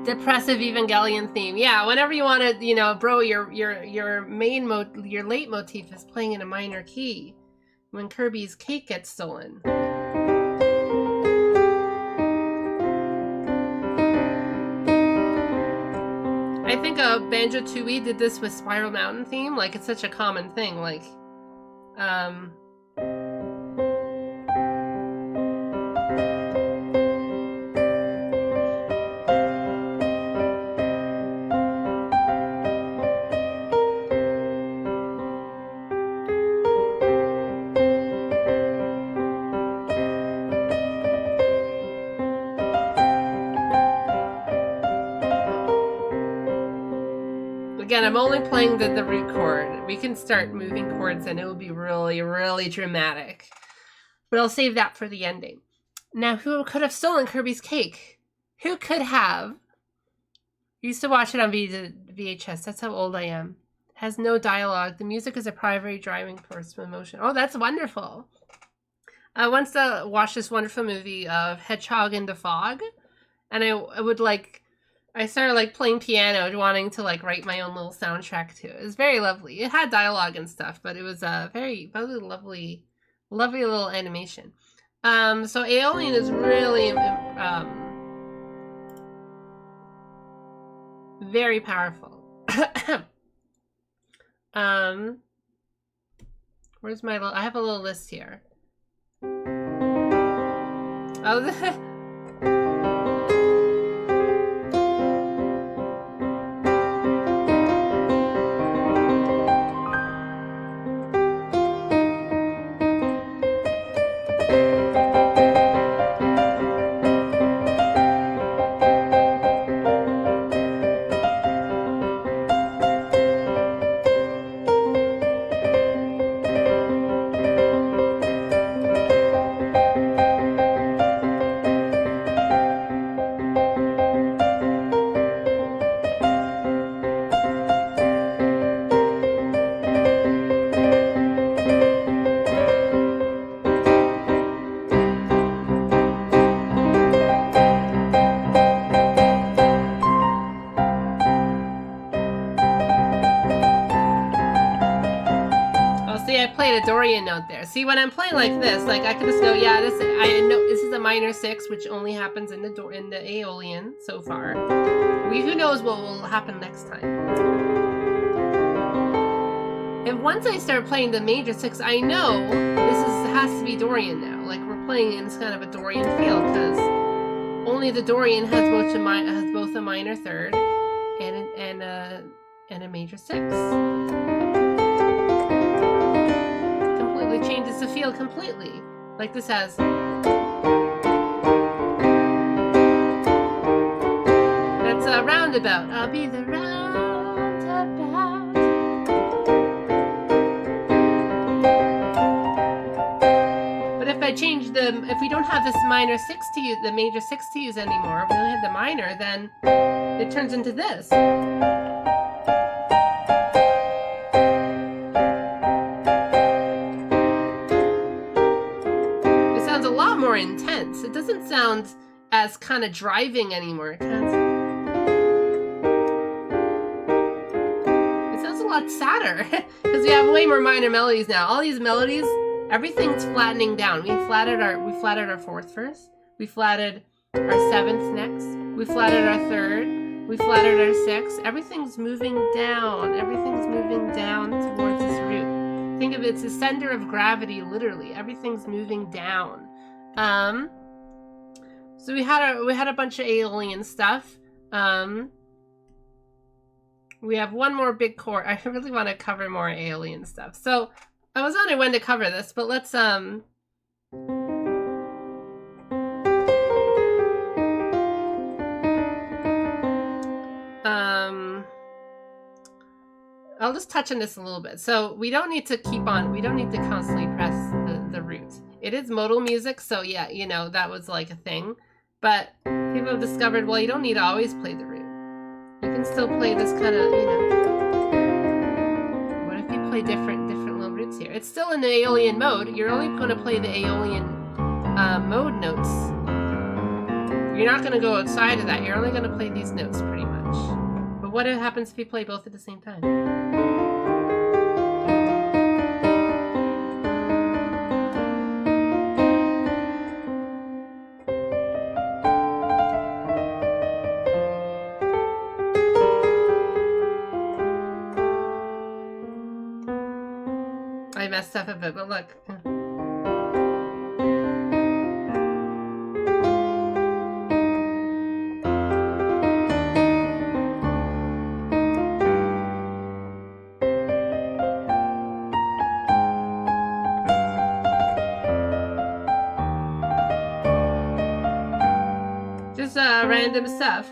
Depressive Evangelion theme. Yeah, whenever you want to, you know, bro, your leitmotif is playing in a minor key when Kirby's cake gets stolen. I think Banjo-Tooie did this with Spiral Mountain theme. Like, it's such a common thing. Like, again, I'm only playing the root chord. We can start moving chords and it will be really, really dramatic. But I'll save that for the ending. Now, who could have stolen Kirby's cake? Who could have? I used to watch it on VHS. That's how old I am. It has no dialogue. The music is a primary driving force of emotion. Oh, that's wonderful. I once watched this wonderful movie of Hedgehog in the Fog. And I would like... I started like playing piano, wanting to like write my own little soundtrack to it. It was very lovely. It had dialogue and stuff, but it was a very lovely little animation. So Aeolian is really very powerful. Where's my little? I have a little list here. Oh. Dorian note there. See, when I'm playing like this, like I can just go, yeah, I know this is a minor 6, which only happens in the Aeolian so far. Who knows what will happen next time? And once I start playing the major 6, I know has to be Dorian now. Like we're playing in kind of a Dorian feel because only the Dorian has both a minor 3rd and a major 6. Changes the feel completely. Like this has. That's a roundabout. I'll be the roundabout. But if I change if we don't have this minor 6 to use, the major 6 to use anymore, we only have the minor, then it turns into this. more intense. It doesn't sound as kind of driving anymore. It sounds a lot sadder because we have way more minor melodies now. All these melodies, everything's flattening down. We flatted our fourth first. We flatted our seventh next. We flatted our third. We flatted our sixth. Everything's moving down. Everything's moving down towards this root. Think of it, it's a center of gravity, literally. Everything's moving down. So we had a bunch of alien stuff. We have one more big chord. I really want to cover more alien stuff. So I was wondering when to cover this, but let's I'll just touch on this a little bit. So we don't need to constantly press the root. It is modal music, so yeah, you know, that was like a thing. But people have discovered, well, you don't need to always play the root. You can still play this kind of, you know. What if you play different little roots here? It's still in the Aeolian mode. You're only going to play the Aeolian mode notes. You're not going to go outside of that. You're only going to play these notes pretty much. But what happens if you play both at the same time? I messed up a bit, but look. Just random stuff.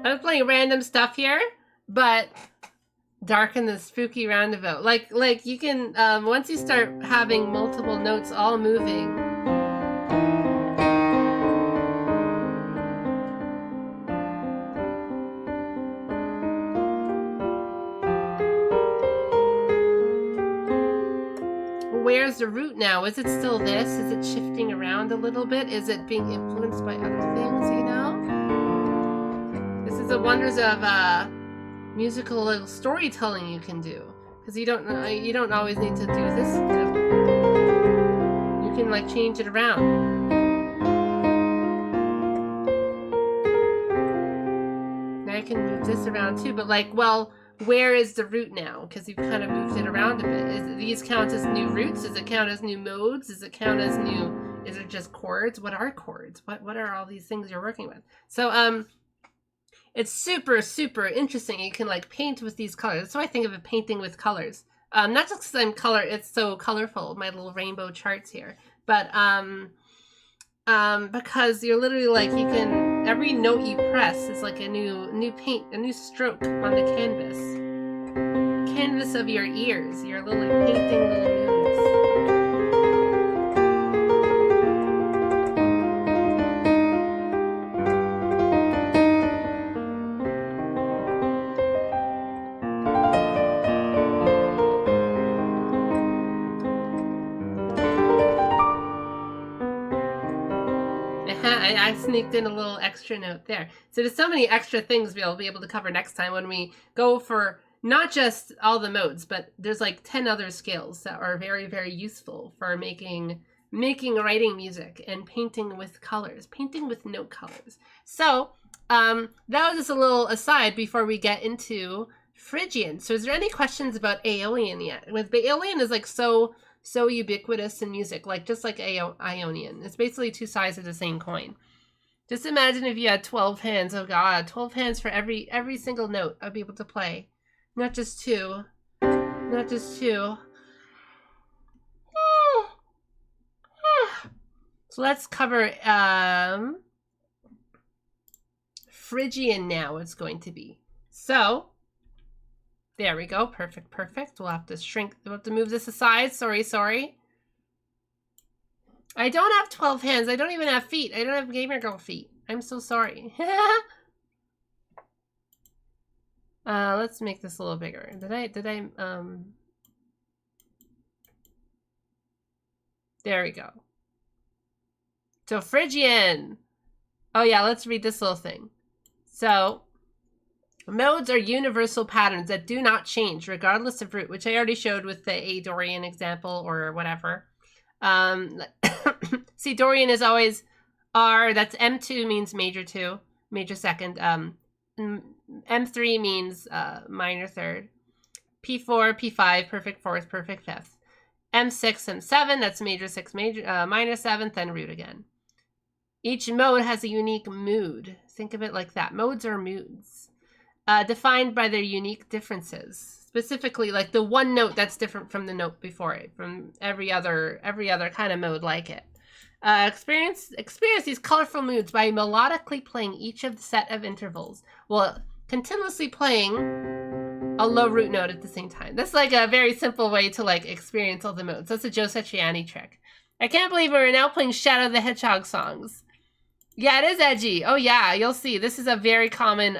I'm playing random stuff here, but darken the spooky roundabout. Like you can, once you start having multiple notes all moving, where's the root now? Is it still this? Is it shifting around a little bit? Is it being influenced by other things, you know? This is the wonders of musical storytelling you can do, because you don't always need to do this. You can like change it around. Now you can move this around too, but like, well, where is the root now? Because you've kind of moved it around a bit. These count as new roots? Does it count as new modes? Does it count as new? Is it just chords? What are chords? What are all these things you're working with? So it's super, super interesting. You can like paint with these colors. That's why I think of a painting with colors. Not just because I'm it's so colorful, my little rainbow charts here, but because you're literally like, you can, every note you press is like a new paint, a new stroke on the canvas of your ears. You're literally painting little moves. I sneaked in a little extra note there. So there's so many extra things we'll be able to cover next time when we go for not just all the modes, but there's like 10 other scales that are very, very useful for making writing music and painting with colors, painting with note colors. So that was just a little aside before we get into Phrygian. So is there any questions about Aeolian yet? With Aeolian is like so ubiquitous in music, like just like Ionian. It's basically two sides of the same coin. Just imagine if you had 12 hands. Oh god, 12 hands for every single note I'd be able to play. Not just two. Not just two. So let's cover Phrygian now. It's going to be. So there we go. Perfect, perfect. We'll have to shrink. We'll have to move this aside. Sorry. I don't have 12 hands. I don't even have feet. I don't have gamer girl feet. I'm so sorry. Let's make this a little bigger. There we go. So Phrygian. Oh yeah, let's read this little thing. So modes are universal patterns that do not change regardless of root, which I already showed with the A Dorian example or whatever. See, Dorian is always R. That's M2 means major 2, major second. M3 means minor third. P4, P5, perfect fourth, perfect fifth. M6 and 7, that's major 6, minor 7th, then root again. Each mode has a unique mood. Think of it like that. Modes are moods. Defined by their unique differences. Specifically, like the one note that's different from the note before it, from every other kind of mode like it. Experience these colorful moods by melodically playing each of the set of intervals, while continuously playing a low root note at the same time. That's like a very simple way to like experience all the modes. That's a Joe Satriani trick. I can't believe we're now playing Shadow the Hedgehog songs. Yeah, it is edgy. Oh yeah, you'll see. This is a very common,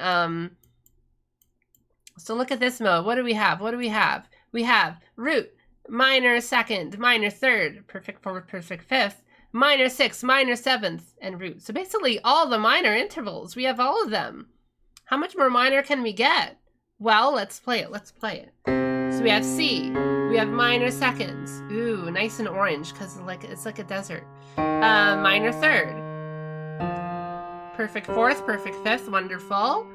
so look at this mode. What do we have? We have root, minor second, minor third, perfect fourth, perfect fifth, minor sixth, minor seventh, and root. So basically all the minor intervals, we have all of them. How much more minor can we get? Well, let's play it. So we have C, we have minor seconds. Ooh, nice and orange, because it's like a desert. Minor third. Perfect fourth, perfect fifth, wonderful.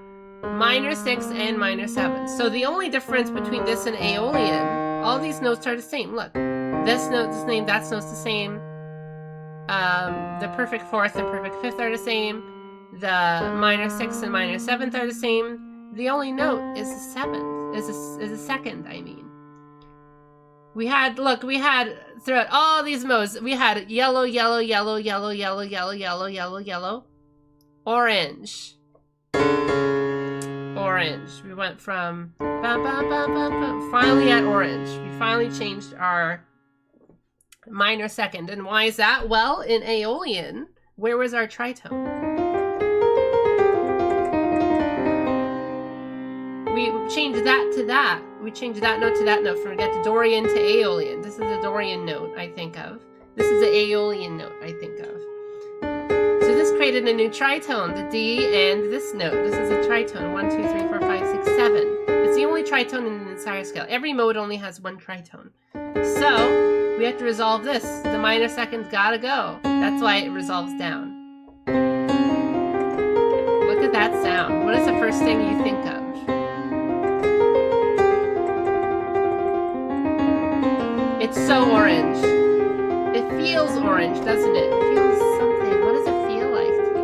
Minor 6 and minor 7. So the only difference between this and Aeolian, all these notes are the same. Look, this note's the same, that note's the same. The perfect fourth and perfect fifth are the same. The minor 6 and minor 7th are the same. The only note is the 7th, is a second, I mean. We had throughout all these modes, we had yellow, yellow, yellow, yellow, yellow, yellow, yellow, yellow, yellow, orange. Orange. We went from finally at orange. We finally changed our minor second. And why is that? Well, in Aeolian, where was our tritone? We changed that to that. We changed that note to that note from get to Dorian to Aeolian. This is a Dorian note I think of. This is the Aeolian note I think of. So this created a new tritone, the D and this note. This is a tritone. 1, 2, 3, 4, 5, 6, 7. It's the only tritone in the entire scale. Every mode only has one tritone. So we have to resolve this. The minor second's gotta go. That's why it resolves down. Look at that sound. What is the first thing you think of? It's so orange. It feels orange, doesn't it? It feels something. What does it feel like to you?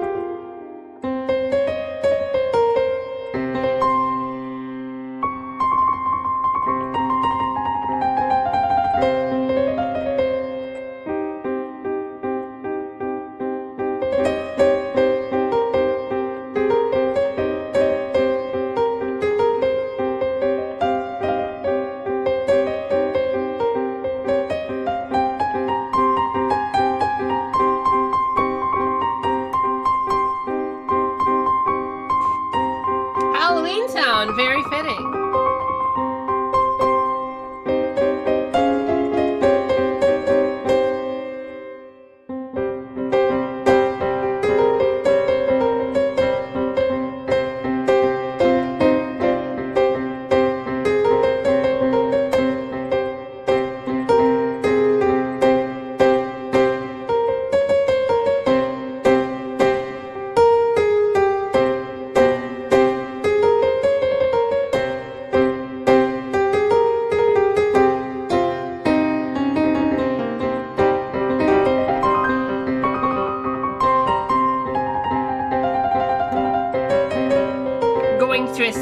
Halloween Town, very fitting.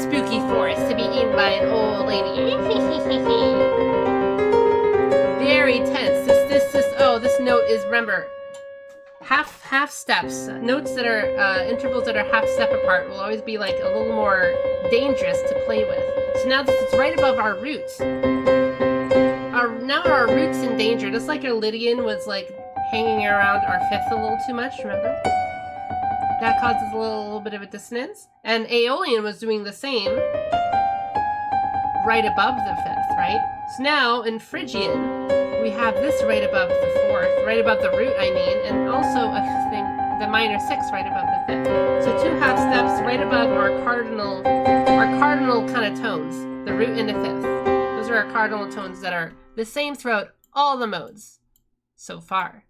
spooky forest to be eaten by an old lady. Very tense. Oh, this note is, remember, half steps. Notes that are, intervals that are half step apart will always be like a little more dangerous to play with. So now this is right above our root. Now our root's in danger, just like our Lydian was like hanging around our fifth a little too much, remember? That causes a little bit of a dissonance. And Aeolian was doing the same right above the fifth, right? So now in Phrygian, we have this right above the fourth, right above the root, I mean, and also a thing, the minor sixth right above the fifth. So 2 half steps right above our cardinal kind of tones, the root and the fifth. Those are our cardinal tones that are the same throughout all the modes so far.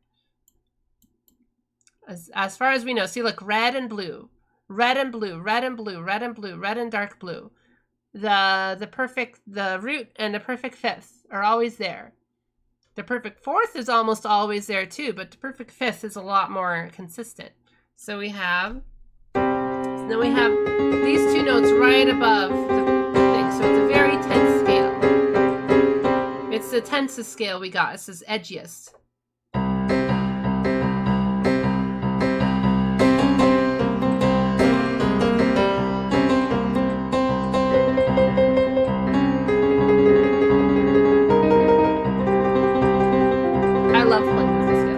As far as we know, see, look, red and blue, red and blue, red and blue, red and blue, red and dark blue. The root and the perfect fifth are always there. The perfect fourth is almost always there too, but the perfect fifth is a lot more consistent. So we have these 2 notes right above the thing. So it's a very tense scale. It's the tensest scale we got. This is edgiest. I love playing with this scale.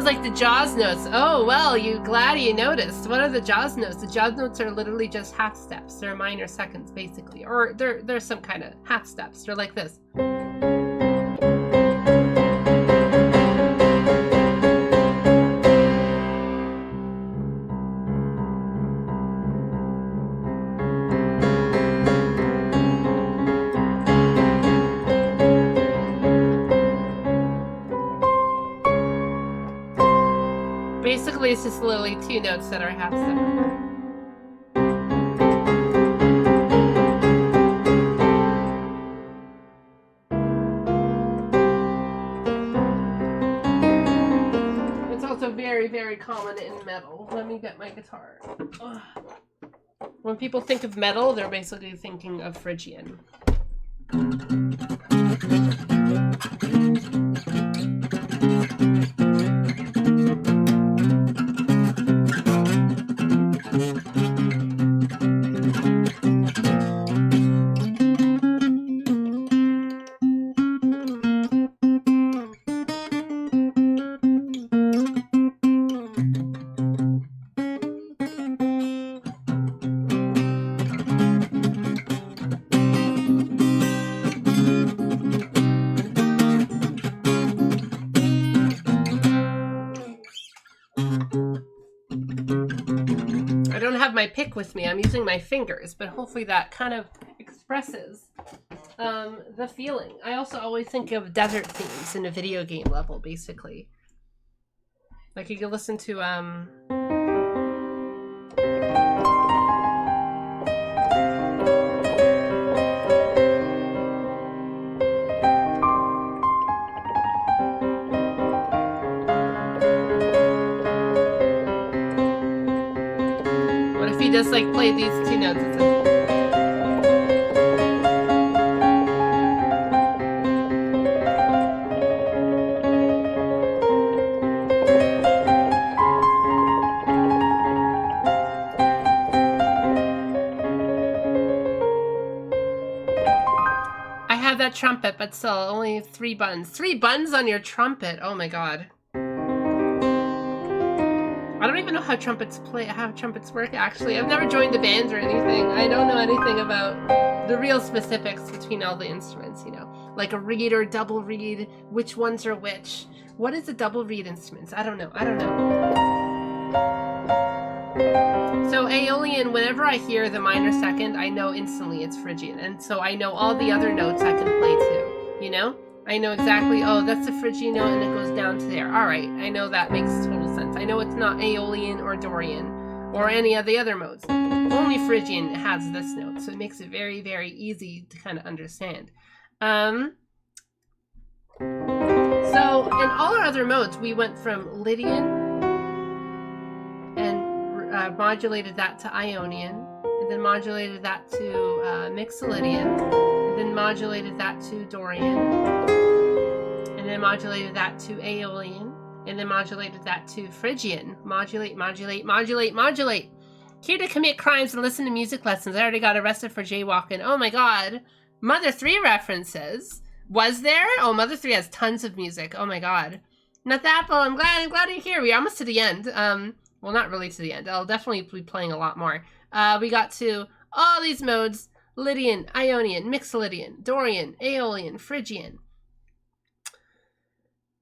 Like the Jaws notes. Oh, well, glad you noticed. What are the Jaws notes? The Jaws notes are literally just half steps. They're minor seconds, basically. Or they're some kind of half steps. They're like this. Basically, it's just literally 2 notes that are half step. It's also very, very common in metal. Let me get my guitar. Ugh. When people think of metal, they're basically thinking of Phrygian. My pick with me. I'm using my fingers, but hopefully that kind of expresses the feeling. I also always think of desert themes in a video game level, basically. Like you can listen to just like play these 2 notes. I have that trumpet, but still only 3 buttons. 3 buttons on your trumpet. Oh my god. I don't even know how trumpets work, actually. I've never joined a band or anything. I don't know anything about the real specifics between all the instruments, you know. Like a reed or double reed, which ones are which. What is a double reed instruments? I don't know. So Aeolian, whenever I hear the minor second, I know instantly it's Phrygian. And so I know all the other notes I can play too, you know? I know exactly, oh, that's the Phrygian note and it goes down to there. All right, I know that makes total sense. I know it's not Aeolian or Dorian or any of the other modes. Only Phrygian has this note, so it makes it very, very easy to kind of understand. So in all our other modes, we went from Lydian and modulated that to Ionian, and then modulated that to Mixolydian, and then modulated that to Dorian, and then modulated that to Aeolian, and then modulated that to Phrygian. Modulate, modulate, modulate, modulate. Here to commit crimes and listen to music lessons. I already got arrested for jaywalking. Oh my god. Mother 3 references. Was there? Oh, Mother 3 has tons of music. Oh my god. Not the apple. I'm glad you're here. We're almost to the end. Well, not really to the end. I'll definitely be playing a lot more. We got to all these modes. Lydian, Ionian, Mixolydian, Dorian, Aeolian, Phrygian.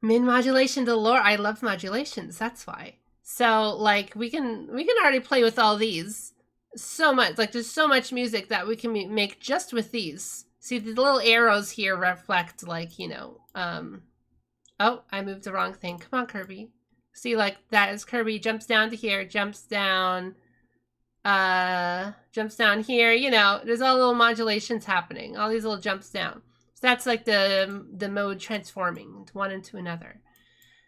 Min modulation galore. I love modulations. That's why. So, like, we can already play with all these so much. Like, there's so much music that we can make just with these. See, the little arrows here reflect, like, you know, oh, I moved the wrong thing. Come on, Kirby. See, like, that is Kirby jumps down to here, jumps down here, you know, there's all little modulations happening, all these little jumps down. So that's like the mode transforming one into another.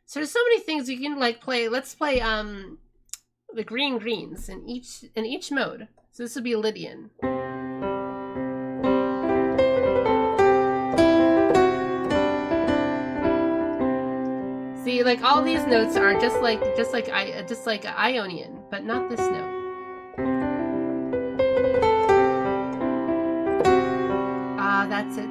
So there's so many things you can like play. Let's play the greens in each mode. So this would be Lydian. See, like all these notes are just like Ionian, but not this note. Ah, that's it.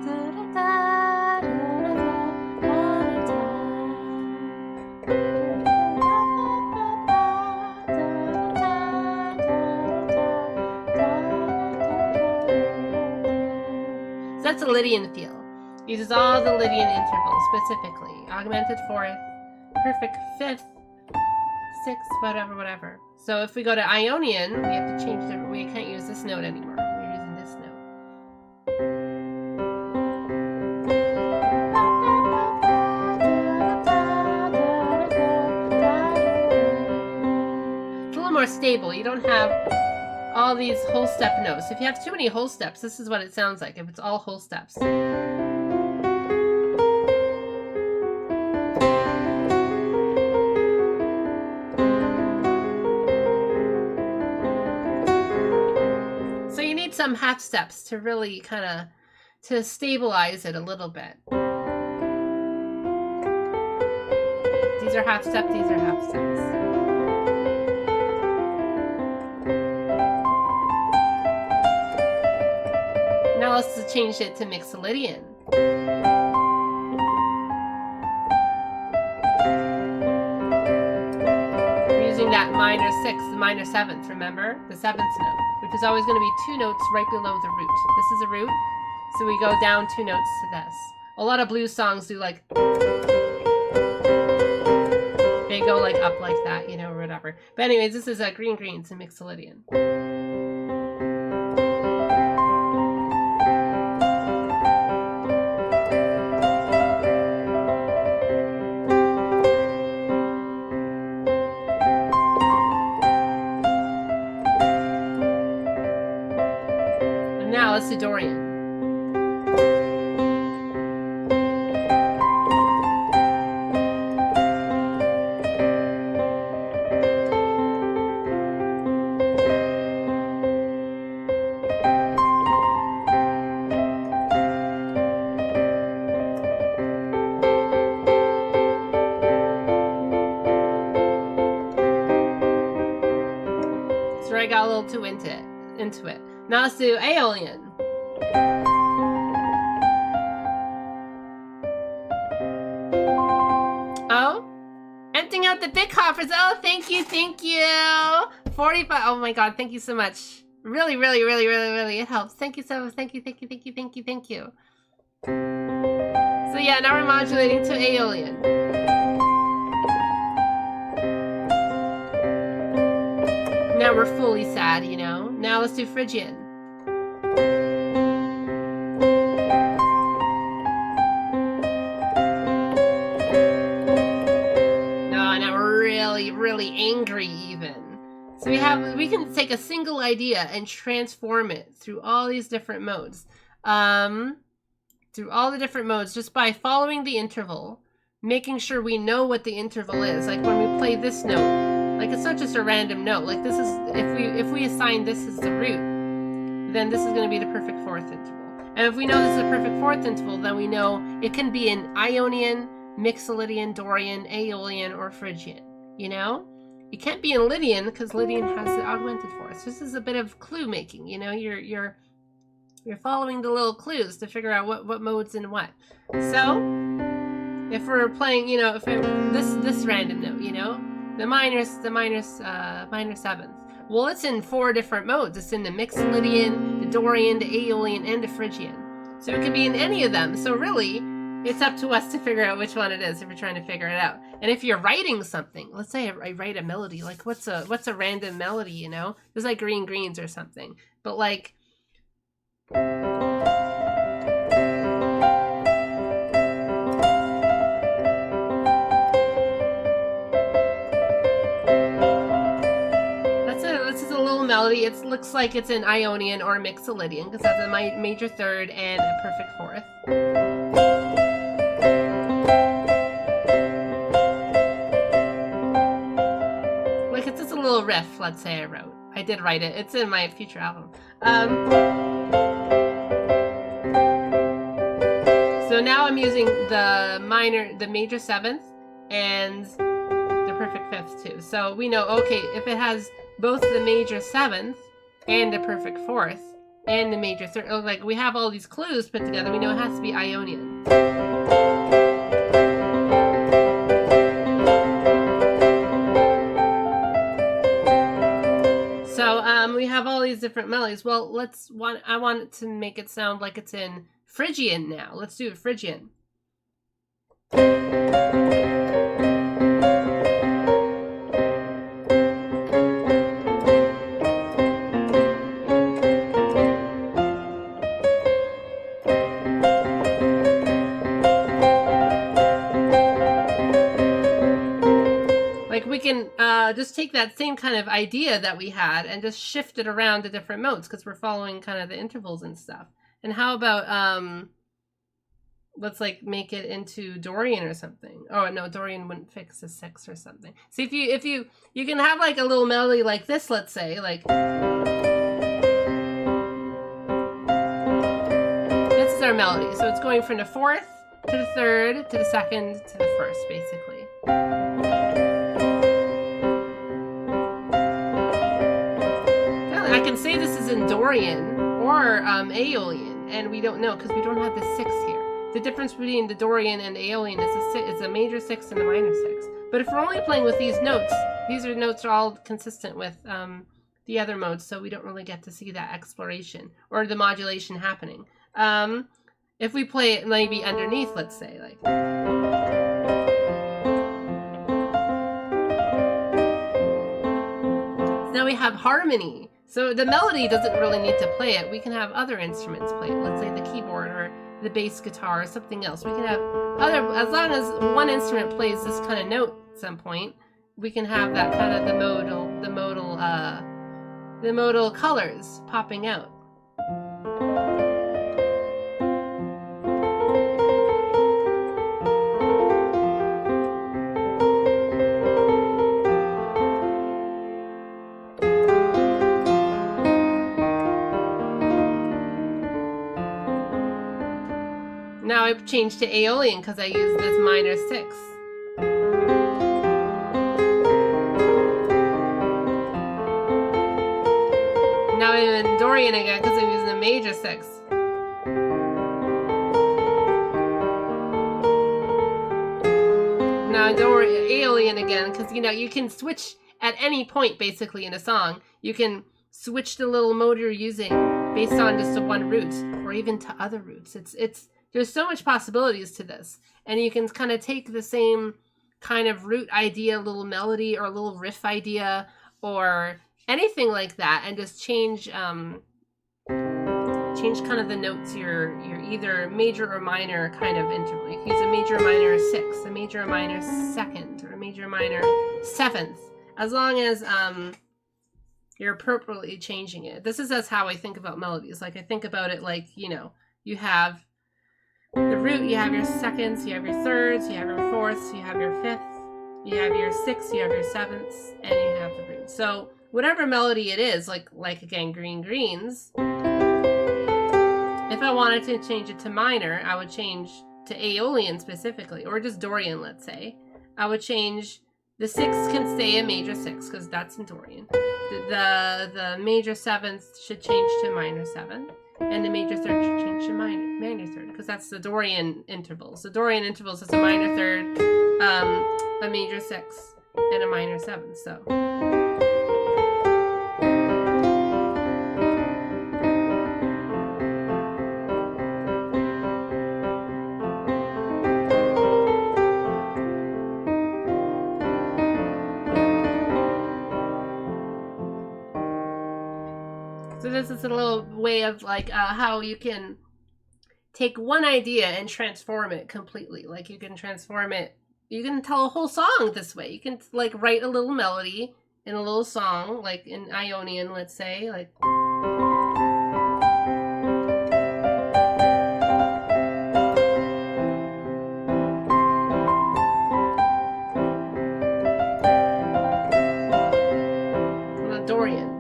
That's a Lydian feel. Uses all the Lydian intervals specifically. Augmented fourth, perfect fifth, sixth, whatever. So if we go to Ionian, we have to change it. We can't use this note anymore. We're using this note. It's a little more stable. You don't have all these whole step notes. If you have too many whole steps, this is what it sounds like if it's all whole steps. So you need some half steps to really kind of to stabilize it a little bit. These are half steps, these are half steps. Now let's change it to Mixolydian. We're using that minor sixth, the minor seventh, remember? The seventh note, which is always going to be 2 notes right below the root. This is a root, so we go down 2 notes to this. A lot of blues songs do like, they go like up like that, you know, or whatever. But anyways, this is a greens and Mixolydian. Now let's do Dorian. So I got a little too into it. Now let's do Aeolian. Oh, emptying out the big coffers. Oh, thank you. 45. Oh my god, thank you so much. Really, it helps. Thank you so much. Thank you. So yeah, now we're modulating to Aeolian. Now we're fully sad, you know. Now let's do Phrygian. really angry even. So we can take a single idea and transform it through all these different modes. Through all the different modes, just by following the interval, making sure we know what the interval is. Like when we play this note, like it's not just a random note. Like this is, if we assign this as the root, then this is going to be the perfect fourth interval. And if we know this is a perfect fourth interval, then we know it can be an Ionian, Mixolydian, Dorian, Aeolian, or Phrygian. You know? It can't be in Lydian, because Lydian has the augmented fourths. This is a bit of clue making, you know? You're following the little clues to figure out what mode's in what. So, if we're playing, you know, this random note, you know, the minor seventh. Well, it's in 4 different modes. It's in the Mixolydian, the Dorian, the Aeolian, and the Phrygian. So it could be in any of them. So really, it's up to us to figure out which one it is if we're trying to figure it out. And if you're writing something, let's say I write a melody, like what's a random melody, you know? It's like Green Greens or something. But like, melody. It looks like it's an Ionian or Mixolydian because that's a major third and a perfect fourth. Like it's just a little riff, let's say I wrote. I did write it. It's in my future album. So now I'm using the major seventh and the perfect fifth too. So we know, okay, if it has both the major seventh and the perfect fourth and the major third, like we have all these clues put together, we know it has to be Ionian. So we have all these different melodies. Well, I want it to make it sound like it's in Phrygian now. Let's do it Phrygian. We can just take that same kind of idea that we had and just shift it around to different modes because we're following kind of the intervals and stuff. And how about let's like make it into Dorian or something. Oh no, Dorian wouldn't fix a 6 or something. See, if you can have like a little melody like this, let's say, like this is our melody. So it's going from the fourth to the third to the second to the first, basically. I can say this is in Dorian or Aeolian, and we don't know because we don't have the 6 here. The difference between the Dorian and Aeolian is a major 6 and a minor 6. But if we're only playing with these notes are all consistent with the other modes, so we don't really get to see that exploration or the modulation happening. If we play it maybe underneath, let's say, like. So now we have harmony. So the melody doesn't really need to play it. We can have other instruments play it. Let's say the keyboard or the bass guitar or something else. We can have as long as one instrument plays this kind of note at some point, we can have that kind of the modal colors popping out. Now I've changed to Aeolian because I used this minor 6. Now I'm in Dorian again because I'm using a major 6. Now I'm Aeolian again because, you know, you can switch at any point basically in a song. You can switch the little mode you're using based on just the one root or even to other roots. There's so much possibilities to this, and you can kind of take the same kind of root idea, little melody or little riff idea or anything like that, and just change kind of the notes. You're either major or minor kind of interval. You can use a major, minor, 6, a major, minor, second, or a major, minor, seventh, as long as you're appropriately changing it. This is how I think about melodies. Like I think about it like, you know, you have the root, you have your seconds, you have your thirds, you have your fourths, you have your fifths, you have your sixths, you have your sevenths, and you have the root. So whatever melody it is, like again, green greens, if I wanted to change it to minor, I would change to Aeolian specifically, or just Dorian, let's say. I would change the sixth can stay a major six because that's in Dorian. The major seventh should change to minor seventh, and the major third should change to minor third because that's the Dorian intervals. The Dorian intervals is a minor third, a major sixth, and a minor seventh. So. So this is a little way of like how you can take one idea and transform it completely. Like you can transform it, you can tell a whole song this way. You can like write a little melody in a little song, like in Ionian, let's say, like. Dorian.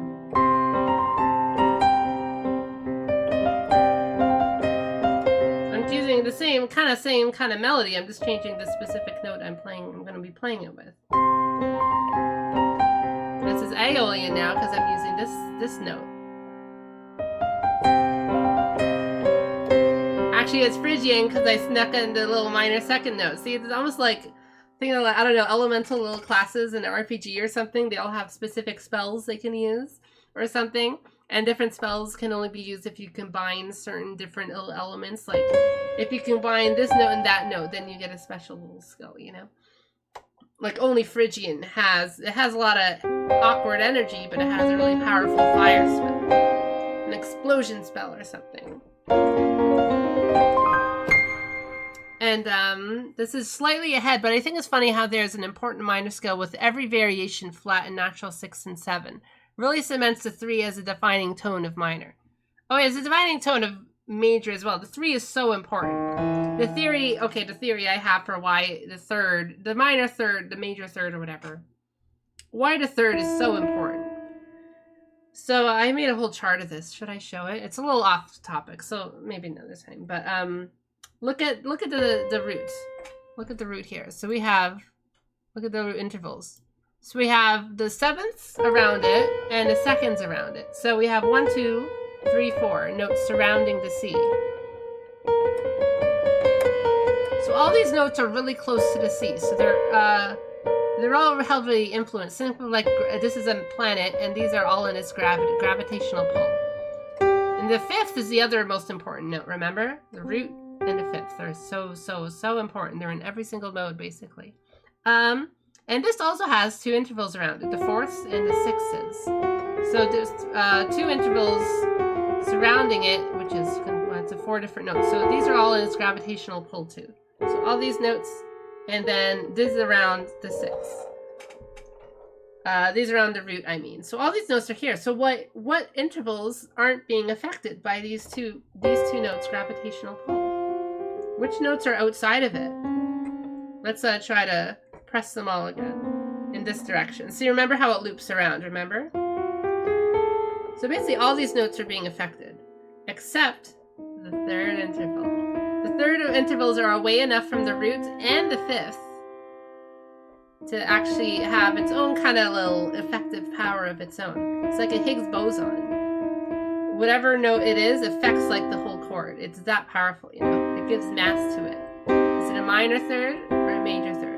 The same kind of melody. I'm just changing the specific note I'm going to be playing it with. This is Aeolian now because I'm using this note. Actually, it's Phrygian because I snuck in the little minor second note. See, it's almost like thinking of, like, I don't know, elemental little classes in an RPG or something. They all have specific spells they can use or something. And different spells can only be used if you combine certain different elements. Like, if you combine this note and that note, then you get a special little skill, you know? Like, only Phrygian has... It has a lot of awkward energy, but it has a really powerful fire spell. An explosion spell or something. And, this is slightly ahead, but I think it's funny how there's an important minor scale with every variation flat and natural 6 and 7. Really cements the 3 as a defining tone of minor. Oh, yeah, it's a defining tone of major as well. The 3 is so important. The theory I have for why the minor third, the major third or whatever, why the third is so important. So I made a whole chart of this. Should I show it? It's a little off topic, so maybe another time. But look at the root. Look at the root here. So we have, look at the root intervals. So we have the sevenths around it and the seconds around it. So we have 1, 2, 3, 4 notes surrounding the C. So all these notes are really close to the C. So they're all heavily influenced. Simply like this is a planet, and these are all in its gravitational pull. And the fifth is the other most important note. Remember, the root and the fifth are so important. They're in every single mode basically. And this also has 2 intervals around it, the fourths and the sixths. So there's 2 intervals surrounding it, which is, it's 4 different notes. So these are all in its gravitational pull too. So all these notes, and then this is around the sixth. These are on the root, I mean. So all these notes are here. So what intervals aren't being affected by these two notes' gravitational pull? Which notes are outside of it? Let's try to press them all again in this direction. So you remember how it loops around, remember? So basically all these notes are being affected, except the third interval. The third intervals are away enough from the root and the fifth to actually have its own kind of little effective power of its own. It's like a Higgs boson. Whatever note it is affects like the whole chord. It's that powerful, you know? It gives mass to it. Is it a minor third or a major third?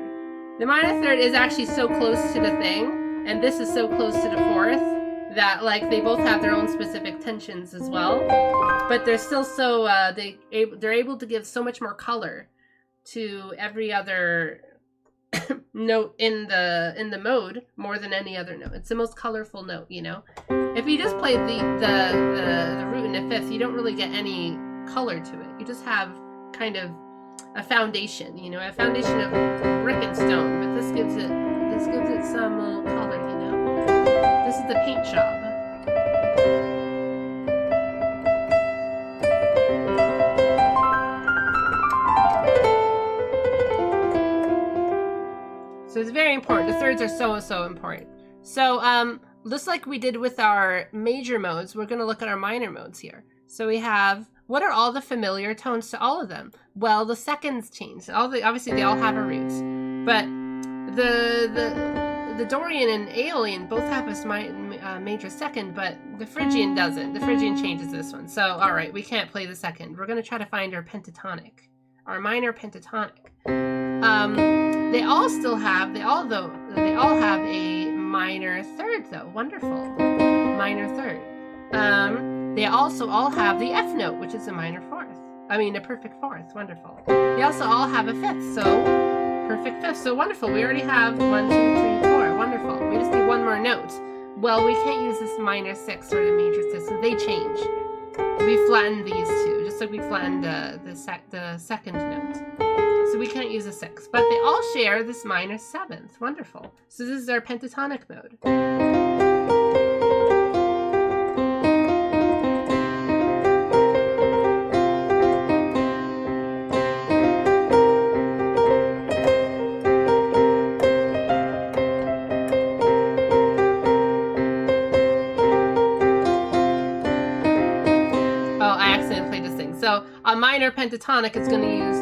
The minor third is actually so close to the thing, and this is so close to the fourth, that like they both have their own specific tensions as well. But they're still so, they're able to give so much more color to every other note in the mode more than any other note. It's the most colorful note, you know? If you just play the root and the fifth, you don't really get any color to it. You just have kind of a foundation, you know, a foundation of brick and stone, but this gives it This gives it some little color, you know? This is the paint job. So it's very important. The thirds are so important. So just like we did with our major modes, we're going to look at our minor modes here. So we have, what are all the familiar tones to all of them? Well, the seconds change. Obviously they all have a root, but the Dorian and Aeolian both have a major second, but the Phrygian doesn't. The Phrygian changes this one. So all right, we can't play the second. We're going to try to find our pentatonic, our minor pentatonic. They all have a minor third though. Wonderful. Minor third. They also all have the F note, which is a minor fourth. I mean, a perfect fourth. Wonderful. They also all have a fifth, so perfect fifth. So wonderful. We already have 1, 2, 3, 4. Wonderful. We just need one more note. Well, we can't use this minor sixth or the major sixth, so they change. We flatten these two, just like we flattened the second note. So we can't use a sixth, but they all share this minor seventh. Wonderful. So this is our pentatonic mode. So a minor pentatonic is going to use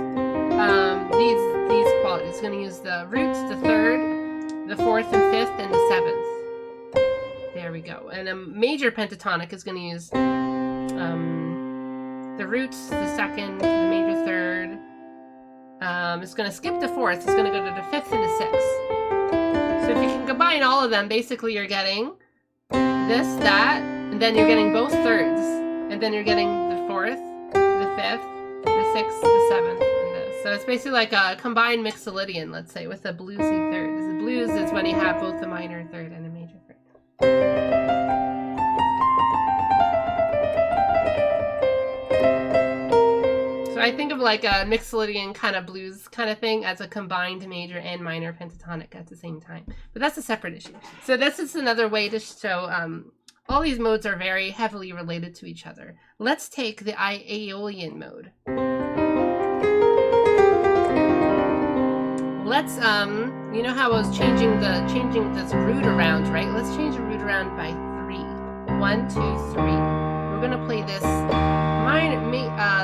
these qualities. It's going to use the roots, the third, the fourth and fifth, and the seventh. There we go. And a major pentatonic is going to use the roots, the second, the major third. It's going to skip the fourth. It's going to go to the fifth and the sixth. So if you can combine all of them, basically you're getting this, that, and then you're getting both thirds, and then you're getting the fourth, the fifth, the sixth, the seventh, and this. So it's basically like a combined mixolydian, let's say, with a bluesy third. The blues is when you have both a minor third and a major third. So I think of like a mixolydian kind of blues kind of thing as a combined major and minor pentatonic at the same time. But that's a separate issue. So this is another way to show all these modes are very heavily related to each other. Let's take the Aeolian mode. Let's, you know how I was changing this root around, right? Let's change the root around by 3. 1, 2, 3. We're gonna play this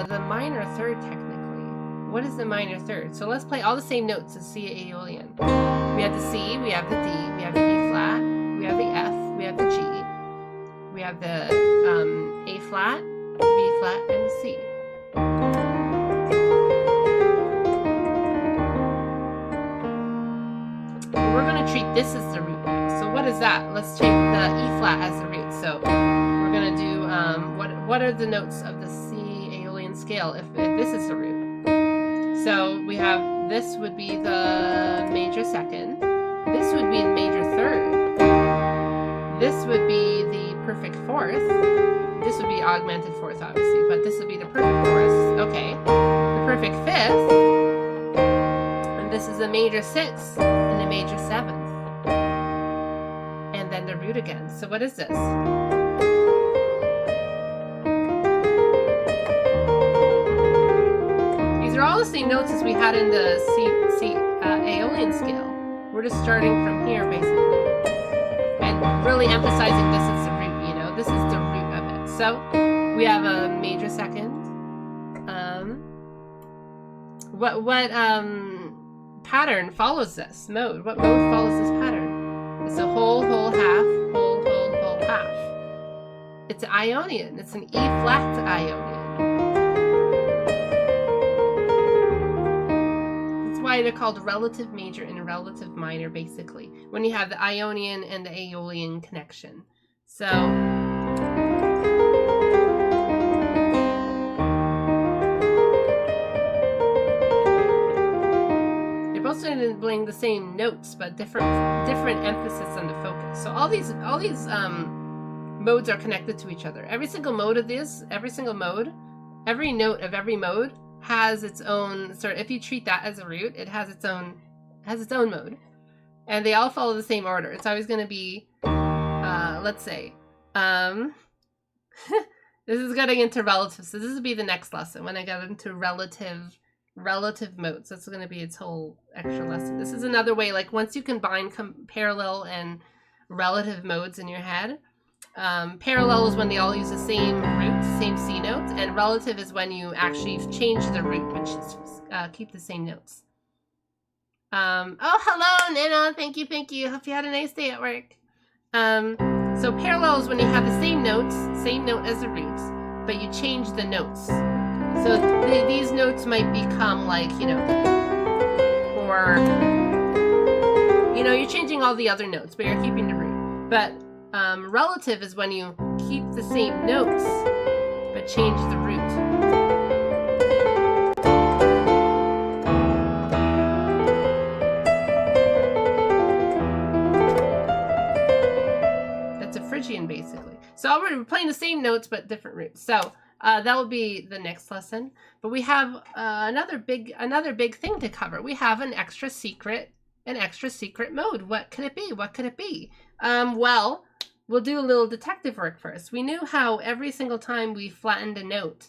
the minor third technically. What is the minor third? So let's play all the same notes as C Aeolian. We have the C, we have the D, we have the E flat, we have the F, we have the G. We have the A flat, B flat, and the C. We're going to treat this as the root next. So what is that? Let's take the E flat as the root. So we're going to do, what are the notes of the C Aeolian scale if this is the root? So we have, this would be the major second. This would be the major third. This would be the perfect fourth. This would be augmented fourth, obviously, but this would be the perfect fourth. Okay. The perfect fifth. And this is a major sixth and a major seventh. And then the root again. So what is this? These are all the same notes as we had in the C Aeolian scale. We're just starting from here, basically. Really emphasizing this is the root, you know, this is the root of it. So we have a major second. What pattern follows this mode? What mode follows this pattern? It's a whole, half, whole, half. It's an Ionian. It's an E flat Ionian. Why they're called relative major and relative minor, basically, when you have the Ionian and the Aeolian connection. So they're both playing the same notes, but different emphasis on the focus. So all these modes are connected to each other. Every single note of every mode has its own sort of, if you treat that as a root, it has its own mode. And they all follow the same order. It's always going to be, let's say, this is getting into relative. So this will be the next lesson when I get into relative modes. That's going to be its whole extra lesson. This is another way, like once you combine parallel and relative modes in your head, parallel is when they all use the same root, same C notes, and relative is when you actually change the root, which is keep the same notes. Oh, hello, Nana. Thank you. Hope you had a nice day at work. So parallel is when you have the same notes, same note as the roots, but you change the notes. So these notes might become like, you know, or, you know, you're changing all the other notes, but you're keeping the root. But relative is when you keep the same notes, but change the root. That's a Phrygian, basically. So we're playing the same notes, but different roots. So that will be the next lesson. But we have another big thing to cover. We have an extra secret mode. What could it be? Well, we'll do a little detective work first. We knew how every single time we flattened a note,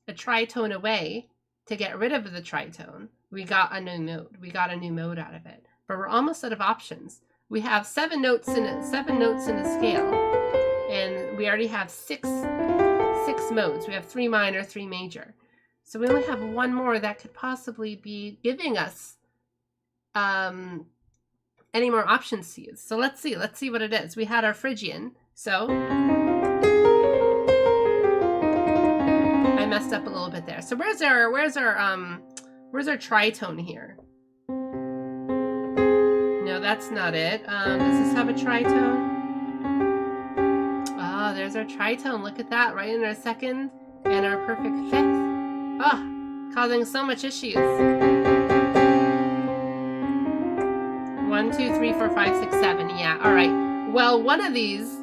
a tritone away, to get rid of the tritone, we got a new note. We got a new mode out of it. But we're almost out of options. We have 7 notes in the scale, and we already have six modes. We have 3 minor, 3 major. So we only have one more that could possibly be giving us any more options to use. So let's see what it is. We had our Phrygian. So I messed up a little bit there. So where's our tritone here? No, that's not it. Does this have a tritone? Oh, there's our tritone. Look at that, right in our second and our perfect fifth. Oh, causing so much issues. 1, 2, 3, 4, 5, 6, 7. Yeah, all right. Well, one of these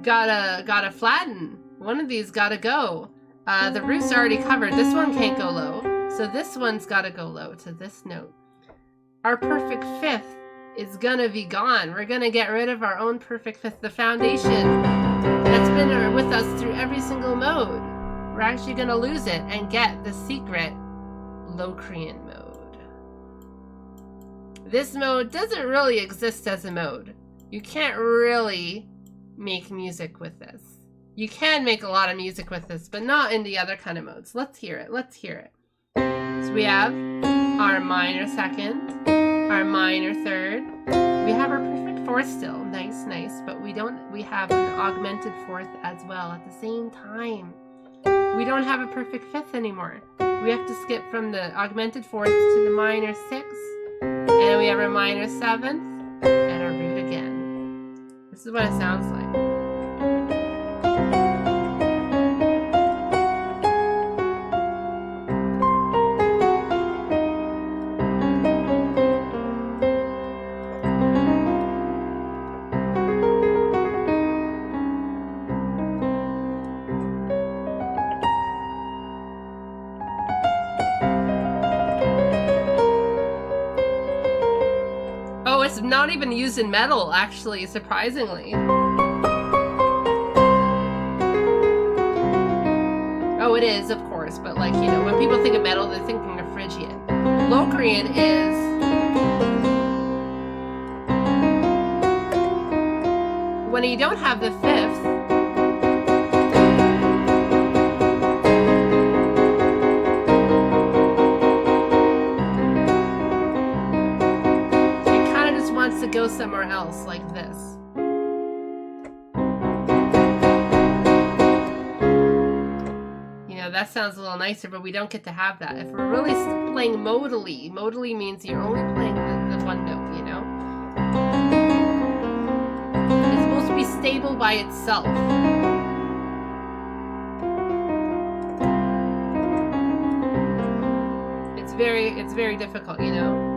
gotta flatten. One of these gotta go. The root's already covered. This one can't go low, so this one's gotta go low to this note. Our perfect fifth is gonna be gone. We're gonna get rid of our own perfect fifth, the foundation that's been with us through every single mode. We're actually gonna lose it and get the secret Locrian mode. This mode doesn't really exist as a mode. You can't really make music with this. You can make a lot of music with this, but not in the other kind of modes. Let's hear it. So we have our minor second, our minor third. We have our perfect fourth still. Nice. But we have an augmented fourth as well at the same time. We don't have a perfect fifth anymore. We have to skip from the augmented fourth to the minor sixth. And we have our minor seventh and our root again. This is what it sounds like. It's not even used in metal, actually, surprisingly. Oh, it is, of course, but like, you know, when people think of metal, they're thinking of Phrygian. Locrian is... when you don't have the fifth, to go somewhere else like this. You know, that sounds a little nicer, but we don't get to have that. If we're really playing modally means you're only playing the one note, you know? It's supposed to be stable by itself. It's very difficult, you know?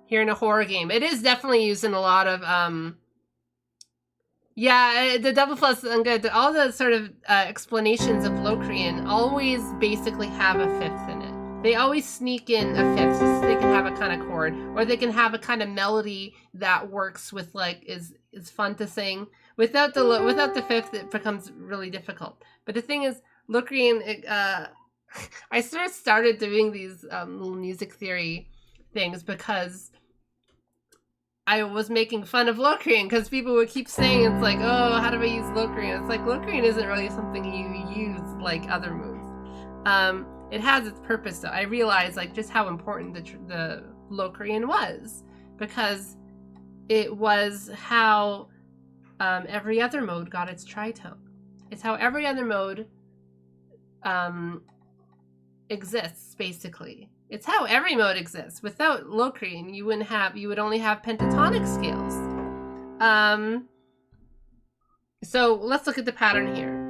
Here in a horror game. It is definitely used in a lot of Yeah, the double plus and good. All the sort of explanations of Locrian always basically have a fifth in it. They always sneak in a fifth so they can have a kind of chord, or they can have a kind of melody that works with like is fun to sing. Without the fifth, it becomes really difficult. But the thing is, Locrian. I sort of started doing these little music theory things because I was making fun of Locrian because people would keep saying it's like, oh, how do I use Locrian? It's like Locrian isn't really something you use like other moves. It has its purpose though. I realized like just how important the Locrian was because it was how every other mode got its tritone. It's how every other mode exists basically. It's how every mode exists. Without Locrian, you would only have pentatonic scales. So let's look at the pattern here.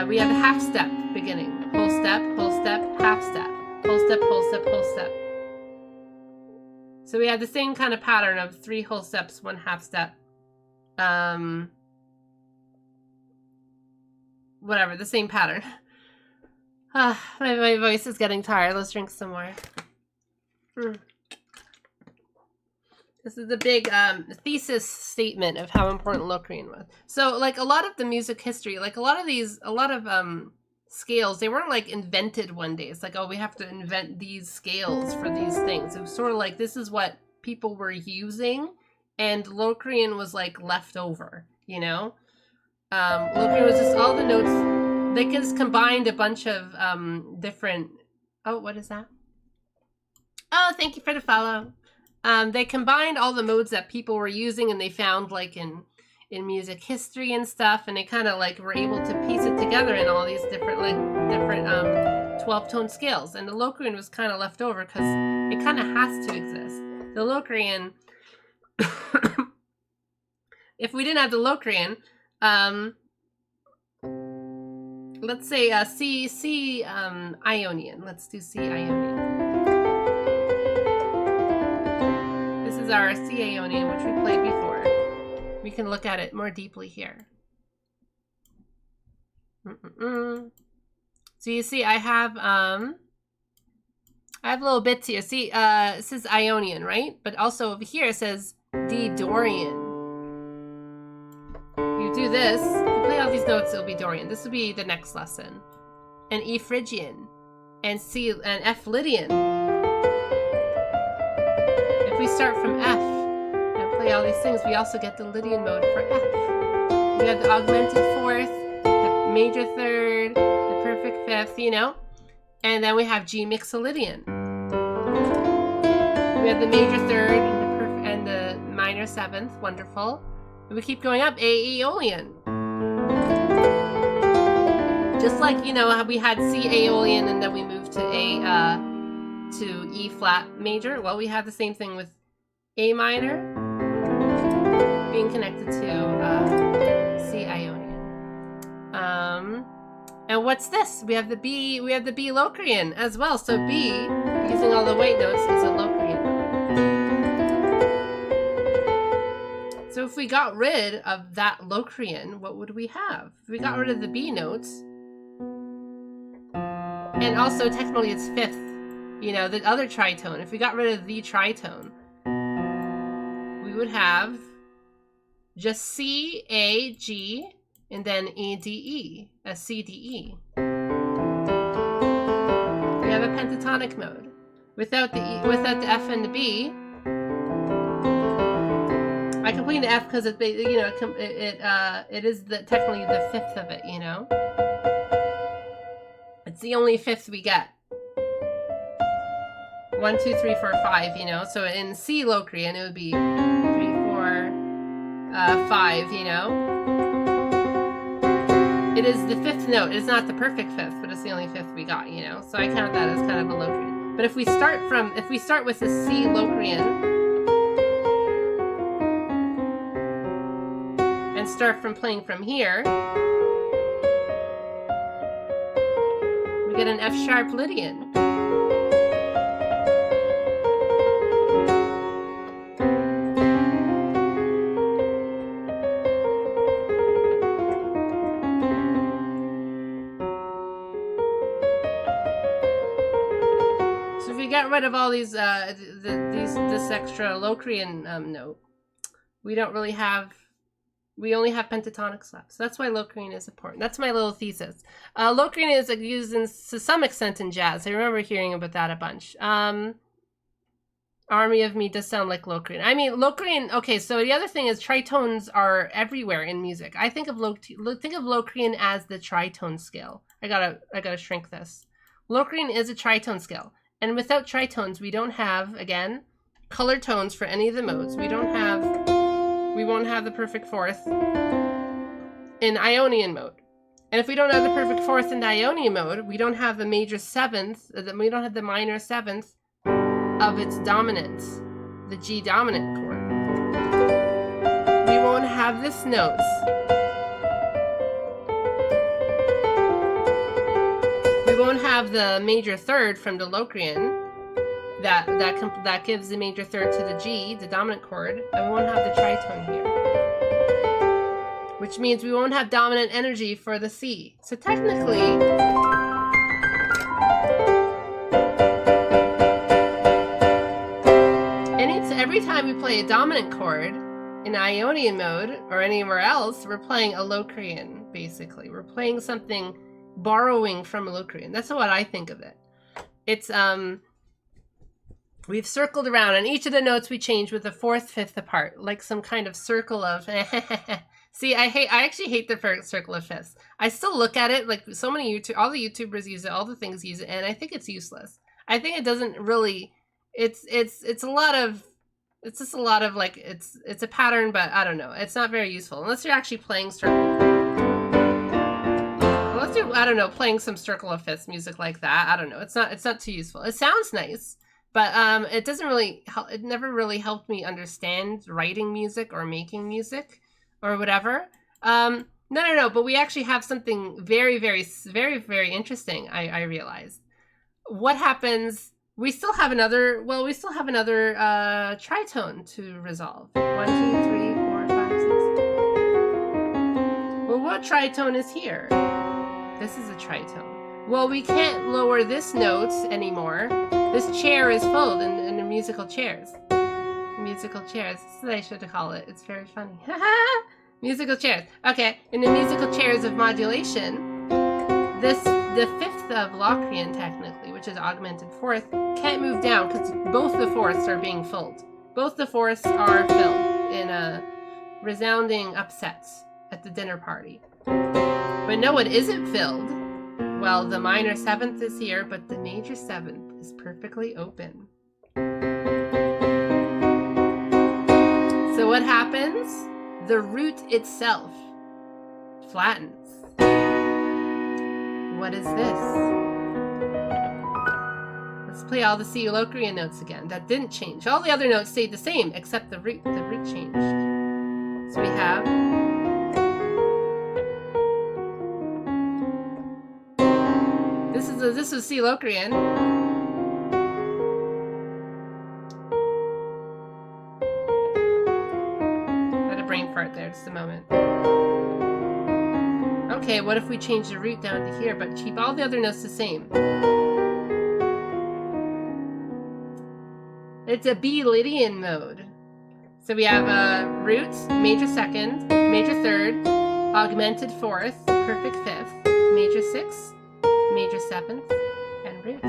We have a half step beginning. Whole step, half step. Whole step, whole step, whole step. So we have the same kind of pattern of 3 whole steps, 1 half step. Whatever, the same pattern. My voice is getting tired. Let's drink some more. This is the big thesis statement of how important Locrian was. So, like, a lot of the music history, like, a lot of scales, they weren't, like, invented one day. It's like, oh, we have to invent these scales for these things. It was sort of like, this is what people were using, and Locrian was, like, left over, you know? Locrian was just all the notes. They just combined a bunch of different... Oh, what is that? Oh, thank you for the follow. They combined all the modes that people were using and they found like in music history and stuff, and they kind of like were able to piece it together in all these different 12-tone scales. And the Locrian was kind of left over because it kind of has to exist. The Locrian... if we didn't have the Locrian... let's say C Ionian. Let's do C Ionian. This is our C Ionian, which we played before. We can look at it more deeply here. So you see, I have little bits here. See, it says Ionian, right? But also over here it says D Dorian. You do this. Play all these notes, it'll be Dorian. This will be the next lesson. And E Phrygian. And C and F Lydian. If we start from F and play all these things, we also get the Lydian mode for F. We have the augmented fourth, the major third, the perfect fifth, you know? And then we have G Mixolydian. We have the major third and the minor seventh, wonderful. And we keep going up, A Aeolian. Just like, you know, how we had C Aeolian and then we moved to E flat major. Well, we have the same thing with A minor being connected to C Ionian. And what's this? We have the B Locrian as well. So B, using all the white notes, is a Locrian. So if we got rid of that Locrian, what would we have? If we got rid of the B notes, and also technically it's fifth, you know, the other tritone. If we got rid of the tritone, we would have just C, A, G, and then E, D, E, a C, D, E. We have a pentatonic mode. Without the F and the B, I complain the F because it is technically the fifth of it, you know. It's the only fifth we get. 1, 2, 3, 4, 5, you know. So in C Locrian, it would be 3, 4, 5, you know. It is the fifth note. It is not the perfect fifth, but it's the only fifth we got, you know. So I count that as kind of a Locrian. But if we start with the C Locrian and start from playing from here, we get an F sharp Lydian. we get rid of all these this extra Locrian note, we don't really have. We only have pentatonic slaps. So that's why Locrian is important. That's my little thesis. Locrian is used to some extent in jazz. I remember hearing about that a bunch. Army of Me does sound like Locrian. I mean, Locrian, okay, so the other thing is tritones are everywhere in music. I think of Locrian as the tritone scale. I gotta shrink this. Locrian is a tritone scale. And without tritones, we don't have, again, color tones for any of the modes. We won't have the perfect fourth in Ionian mode. And if we don't have the perfect fourth in Ionian mode, we don't have the major seventh, we don't have the minor seventh of its dominance, the G dominant chord. We won't have this notes. We won't have the major third from the Locrian that gives the major third to the G, the dominant chord, and we won't have the tritone here. Which means we won't have dominant energy for the C. So technically, every time we play a dominant chord in Ionian mode or anywhere else, we're playing a Locrian, basically. We're playing something borrowing from a Locrian. That's what I think of it. It's, we've circled around, and each of the notes we change with a fourth, fifth apart, like some kind of circle of, see, I actually hate the circle of fifths. I still look at it, like so many all the YouTubers use it, all the things use it, and I think it's useless. I think it doesn't really, it's a lot of, it's just a lot of like, it's a pattern, but I don't know. It's not very useful unless you're actually playing unless you're, I don't know, playing some circle of fifths music like that. I don't know. It's not too useful. It sounds nice, but it doesn't really help. It never really helped me understand writing music or making music or whatever. No. But we actually have something very, very, very, very interesting. I realized. What happens? We still have another tritone to resolve. 1, 2, 3, 4, 5, 6. Well, what tritone is here? This is a tritone. Well, we can't lower this note anymore. This chair is full in the musical chairs. Musical chairs. That's what I should call it. It's very funny. Musical chairs. Okay, in the musical chairs of modulation, the fifth of Locrian, technically, which is augmented fourth, can't move down because both the fourths are being filled. Both the fourths are filled in a resounding upsets at the dinner party. But no, it isn't filled. Well, the minor seventh is here, but the major seventh is perfectly open. So what happens? The root itself flattens. What is this? Let's play all the C Locrian notes again. That didn't change. All the other notes stayed the same, except the root changed. So we have this was C Locrian. Had a brain fart there, just a moment. Okay, what if we change the root down to here, but keep all the other notes the same? It's a B Lydian mode. So we have a root, major second, major third, augmented fourth, perfect fifth, major sixth, major seventh, and root.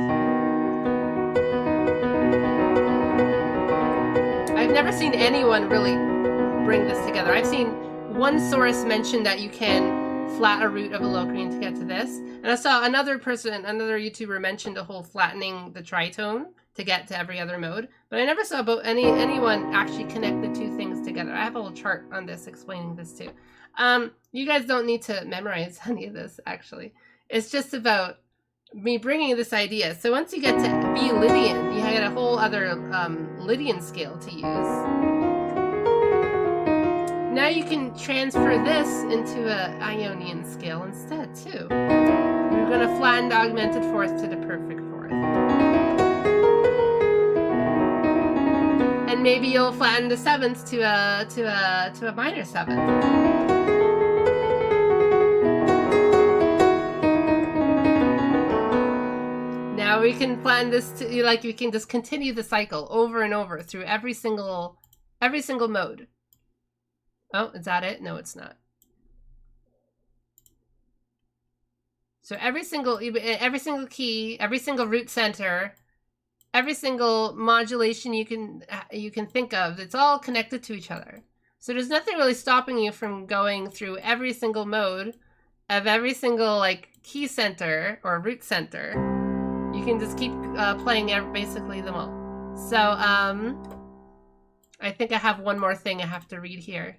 I've never seen anyone really bring this together. I've seen one source mention that you can flat a root of a Locrian to get to this. And I saw another YouTuber mentioned a whole flattening the tritone to get to every other mode. But I never saw about anyone actually connect the two things together. I have a whole chart on this explaining this too. You guys don't need to memorize any of this, actually. It's just about me bringing this idea. So once you get to B Lydian, you get a whole other Lydian scale to use. Now you can transfer this into an Ionian scale instead, too. We're going to flatten the augmented fourth to the perfect fourth. And maybe you'll flatten the seventh to a minor seventh. Now we can plan this to, like, we can just continue the cycle over and over through every single mode. Oh, is that it? No, it's not. So every single key, every single root center, every single modulation you can think of, it's all connected to each other. So there's nothing really stopping you from going through every single mode of every single like key center or root center. You can just keep playing basically them all. So I think I have one more thing I have to read here.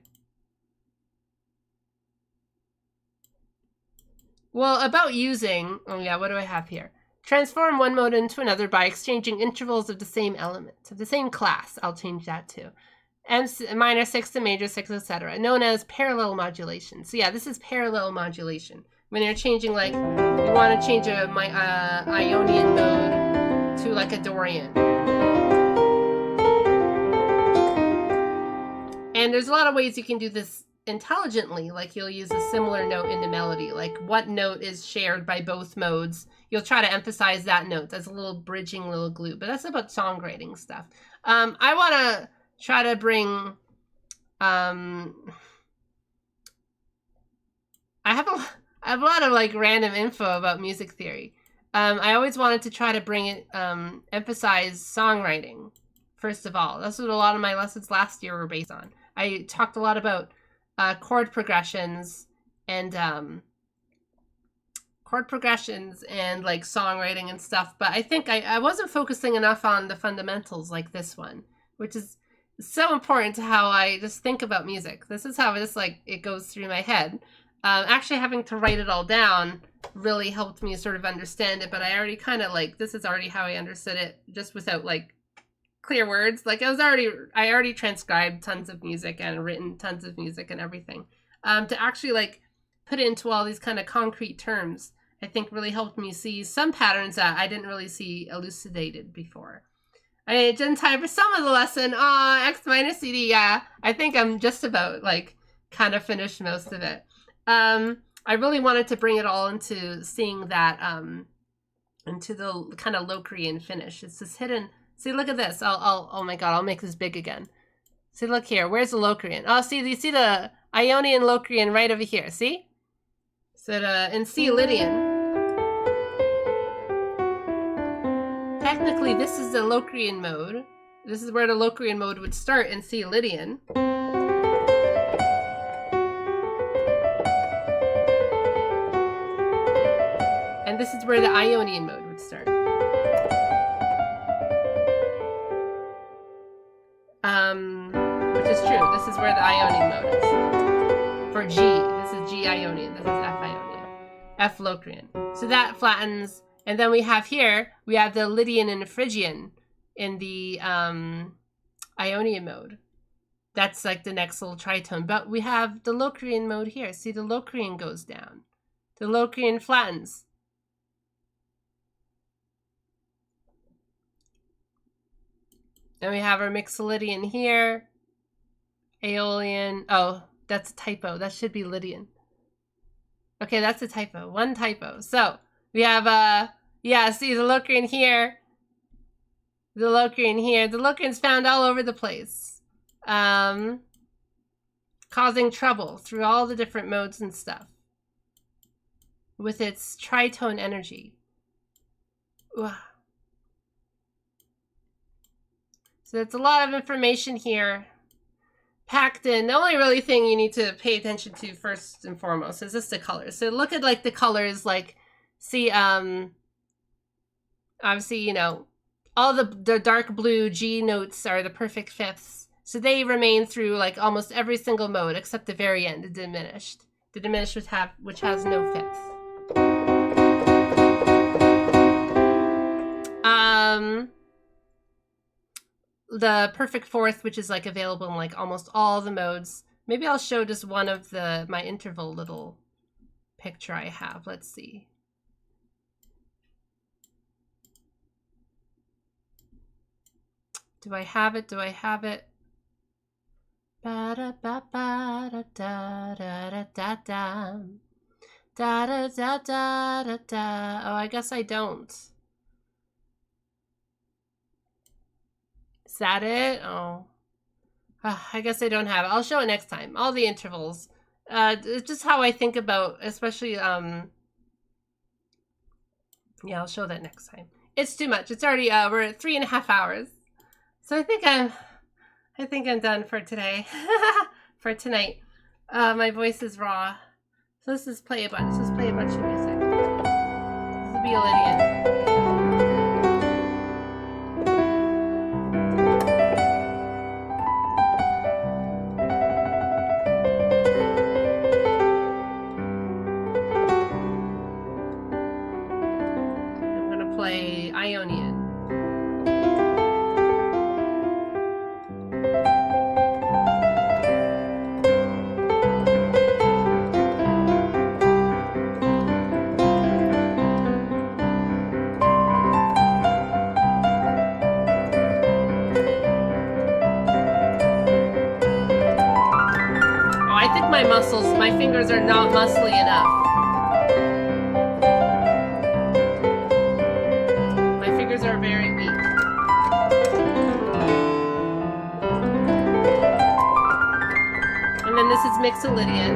Well, about using, oh yeah, what do I have here? Transform one mode into another by exchanging intervals of the same element, of the same class. I'll change that too. And minor 6 to major 6, etc., known as parallel modulation. So yeah, this is parallel modulation. When you're changing, like, you want to change my Ionian mode to like a Dorian. And there's a lot of ways you can do this intelligently, like you'll use a similar note in the melody, like what note is shared by both modes. You'll try to emphasize that note. That's a little bridging, little glue, but that's about songwriting stuff. I want to try to bring, I have a lot of like random info about music theory. I always wanted to try to bring it, emphasize songwriting, first of all. That's what a lot of my lessons last year were based on. I talked a lot about chord progressions and like songwriting and stuff, but I think I wasn't focusing enough on the fundamentals like this one, which is so important to how I just think about music. This is how it goes through my head. Actually having to write it all down really helped me sort of understand it, but I already kind of like, this is already how I understood it, just without like clear words. Like I already transcribed tons of music and written tons of music and everything. To actually like put it into all these kind of concrete terms, I think really helped me see some patterns that I didn't really see elucidated before. I didn't time for some of the lesson. X minus CD, yeah. I think I'm just about like kind of finished most of it. I really wanted to bring it all into seeing that, into the kind of Locrian finish. It's this hidden. See, look at this. Oh my God, I'll make this big again. See, look here. Where's the Locrian? Oh, see, you see the Ionian Locrian right over here. See? So in C Lydian. Technically, this is the Locrian mode. This is where the Locrian mode would start in C Lydian. And this is where the Ionian mode would start. Which is true. This is where the Ionian mode is. For G. This is G Ionian. This is F Ionian. F Locrian. So that flattens. And then we have here, we have the Lydian and Phrygian in the Ionian mode. That's like the next little tritone. But we have the Locrian mode here. See, the Locrian goes down. The Locrian flattens. And we have our Mixolydian here. Aeolian. Oh, that's a typo. That should be Lydian. Okay, that's a typo. One typo. So we have, yeah, see the Locrian here. The Locrian here. The Locrian's found all over the place. Causing trouble through all the different modes and stuff. With its tritone energy. Ooh. So it's a lot of information here packed in. The only really thing you need to pay attention to first and foremost is just the colors. So look at like the colors, like see, obviously, you know, all the dark blue G notes are the perfect fifths. So they remain through like almost every single mode except the very end, the diminished. The diminished which has no fifth. The perfect fourth, which is like available in like almost all the modes. Maybe I'll show just one of my interval little picture I have. Let's see. Do I have it? Do I have it? Ba da ba ba da da da da da da da da da da da. Oh, I guess I don't. Is that it? Oh. I guess I don't have it. I'll show it next time. All the intervals. It's just how I think about, especially, yeah, I'll show that next time. It's too much. It's already, we're at 3.5 hours. So I think I'm done for today. For tonight. My voice is raw. So let's just play a bunch. Let's just play a bunch of music. This will be Lydian. Play Ionian. Oh, I think my fingers are not muscly enough. Are very weak. And then this is Mixolydian.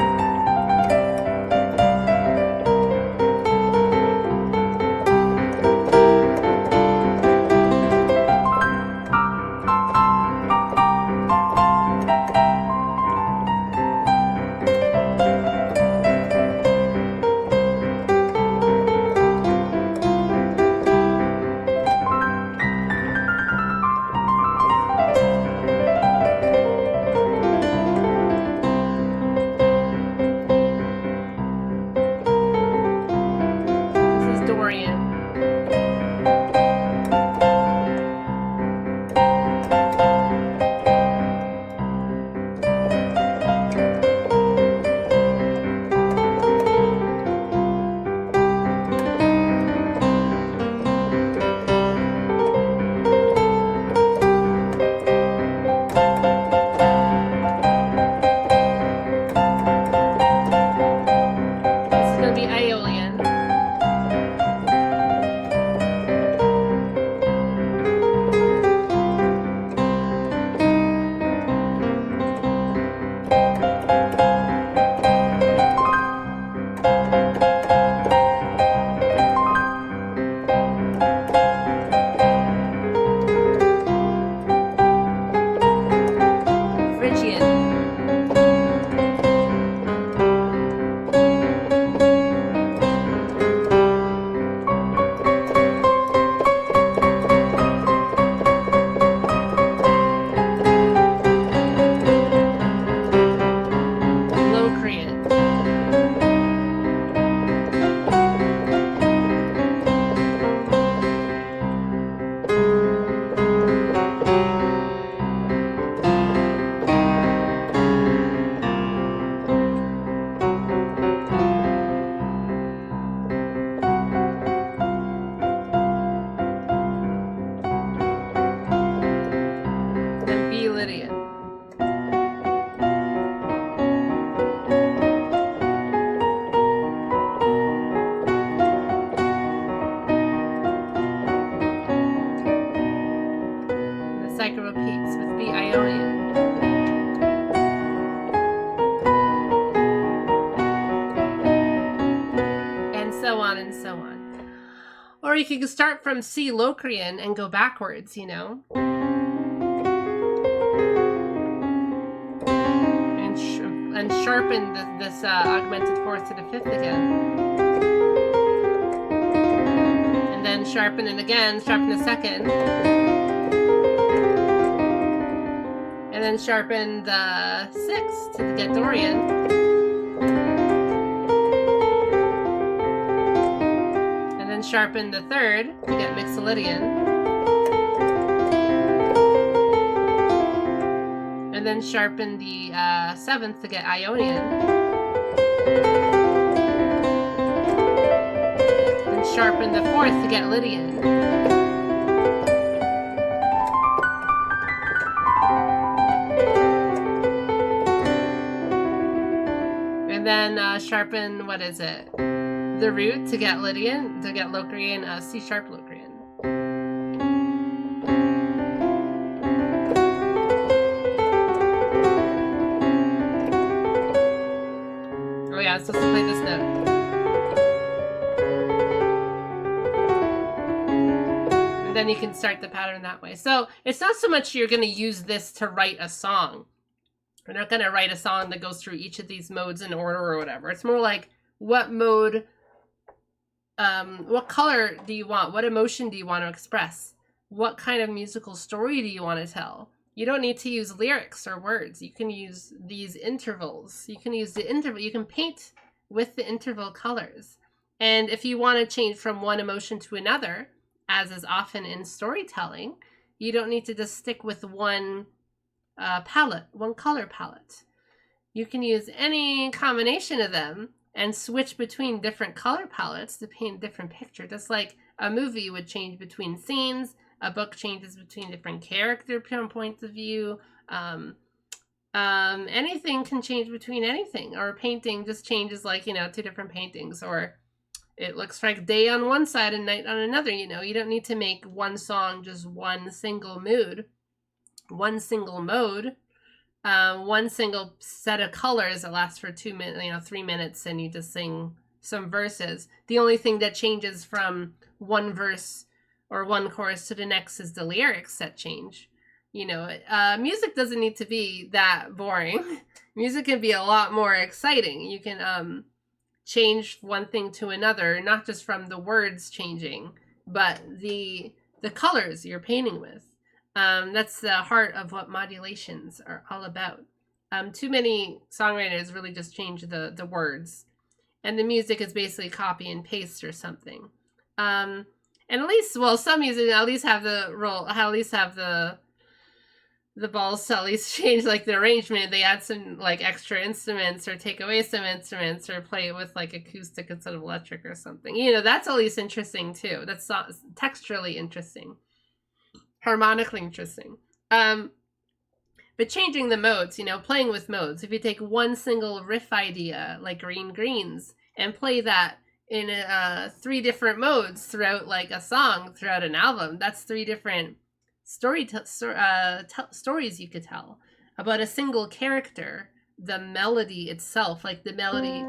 Or you could start from C Locrian and go backwards, you know? And sharpen this augmented fourth to the fifth again. And then sharpen it again, sharpen the second. And then sharpen the sixth to get Dorian. Sharpen the third to get Mixolydian. And then sharpen the seventh to get Ionian. And sharpen the fourth to get Lydian. And then sharpen, what is it? The root to get Lydian, to get Locrian, C sharp Locrian. then you can start the pattern that way. So it's not so much you're going to use this to write a song. We're not going to write a song that goes through each of these modes in order or whatever. It's more like, what mode, what color do you want? What emotion do you want to express? What kind of musical story do you want to tell? You don't need to use lyrics or words. You can use these intervals. You can use the interval. You can paint with the interval colors. And if you want to change from one emotion to another, as is often in storytelling, you don't need to just stick with one palette, one color palette. You can use any combination of them and switch between different color palettes to paint a different picture. Just like a movie would change between scenes, a book changes between different character points of view. Anything can change between anything, or a painting just changes, like, you know, two different paintings, or it looks like day on one side and night on another. You know, you don't need to make one song just one single mood, one single mode, one single set of colors that lasts for 2 minutes, you know, 3 minutes, and you just sing some verses. The only thing that changes from one verse or one chorus to the next is the lyrics that change. You know, music doesn't need to be that boring. Music can be a lot more exciting. You can change one thing to another, not just from the words changing, but the colors you're painting with. That's the heart of what modulations are all about. Too many songwriters really just change the words, and the music is basically copy and paste or something. And at least, well, some music at least have the role, at least have the balls to at least change like the arrangement. They add some like extra instruments, or take away some instruments, or play it with like acoustic instead of electric or something. You know, that's at least interesting too. That's not texturally interesting, harmonically interesting. But changing the modes, you know, playing with modes. If you take one single riff idea, like Green Greens, and play that in 3 different modes throughout like a song, throughout an album, that's 3 different stories you could tell about a single character. The melody itself, like the melody.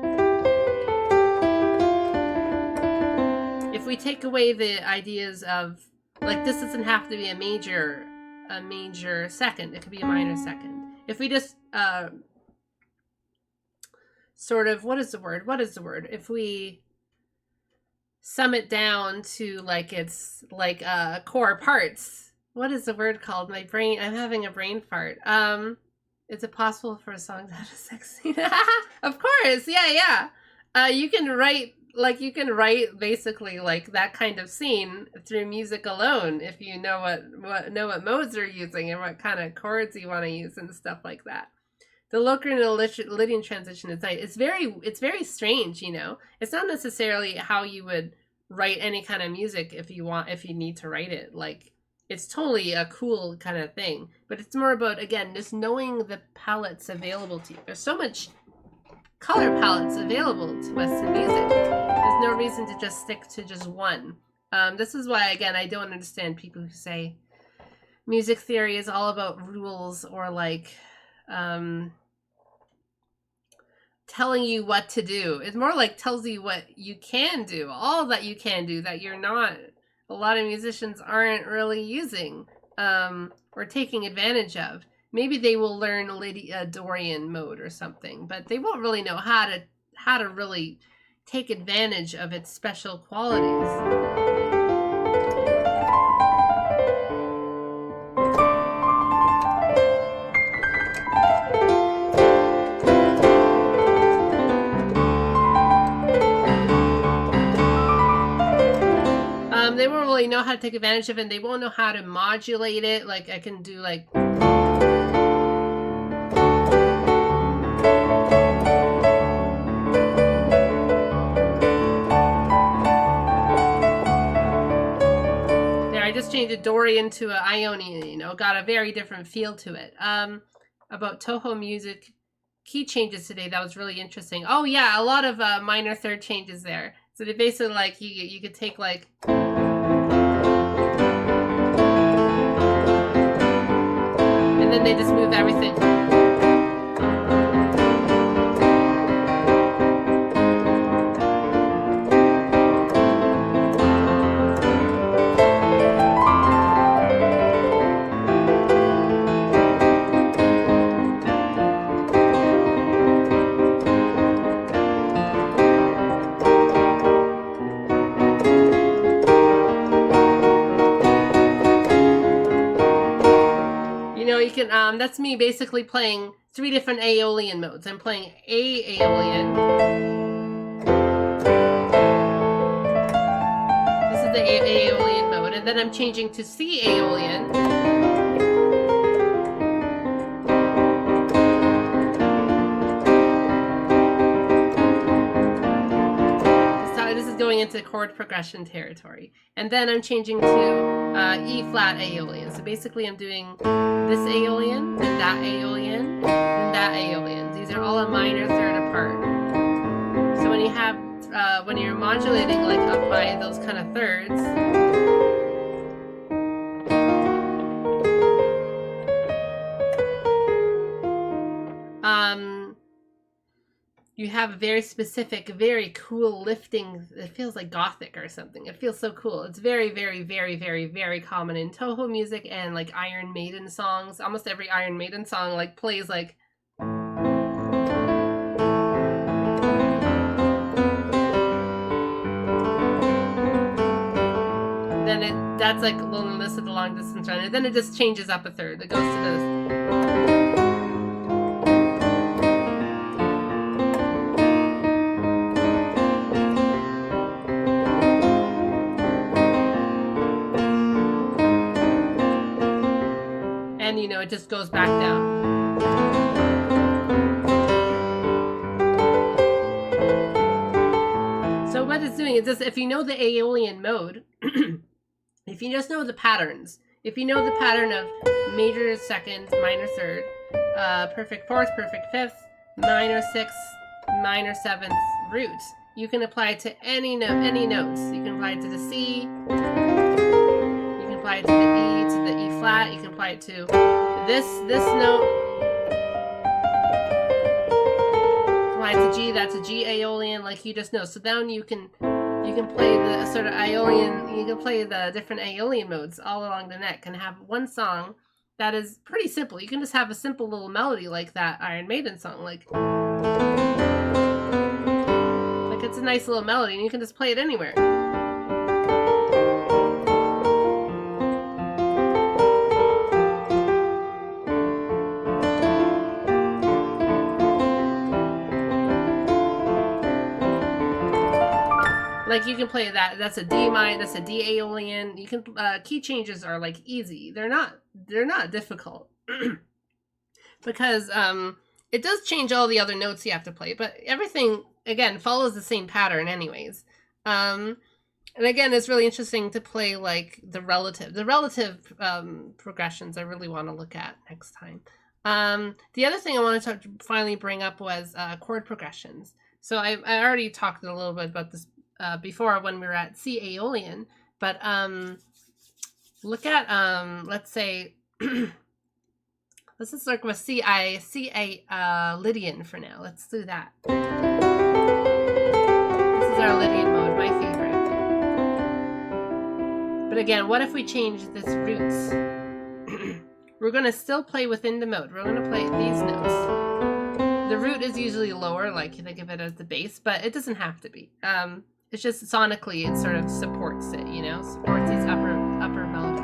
If we take away the ideas of, like, this doesn't have to be a major second. It could be a minor second. If we just sort of, what is the word? If we sum it down to like its like core parts. What is the word called? My brain, I'm having a brain fart. Is it possible for a song to have a sex scene? Of course, yeah. You can write basically like that kind of scene through music alone, if you know what modes they're using and what kind of chords you want to use and stuff like that. The Locrian and Lydian transition is nice. It's very strange, you know. It's not necessarily how you would write any kind of music if you need to write it. Like, it's totally a cool kind of thing. But it's more about, again, just knowing the palettes available to you. There's so much color palettes available to us in music. There's no reason to just stick to just one. This is why, again, I don't understand people who say music theory is all about rules, or like telling you what to do. It's more like tells you what you can do, all that you can do, that you're not, a lot of musicians aren't really using or taking advantage of. Maybe they will learn Dorian mode or something, but they won't really know how to really take advantage of its special qualities. They won't really know how to take advantage of it, and they won't know how to modulate it. Like, I can do like... There, I just changed a Dorian to an Ionian, you know, got a very different feel to it. About Toho music key changes today, that was really interesting. Oh yeah, a lot of minor third changes there. So they basically, like, you could take like... and then they just move everything. you can, that's me basically playing 3 different Aeolian modes. I'm playing A Aeolian. This is the Aeolian mode. And then I'm changing to C Aeolian. This is going into chord progression territory. And then I'm changing to E flat Aeolian. So basically I'm doing this Aeolian, then that Aeolian, then that Aeolian. These are all a minor third apart. So when you have, when you're modulating like up by those kind of thirds, you have a very specific, very cool lifting. It feels like gothic or something. It feels so cool. It's very, very, very, very, very common in Toho music and like Iron Maiden songs. Almost every Iron Maiden song like plays like. Then that's like Loneliness of the Long Distance Runner. Then it just changes up a third. It goes to this. And, you know, it just goes back down. So what it's doing is just, if you know the Aeolian mode, if you just know the patterns, if you know the pattern of major second, minor third, perfect fourth, perfect fifth, minor sixth, minor seventh roots, you can apply it to any notes. You can apply it to the C, you can apply it to the E, to the E flat, you can apply it to this note, apply it to G, that's a G Aeolian, like you just know. So then you can play the sort of Aeolian, you can play the different Aeolian modes all along the neck and have one song that is pretty simple. You can just have a simple little melody like that Iron Maiden song, like it's a nice little melody and you can just play it anywhere. Like you can play that. That's a D minor. That's a D Aeolian. You can key changes are like easy. They're not difficult because it does change all the other notes you have to play. But everything again follows the same pattern, anyways. And again, it's really interesting to play like the relative progressions. I really want to look at next time. The other thing I wanted to finally bring up was chord progressions. So I already talked a little bit about this before when we were at C Aeolian, but look at let's say let's just work with C Lydian for now. Let's do that. This is our Lydian mode, my favorite. But again, what if we change this roots? We're going to still play within the mode. We're going to play these notes. The root is usually lower, like you think of it as the bass, but it doesn't have to be. It's just sonically, it sort of supports it, you know, supports these upper melodies.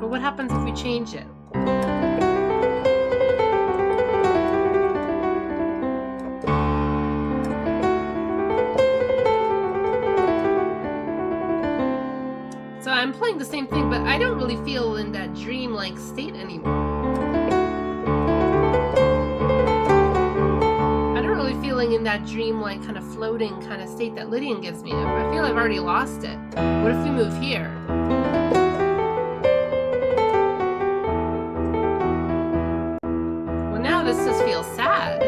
But what happens if we change it? So I'm playing the same thing, but I don't really feel in that dreamlike state anymore. Feeling in that dreamlike kind of floating kind of state that Lydian gives me. I feel I've already lost it. What if we move here? Well, now this just feels sad.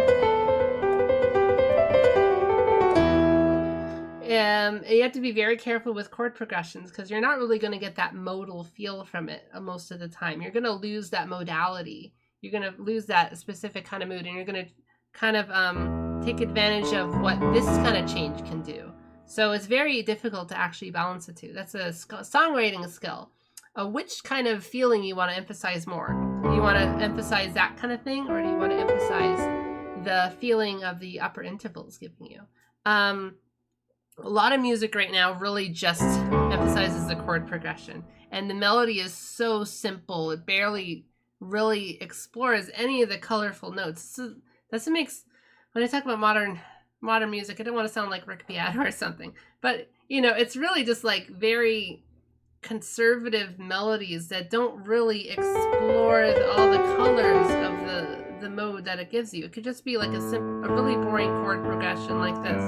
You have to be very careful with chord progressions because you're not really going to get that modal feel from it most of the time. You're going to lose that modality. You're going to lose that specific kind of mood, and you're going to kind of take advantage of what this kind of change can do. So it's very difficult to actually balance the two. That's a songwriting skill. Which kind of feeling you want to emphasize more? Do you want to emphasize that kind of thing, or do you want to emphasize the feeling of the upper intervals giving you? A lot of music right now really just emphasizes the chord progression. And the melody is so simple, it barely really explores any of the colorful notes. So that's what makes, when I talk about modern music, I don't want to sound like Rick Beato or something, but you know, it's really just like very conservative melodies that don't really explore all the colors of the mode that it gives you. It could just be like a really boring chord progression like this.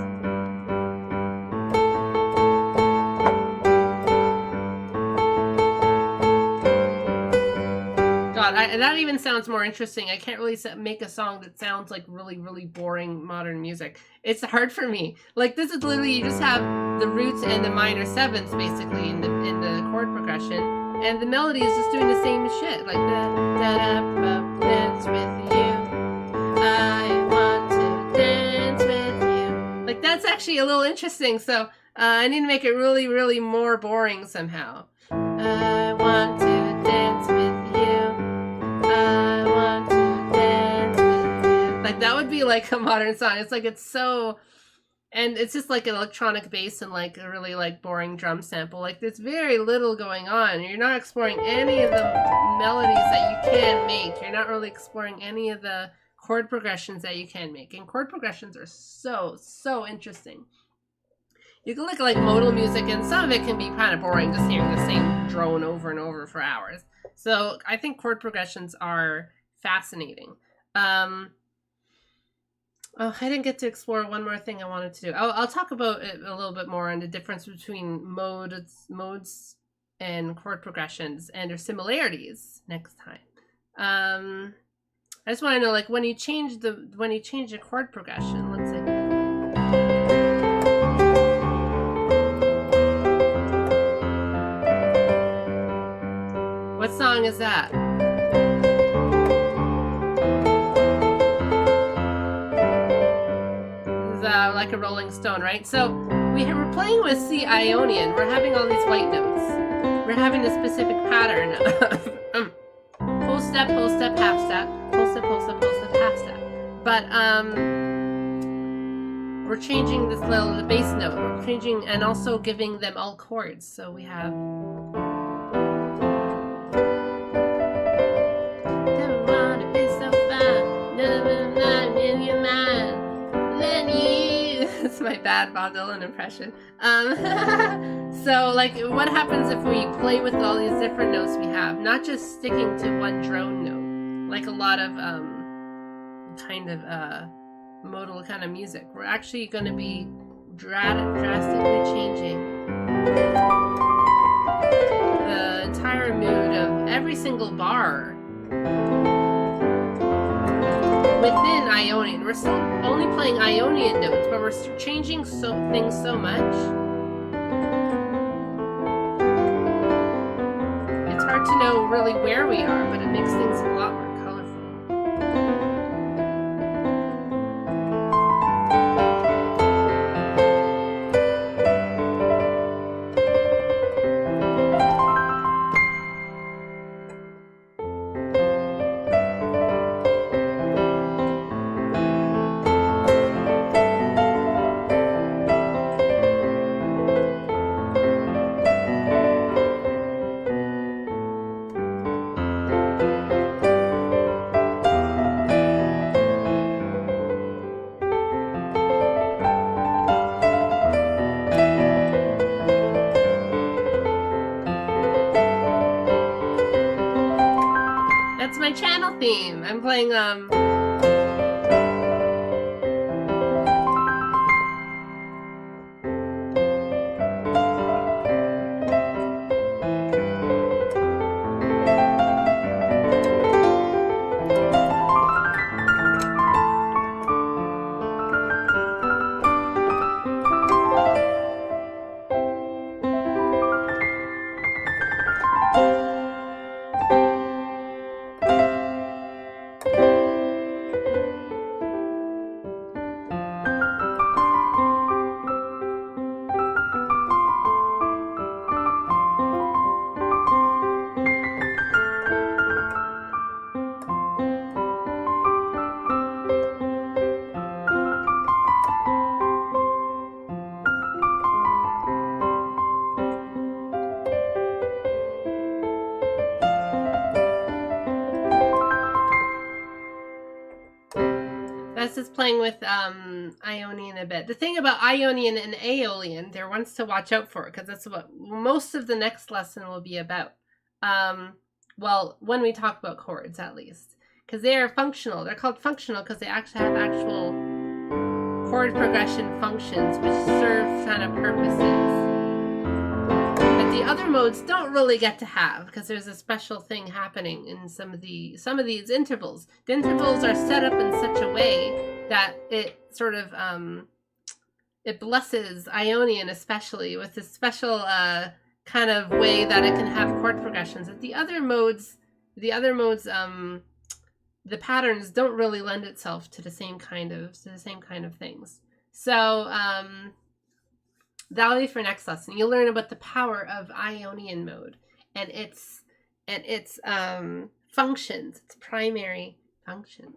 God, that even sounds more interesting. I can't really make a song that sounds like really, really boring modern music. It's hard for me. Like this is literally, you just have the roots and the minor sevenths basically in the chord progression, and the melody is just doing the same shit, like the dance with you. I want to dance with you. Like that's actually a little interesting. So I need to make it really, really more boring somehow. I want to dance with you. I want to dance with you. Like that would be like a modern song. It's like, it's so, and it's just like an electronic bass and like a really like boring drum sample. Like there's very little going on. You're not exploring any of the melodies that you can make. You're not really exploring any of the chord progressions that you can make. And chord progressions are so interesting. You can look at like modal music, and some of it can be kind of boring, just hearing the same drone over and over for hours. So I think chord progressions are fascinating. Oh, I didn't get to explore one more thing I wanted to do. I'll talk about it a little bit more on the difference between modes and chord progressions and their similarities next time. I just want to know, like, when you change the chord progression, let's see. What song is that? This is like a Rolling Stone, right? So we're playing with C Ionian. We're having all these white notes. We're having a specific pattern. Whole step, half step, whole step, half step. But we're changing the bass note. We're changing and also giving them all chords. So we have. It's my bad Bob Dylan impression. So like what happens if we play with all these different notes we have, not just sticking to one drone note, like a lot of kind of modal kind of music. We're actually going to be drastically changing the entire mood of every single bar within Ionian. We're still only playing Ionian notes, but we're changing things so much. It's hard to know really where we are, but it makes things a lot more colorful. That's my channel theme. I'm playing is playing with Ionian a bit. The thing about Ionian and Aeolian, they're ones to watch out for, because that's what most of the next lesson will be about. Well, when we talk about chords, at least. Because they are functional. They're called functional because they actually have actual chord progression functions which serve kind of purposes that the other modes don't really get to have, because there's a special thing happening in some of these intervals. The intervals are set up in such a way that it sort of it blesses Ionian especially with this special kind of way that it can have chord progressions. That the other modes the patterns don't really lend itself to the same kind of things. So that'll be for next lesson. You'll learn about the power of Ionian mode and its functions, its primary functions.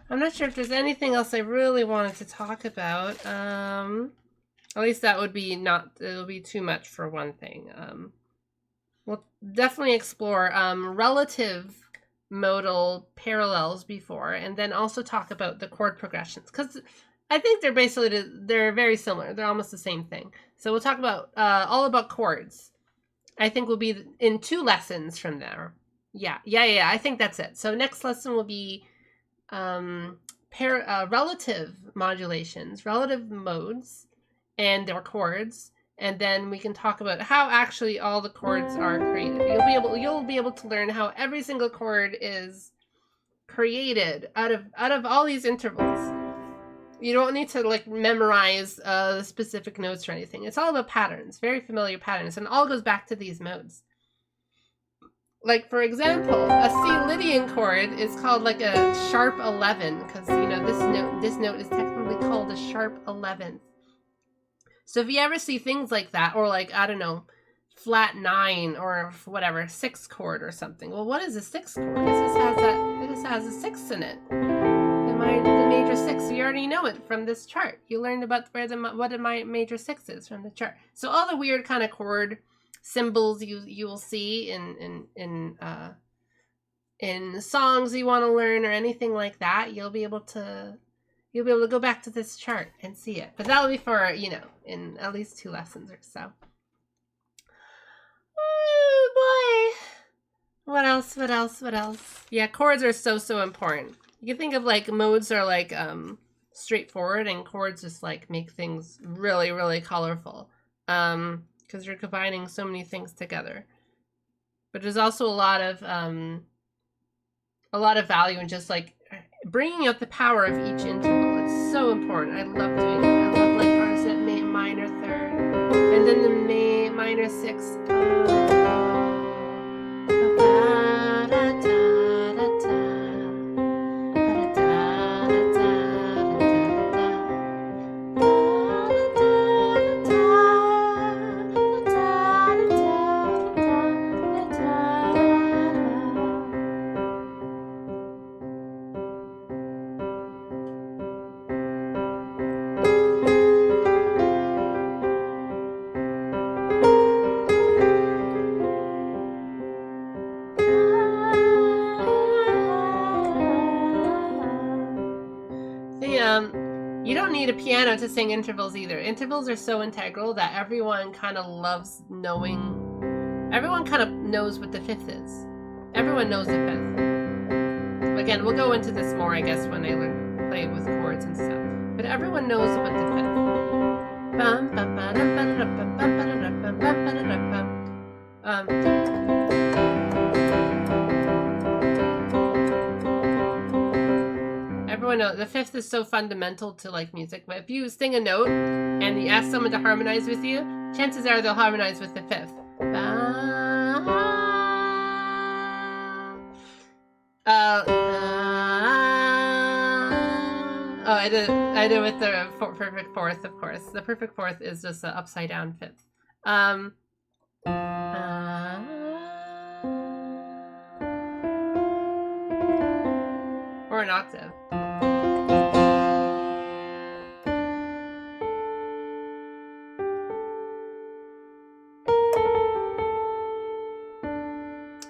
I'm not sure if there's anything else I really wanted to talk about. At least that would be it'll be too much for one thing. We'll definitely explore relative modal parallels before, and then also talk about the chord progressions, because I think they're very similar. They're almost the same thing. So we'll talk about all about chords. I think we'll be in 2 lessons from there. Yeah. I think that's it. So next lesson will be relative modulations, relative modes, and their chords. And then we can talk about how actually all the chords are created. You'll be able to learn how every single chord is created out of all these intervals. You don't need to like memorize the specific notes or anything. It's all about patterns, very familiar patterns, and all goes back to these modes. Like for example, a C Lydian chord is called like a sharp 11 because this note is technically called a sharp 11th. So if you ever see things like that, or like, I don't know, flat 9 or whatever, 6 chord or something. Well, what is a 6 chord? It just has a 6 in it. The major 6, you already know it from this chart. You learned about what a major 6 is from the chart. So all the weird kind of chord symbols you will see in songs you want to learn or anything like that, you'll be able to go back to this chart and see it. But that'll be for, in at least 2 lessons or so. Oh boy. What else? Yeah, chords are so important. You can think of like modes are like straightforward, and chords just like make things really, really colorful. Because you're combining so many things together. But there's also a lot of value in just like bringing out the power of each interval. It's so important. I love doing it. I love like parts at minor 3rd, and then the minor 6th. You don't need a piano to sing intervals either. Intervals are so integral that everyone kind of loves knowing. Everyone kind of knows what the 5th is. Everyone knows the 5th. Again, we'll go into this more, I guess, when I play with chords and stuff. But everyone knows what the 5th. Everyone knows the 5th is so fundamental to like music. But if you sing a note and you ask someone to harmonize with you, chances are they'll harmonize with the 5th. I did it with the perfect 4th, of course. The perfect 4th is just an upside down 5th. Or an octave.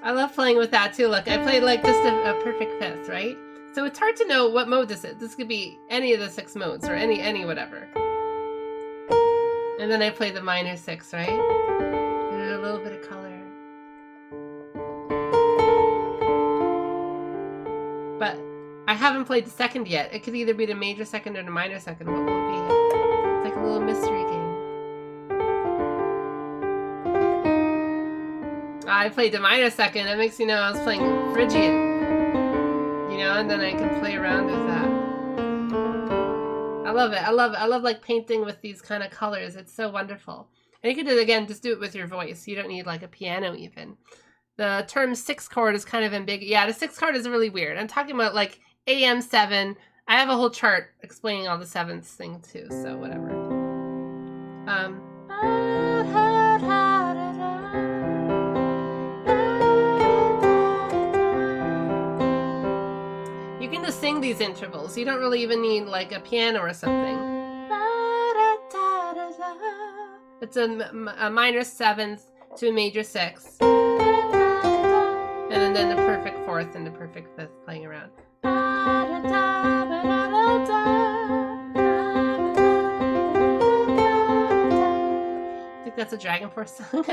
I love playing with that too. Look, I played like just a perfect 5th, right? So it's hard to know what mode this is. This could be any of the 6 modes or any whatever. And then I play the minor 6, right? And a little bit of color. But I haven't played the second yet. It could either be the major second or the minor second. What will it be? It's like a little mystery game. I played the minor second. That makes me know I was playing Phrygian. You know, and then I can play around with that. I love it. I love like painting with these kind of colors. It's so wonderful. And you can do it again, just do it with your voice. You don't need like a piano even. The term 6 chord is kind of ambiguous. Yeah, the 6 chord is really weird. I'm talking about like AM7. I have a whole chart explaining all the 7ths thing too, so whatever. You can just sing these intervals. You don't really even need like a piano or something. It's a minor 7th to a major 6th. And then the perfect 4th and the perfect 5th playing around. I think that's a Dragon Force song.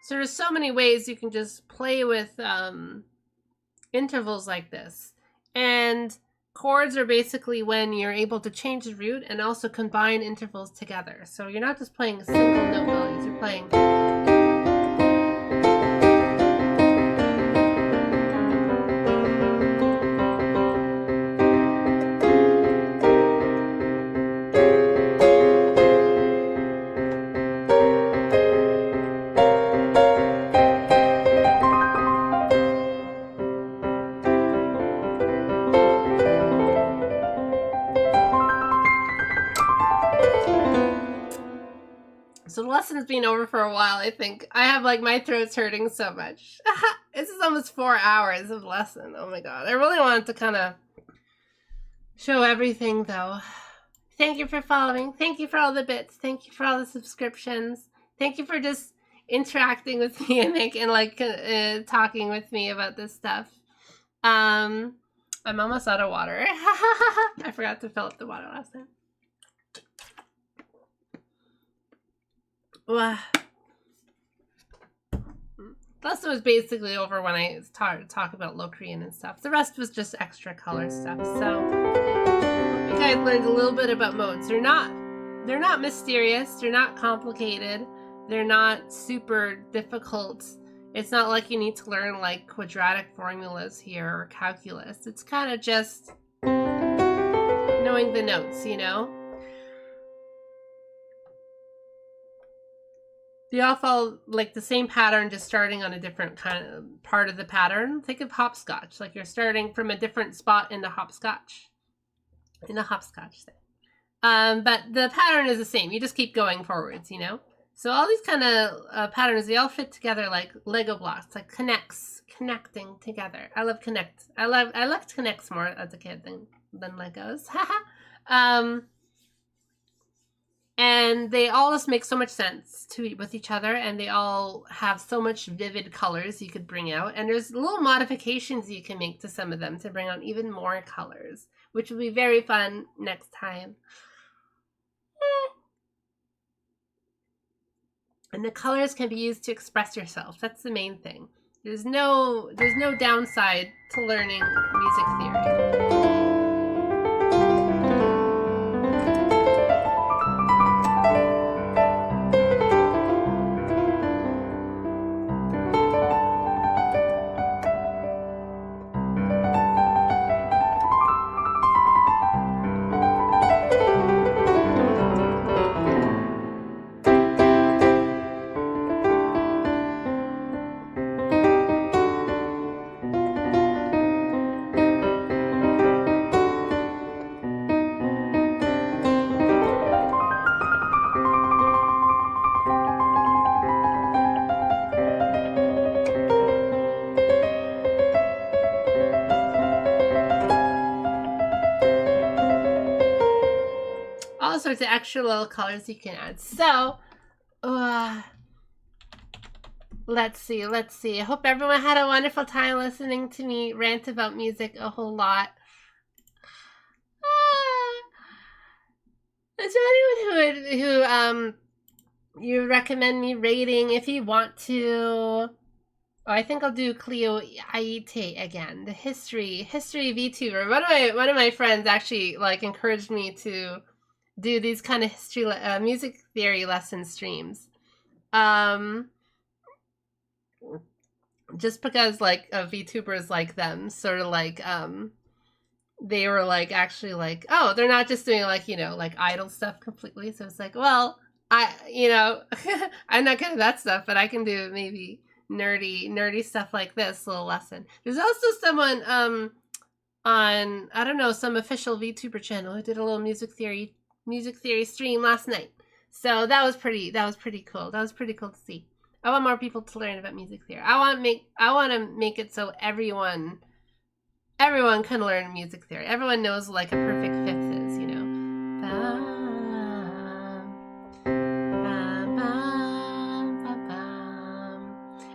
So there's so many ways you can just play with intervals like this. And chords are basically when you're able to change the root and also combine intervals together. So you're not just playing single note values, you're playing... So the lesson's been over for a while, I think. I have like my throat's hurting so much. This is almost 4 hours of lesson. Oh my god. I really wanted to kind of show everything though. Thank you for following. Thank you for all the bits. Thank you for all the subscriptions. Thank you for just interacting with me and making like talking with me about this stuff. I'm almost out of water. I forgot to fill up the water last time. The lesson was basically over when I started to talk about Locrian and stuff. The rest was just extra color stuff. So you guys learned a little bit about modes. They're not mysterious. They're not complicated. They're not super difficult. It's not like you need to learn like quadratic formulas here or calculus. It's kind of just knowing the notes, you know? They all follow like the same pattern, just starting on a different kind of part of the pattern. Think of hopscotch, like you're starting from a different spot in the hopscotch thing. But the pattern is the same. You just keep going forwards, you know? So all these kind of patterns, they all fit together like Lego blocks, like connecting together. I love connect. I liked connects more as a kid than Legos. And they all just make so much sense with each other, and they all have so much vivid colors you could bring out. And there's little modifications you can make to some of them to bring out even more colors, which will be very fun next time. And the colors can be used to express yourself. That's the main thing. There's no downside to learning music theory. all sorts of extra little colors you can add. So, let's see. I hope everyone had a wonderful time listening to me rant about music a whole lot. Is there anyone who you recommend me rating if you want to? Oh, I think I'll do Cleo Aite again. The history VTuber. One of my friends actually like encouraged me to do these kind of history music theory lesson streams. Just because like VTubers like them, sort of like they were like actually like, oh, they're not just doing like, you know, like idle stuff completely. So it's like, well, I'm not good at that stuff, but I can do maybe nerdy stuff like this little lesson. There's also someone on, I don't know, some official VTuber channel who did a little music theory stream last night. So that was pretty cool. That was pretty cool to see. I want more people to learn about music theory. I want to make it so everyone can learn music theory. Everyone knows like a perfect fifth is, you know.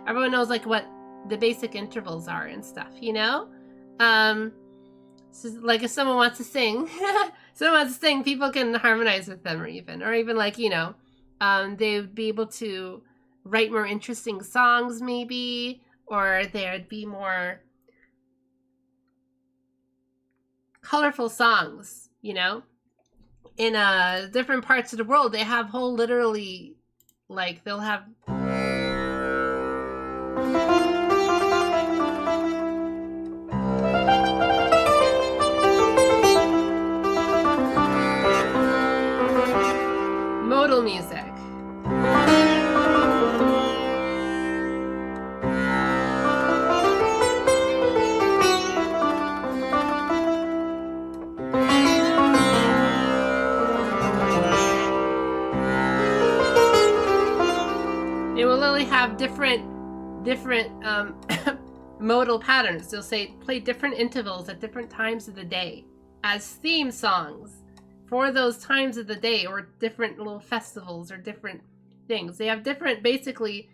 Everyone knows like what the basic intervals are and stuff, you know? So like if someone wants to sing, people can harmonize with them or even like, you know, they would be able to write more interesting songs maybe, or there'd be more colorful songs, you know? In different parts of the world, they have whole literally, like, they'll have... modal music. They will literally have different modal patterns. They'll say play different intervals at different times of the day as theme songs for those times of the day, or different little festivals or different things. They have different basically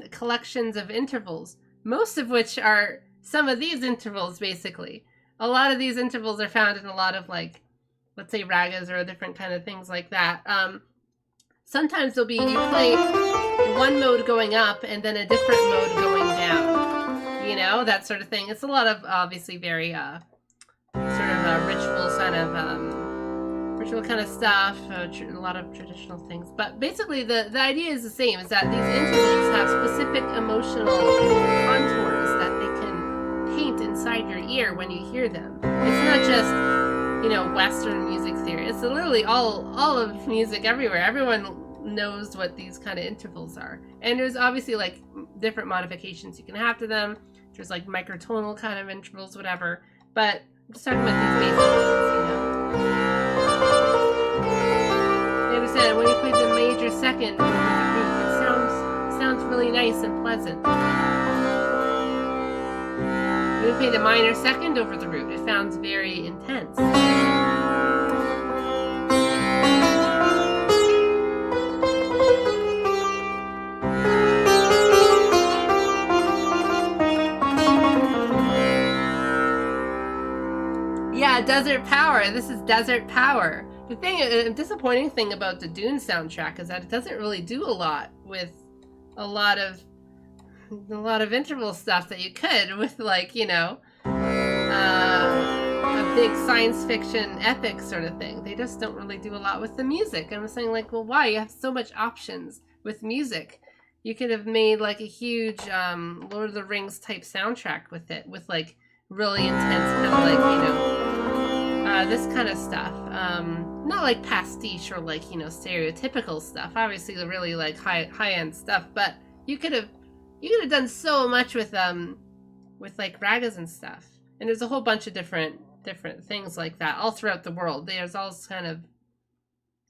collections of intervals, most of which are some of these intervals basically. A lot of these intervals are found in a lot of like, let's say ragas or different kind of things like that. Sometimes there'll be, you play one mode going up and then a different mode going down, you know, that sort of thing. It's a lot of obviously very sort of ritual kind of stuff, a lot of traditional things. But basically the idea is the same, is that these intervals have specific emotional contours that they can paint inside your ear when you hear them. It's not just, you know, Western music theory. It's literally all of music everywhere. Everyone knows what these kind of intervals are. And there's obviously like different modifications you can have to them. There's like microtonal kind of intervals, whatever. But I'm just talking about these basic ones, you know. You understand, when you play the major second over the root, it sounds really nice and pleasant. When you play the minor second over the root, it sounds very intense. Yeah, Desert Power. This is Desert Power. The disappointing thing about the Dune soundtrack is that it doesn't really do a lot with a lot of interval stuff that you could with, like, you know, a big science fiction epic sort of thing. They just don't really do a lot with the music. And I'm saying, like, well, why? You have so much options with music. You could have made like a huge Lord of the Rings type soundtrack with it, with like really intense kind of like, you know, this kind of stuff. Not like pastiche or like, you know, stereotypical stuff. Obviously the really like high-end stuff, but you could have done so much with like ragas and stuff. And there's a whole bunch of different things like that all throughout the world. There's all kind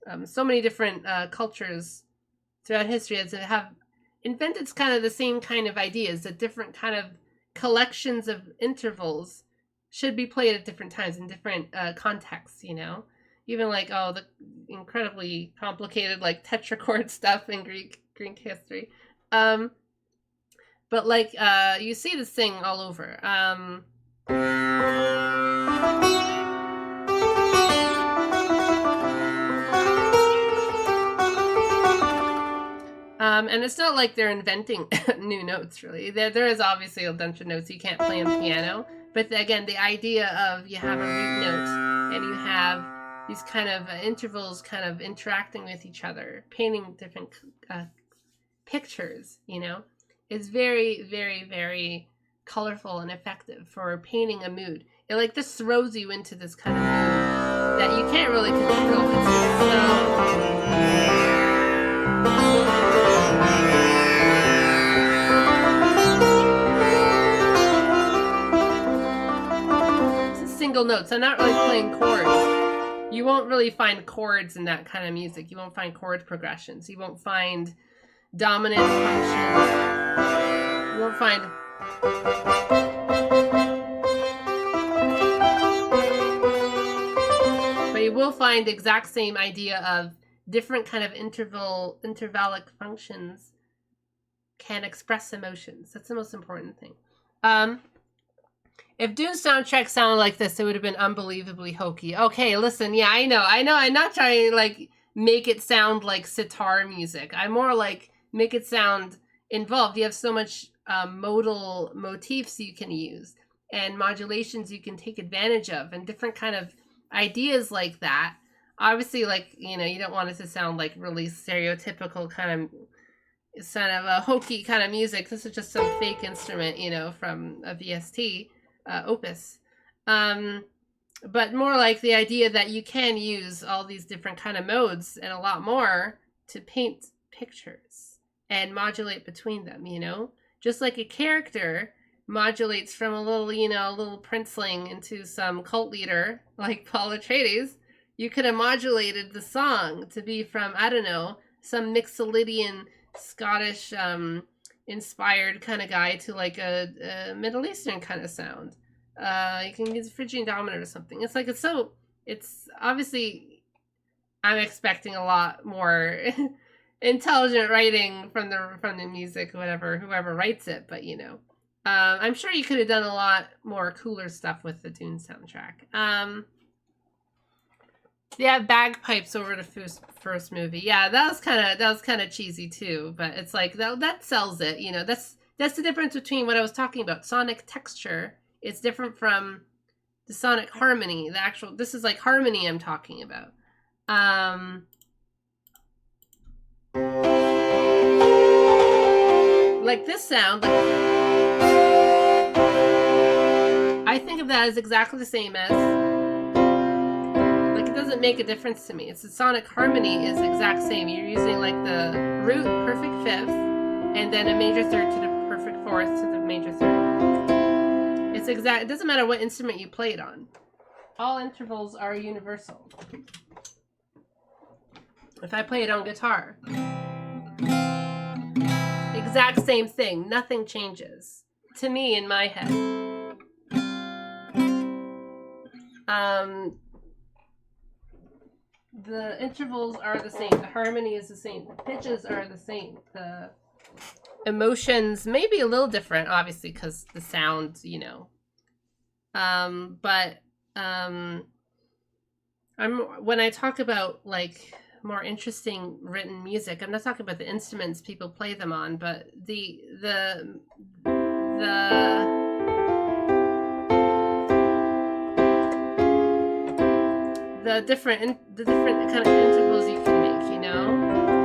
of so many different cultures throughout history that have invented kind of the same kind of ideas, that different kind of collections of intervals should be played at different times in different contexts, you know? even like, oh, the incredibly complicated like tetrachord stuff in Greek history. But like you see this thing all over. And it's not like they're inventing new notes, really. There is obviously a bunch of notes you can't play on piano. But again, the idea of you have a root note and you have these kind of intervals kind of interacting with each other, painting different pictures, you know, is very, very, very colorful and effective for painting a mood. It like just throws you into this kind of mood that you can't really control. It's single notes. I'm not really playing chords. You won't really find chords in that kind of music. You won't find chord progressions. You won't find dominant functions. You won't find... But you will find the exact same idea of different kind of intervallic functions can express emotions. That's the most important thing. If Dune's soundtrack sounded like this, it would have been unbelievably hokey. Okay, listen, yeah, I know. I'm not trying to like make it sound like sitar music. I'm more like make it sound involved. You have so much modal motifs you can use and modulations you can take advantage of and different kind of ideas like that. Obviously, like, you know, you don't want it to sound like really stereotypical kind of a hokey kind of music. This is just some fake instrument, you know, from a VST opus. But more like the idea that you can use all these different kind of modes and a lot more to paint pictures and modulate between them, you know? Just like a character modulates from a little, you know, a little princeling into some cult leader like Paul Atreides, you could have modulated the song to be from, I don't know, some Mixolydian Scottish inspired kind of guy to like a Middle Eastern kind of sound. You can use Phrygian dominant or something. It's like, it's obviously, I'm expecting a lot more intelligent writing from the music, whoever writes it, but you know. I'm sure you could have done a lot more cooler stuff with the Dune soundtrack. Yeah, bagpipes over the first movie. Yeah, that was kind of cheesy too, but it's like that sells it, you know. That's the difference between what I was talking about. Sonic texture, it's different from the sonic harmony. This is like harmony I'm talking about. Like this sound, I think of that as exactly the same as, like, it doesn't make a difference to me. It's the sonic harmony is exact same. You're using like the root perfect fifth and then a major third to the perfect fourth to the major third. It's exact. It doesn't matter what instrument you play it on. All intervals are universal. If I play it on guitar, exact same thing. Nothing changes to me in my head. The intervals are the same. The harmony is the same. The pitches are the same. The emotions may be a little different, obviously, because the sound, you know. When I talk about like more interesting written music, I'm not talking about the instruments people play them on, but the different kind of intervals you can make, you know?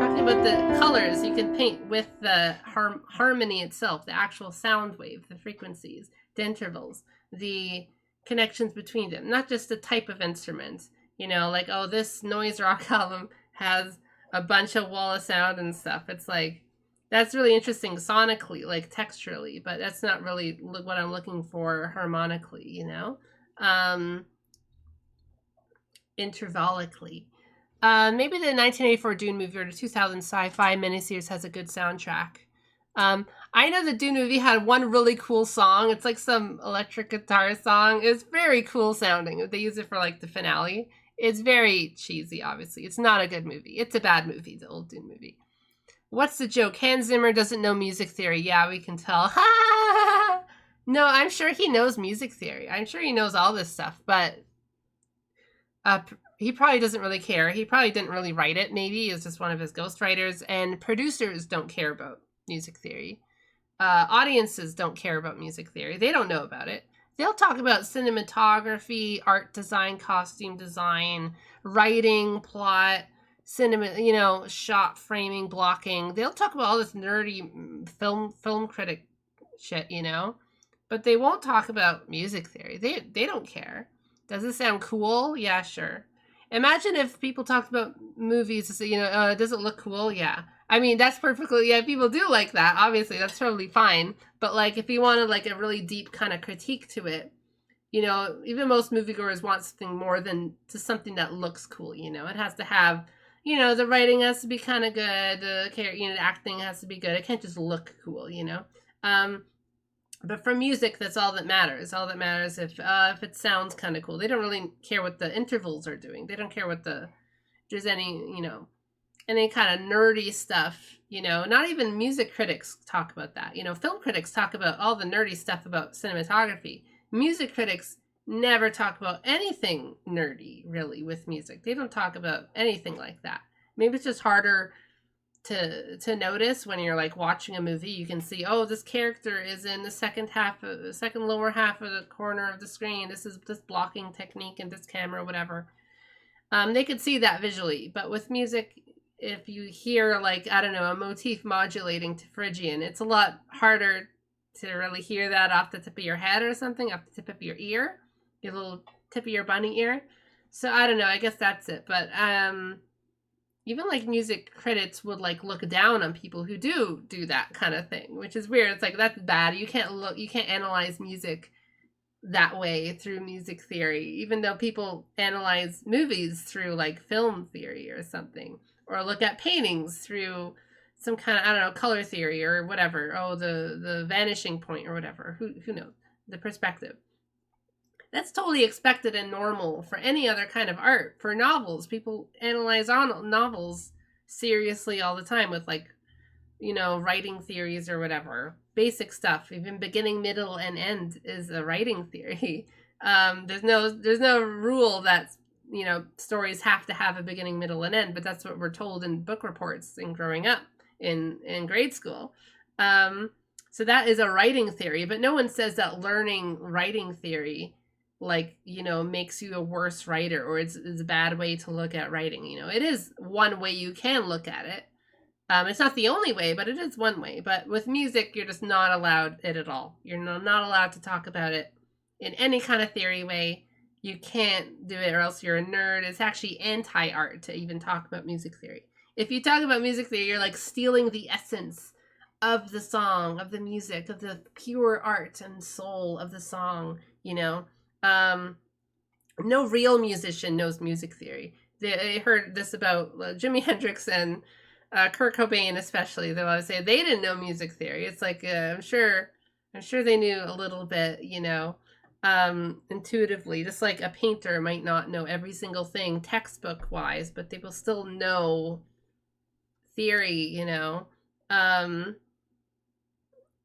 Talking about the colors you can paint with the harmony itself, the actual sound wave, the frequencies, the intervals, the connections between them, not just the type of instrument, you know, like, oh, this noise rock album has a bunch of wall of sound and stuff. It's like, that's really interesting sonically, like texturally, but that's not really what I'm looking for harmonically, you know? Intervallically. Maybe the 1984 Dune movie or the 2000 sci-fi miniseries has a good soundtrack. I know the Dune movie had one really cool song. It's like some electric guitar song. It's very cool sounding. They use it for like the finale. It's very cheesy, obviously. It's not a good movie. It's a bad movie, the old Dune movie. What's the joke? Hans Zimmer doesn't know music theory. Yeah, we can tell. No, I'm sure he knows music theory. I'm sure he knows all this stuff, but he probably doesn't really care. He probably didn't really write it. Maybe it's just one of his ghostwriters. And producers don't care about music theory. Audiences don't care about music theory. They don't know about it. They'll talk about cinematography, art design, costume design, writing, plot, cinema, shot framing, blocking. They'll talk about all this nerdy film critic shit, but they won't talk about music theory. They don't care. Does it sound cool? Yeah, sure. Imagine if people talked about movies, does it look cool? Yeah. I mean, that's perfectly, yeah, people do like that. Obviously, that's totally fine. But, like, if you wanted, like, a really deep kind of critique to it, even most moviegoers want something more than just something that looks cool, It has to have, the writing has to be kind of good, the acting has to be good. It can't just look cool, But for music, that's all that matters. All that matters if it sounds kind of cool. They don't really care what the intervals are doing. They don't care what there's any kind of nerdy stuff, not even music critics talk about that. Film critics talk about all the nerdy stuff about cinematography. Music critics never talk about anything nerdy, really, with music. They don't talk about anything like that. Maybe it's just harder to notice when you're like watching a movie. You can see, oh, this character is in the second lower half of the corner of the screen. This is this blocking technique and this camera, whatever. They could see that visually, but with music, if you hear like, I don't know, a motif modulating to Phrygian, it's a lot harder to really hear that off the tip of your head or something, off the tip of your ear, your little tip of your bunny ear. So I don't know, I guess that's it. But even like music critics would like look down on people who do that kind of thing, which is weird. It's like, that's bad. You can't analyze music that way through music theory, even though people analyze movies through like film theory or something, or look at paintings through some kind of, I don't know, color theory or whatever. Oh, the vanishing point or whatever. Who knows? The perspective. That's totally expected and normal for any other kind of art. For novels, people analyze on novels seriously all the time with like, writing theories or whatever. Basic stuff, even beginning, middle, and end is a writing theory. There's no rule that stories have to have a beginning, middle, and end, but that's what we're told in book reports and growing up in grade school. So that is a writing theory, but no one says that learning writing theory makes you a worse writer, or it's a bad way to look at writing. It is one way you can look at it. It's not the only way, but it is one way. But with music, you're just not allowed it at all. You're not allowed to talk about it in any kind of theory way. You can't do it, or else you're a nerd. It's actually anti-art to even talk about music theory. If you talk about music theory, you're like stealing the essence of the song, of the music, of the pure art and soul of the song, No real musician knows music theory. I heard this about Jimi Hendrix and Kurt Cobain especially, though I would say they didn't know music theory. It's like, I'm sure they knew a little bit, intuitively, just like a painter might not know every single thing textbook wise, but they will still know theory,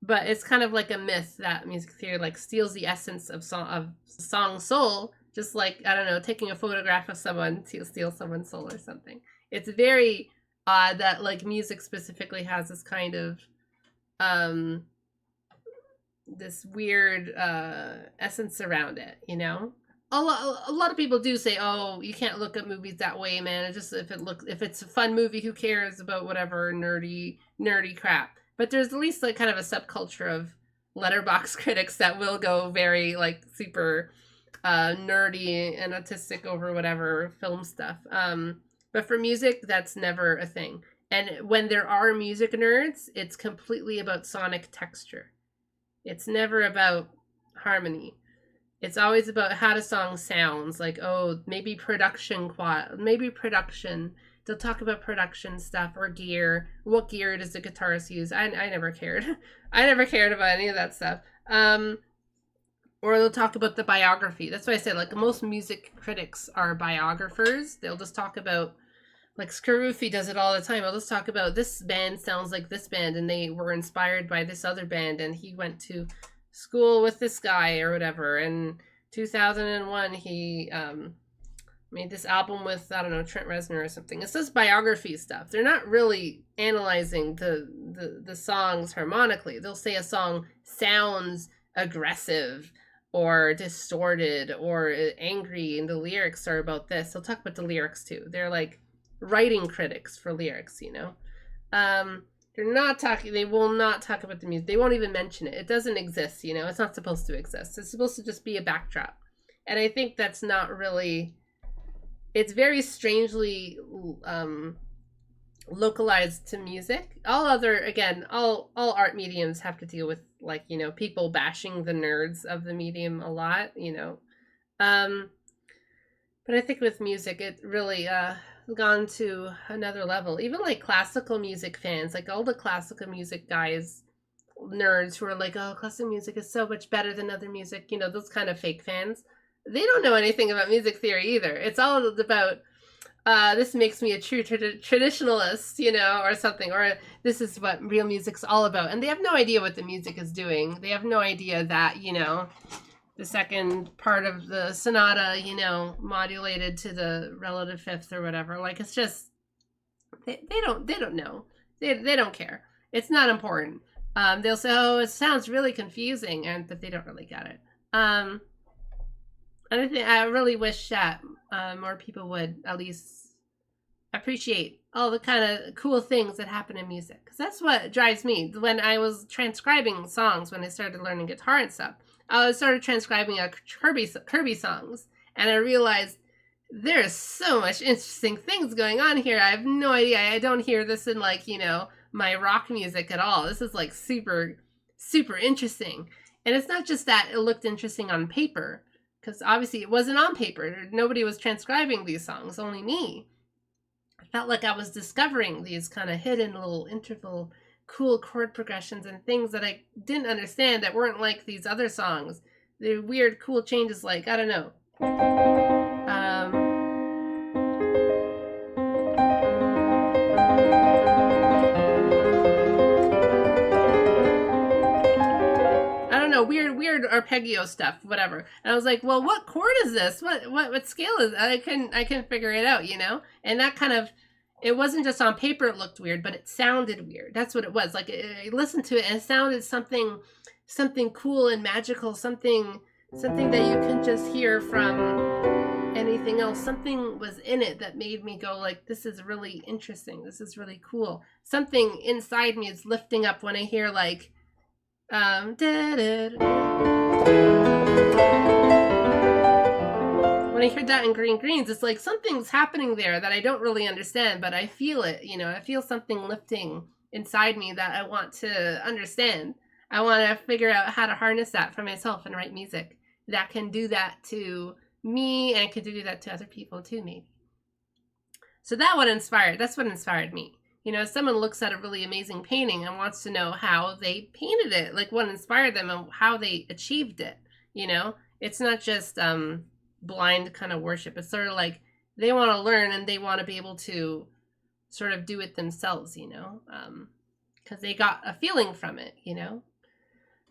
but it's kind of like a myth that music theory like steals the essence of song soul, just like, I don't know, taking a photograph of someone to steal someone's soul or something. It's very odd that like music specifically has this kind of this weird essence around it, A lot of people do say, oh, you can't look at movies that way, man. It's just if it's a fun movie, who cares about whatever nerdy crap. But there's at least like kind of a subculture of letterbox critics that will go very like super nerdy and autistic over whatever film stuff. But for music, that's never a thing. And when there are music nerds, it's completely about sonic texture. It's never about harmony. It's always about how the song sounds. Like, oh, maybe production, They'll talk about production stuff or gear. What gear does the guitarist use? I never cared. I never cared about any of that stuff. Or they'll talk about the biography. That's why I said, like, most music critics are biographers. They'll just talk about, like, Scarufi does it all the time. I'll just talk about this band sounds like this band, and they were inspired by this other band, and he went to school with this guy or whatever. And 2001, he made this album with, I don't know, Trent Reznor or something. It's just biography stuff. They're not really analyzing the songs harmonically. They'll say a song sounds aggressive or distorted or angry, and the lyrics are about this. They'll talk about the lyrics too. They're like writing critics for lyrics, you know. They're not talking, they will not talk about the music. They won't even mention it. It doesn't exist, you know. It's not supposed to exist. It's supposed to just be a backdrop. And I think that's not really, it's very strangely localized to music. All other, again, all art mediums have to deal with, like, you know, people bashing the nerds of the medium a lot, you know. But I think with music, it really gone to another level. Even like classical music fans, like all the classical music guys, nerds who are like, oh, classical music is so much better than other music, you know, those kind of fake fans. They don't know anything about music theory either. It's all about, this makes me a true traditionalist, you know, or something, or this is what real music's all about. And they have no idea what the music is doing. They have no idea that, you know, the second part of the sonata, you know, modulated to the relative fifth or whatever. Like, it's just, they don't know. They don't care. It's not important. They'll say, oh, it sounds really confusing, but they don't really get it. And I really wish that more people would at least appreciate all the kind of cool things that happen in music. Because that's what drives me. When I was transcribing songs, when I started learning guitar and stuff, I started transcribing Kirby songs. And I realized there's so much interesting things going on here. I have no idea. I don't hear this in, like, you know, my rock music at all. This is like super, super interesting. And it's not just that it looked interesting on paper, because obviously it wasn't on paper. Nobody was transcribing these songs, only me. I felt like I was discovering these kind of hidden little interval, cool chord progressions and things that I didn't understand that weren't like these other songs. The weird, cool changes, like, I don't know. Weird arpeggio stuff, whatever. And I was like, well, what chord is this? What scale is that? I couldn't figure it out, you know? And that kind of, it wasn't just on paper it looked weird, but it sounded weird. That's what it was. Like, I listened to it and it sounded something cool and magical, something that you couldn't just hear from anything else. Something was in it that made me go like, this is really interesting. This is really cool. Something inside me is lifting up when I hear, like, when I heard that in Green Greens, it's like something's happening there that I don't really understand, but I feel it, you know, I feel something lifting inside me that I want to understand. I want to figure out how to harness that for myself and write music that can do that to me and can do that to other people too, maybe. So that's what inspired me. You know, someone looks at a really amazing painting and wants to know how they painted it, like what inspired them and how they achieved it, you know? It's not just blind kind of worship. It's sort of like they want to learn and they want to be able to sort of do it themselves, you know? Because they got a feeling from it, you know?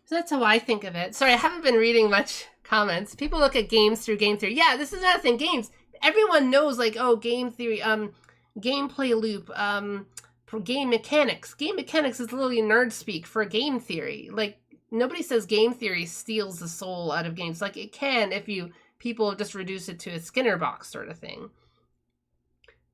So that's how I think of it. Sorry, I haven't been reading much comments. People look at games through game theory. Yeah, this is another thing. Games. Everyone knows, like, oh, game theory, gameplay loop, for game mechanics. Game mechanics is literally nerd speak for game theory. Like, nobody says game theory steals the soul out of games. Like, it can if people just reduce it to a Skinner box sort of thing.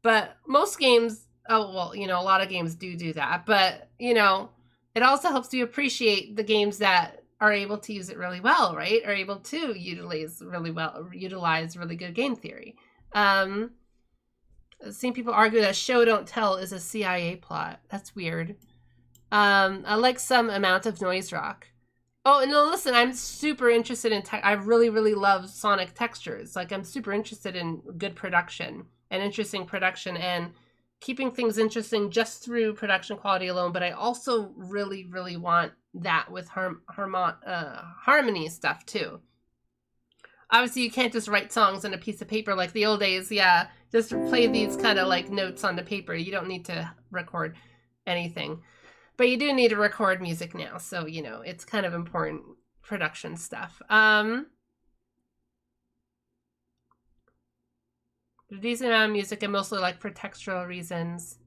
But most games, oh, well, you know, a lot of games do that. But, you know, it also helps you appreciate the games that are able to use it really well, right? Are able to utilize really good game theory. I've seen people argue that show don't tell is a CIA plot. That's weird. I like some amount of noise rock. Oh, no, listen, I'm super interested in I really, really love sonic textures. Like, I'm super interested in good production and interesting production and keeping things interesting just through production quality alone, but I also really, really want that with harmony stuff too. Obviously, you can't just write songs on a piece of paper like the old days. Yeah, just play these kind of like notes on the paper. You don't need to record anything. But you do need to record music now, so, you know, it's kind of important production stuff. A decent amount of music, and mostly like for textural reasons.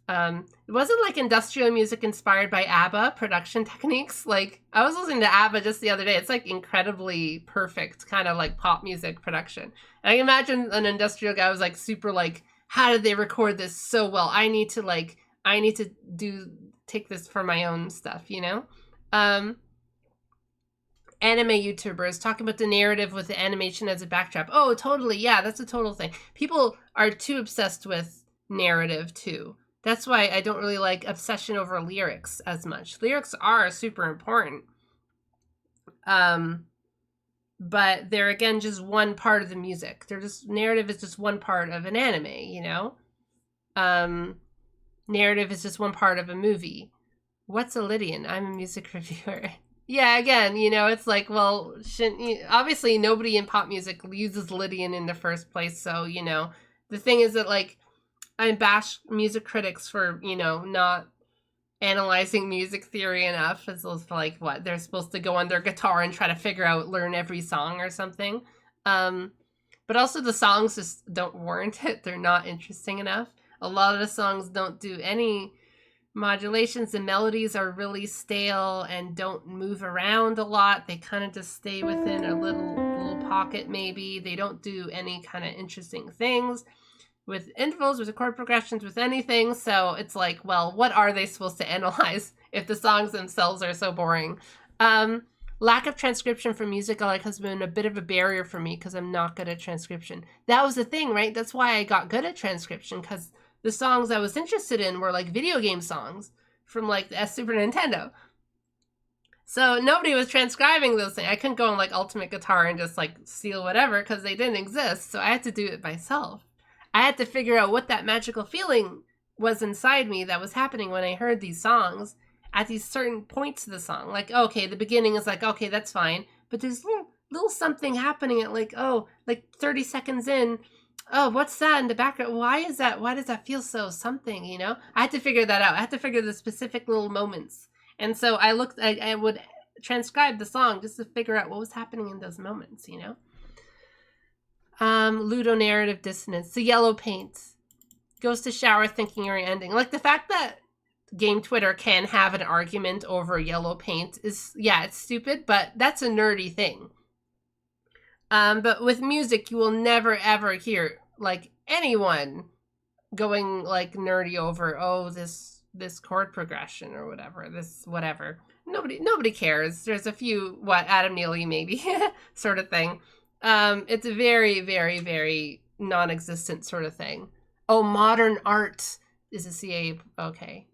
It wasn't like industrial music inspired by ABBA production techniques. Like, I was listening to ABBA just the other day. It's like incredibly perfect kind of like pop music production. And I imagine an industrial guy was like super like, how did they record this so well? I need to take this for my own stuff, you know? Anime YouTubers talking about the narrative with the animation as a backdrop. Oh, totally. Yeah, that's a total thing. People are too obsessed with narrative too. That's why I don't really like obsession over lyrics as much. Lyrics are super important. But they're, again, just one part of the music. Narrative is just one part of an anime, you know? Narrative is just one part of a movie. What's a Lydian? I'm a music reviewer. Yeah, again, you know, it's like, well, shouldn't you? Obviously, nobody in pop music uses Lydian in the first place. So, you know, the thing is that, like, I bash music critics for, you know, not analyzing music theory enough. It's like, what? They're supposed to go on their guitar and try to learn every song or something. But also the songs just don't warrant it. They're not interesting enough. A lot of the songs don't do any modulations. The melodies are really stale and don't move around a lot. They kind of just stay within a little pocket maybe. They don't do any kind of interesting things with intervals, with the chord progressions, with anything. So it's like, well, what are they supposed to analyze if the songs themselves are so boring? Lack of transcription for music has been a bit of a barrier for me because I'm not good at transcription. That was the thing, right? That's why I got good at transcription, because the songs I was interested in were like video game songs from like the Super Nintendo. So nobody was transcribing those things. I couldn't go on like Ultimate Guitar and just like steal whatever because they didn't exist. So I had to do it myself. I had to figure out what that magical feeling was inside me that was happening when I heard these songs at these certain points of the song. Like, okay, the beginning is like, okay, that's fine. But there's little something happening at like 30 seconds in. Oh, what's that in the background? Why is that? Why does that feel so something, you know? I had to figure that out. I had to figure the specific little moments. And so I would transcribe the song just to figure out what was happening in those moments, you know? Ludonarrative dissonance. The yellow paint. Goes to shower thinking you're ending. Like the fact that game Twitter can have an argument over yellow paint is, yeah, it's stupid, but that's a nerdy thing. But with music, you will never ever hear like anyone going like nerdy over, oh, this chord progression or whatever, this whatever. Nobody cares. There's a few, Adam Neely maybe sort of thing. It's a very, very, very non-existent sort of thing. Oh, modern art is a CA. Okay.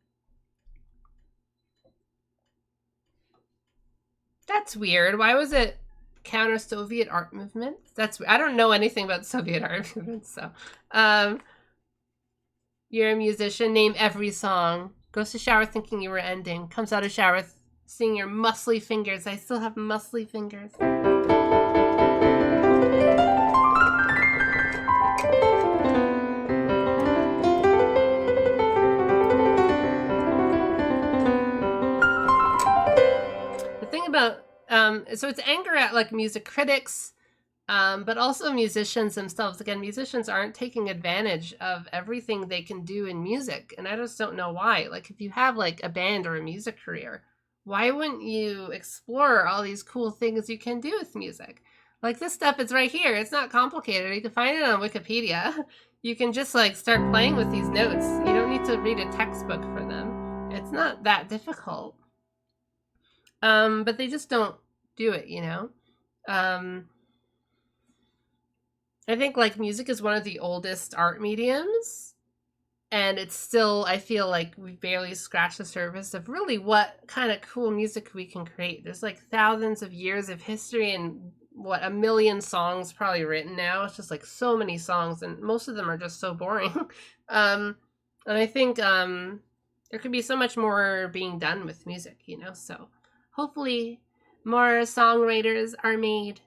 That's weird. Why was it counter-Soviet art movement? I don't know anything about Soviet art movement, so. You're a musician. Name every song. Goes to shower thinking you were ending. Comes out of shower seeing your muscly fingers. I still have muscly fingers. The thing about so it's anger at like music critics, but also musicians themselves. Again, musicians aren't taking advantage of everything they can do in music, and I just don't know why. Like, if you have like a band or a music career, why wouldn't you explore all these cool things you can do with music? Like, this stuff is right here. It's not complicated. You can find it on Wikipedia. You can just like start playing with these notes. You don't need to read a textbook for them. It's not that difficult. But they just don't do it, you know? I think like music is one of the oldest art mediums, and it's still, I feel like we barely scratched the surface of really what kind of cool music we can create. There's like thousands of years of history and 1 million songs probably written now. It's just like so many songs, and most of them are just so boring. And I think there could be so much more being done with music, you know. So hopefully more songwriters are made,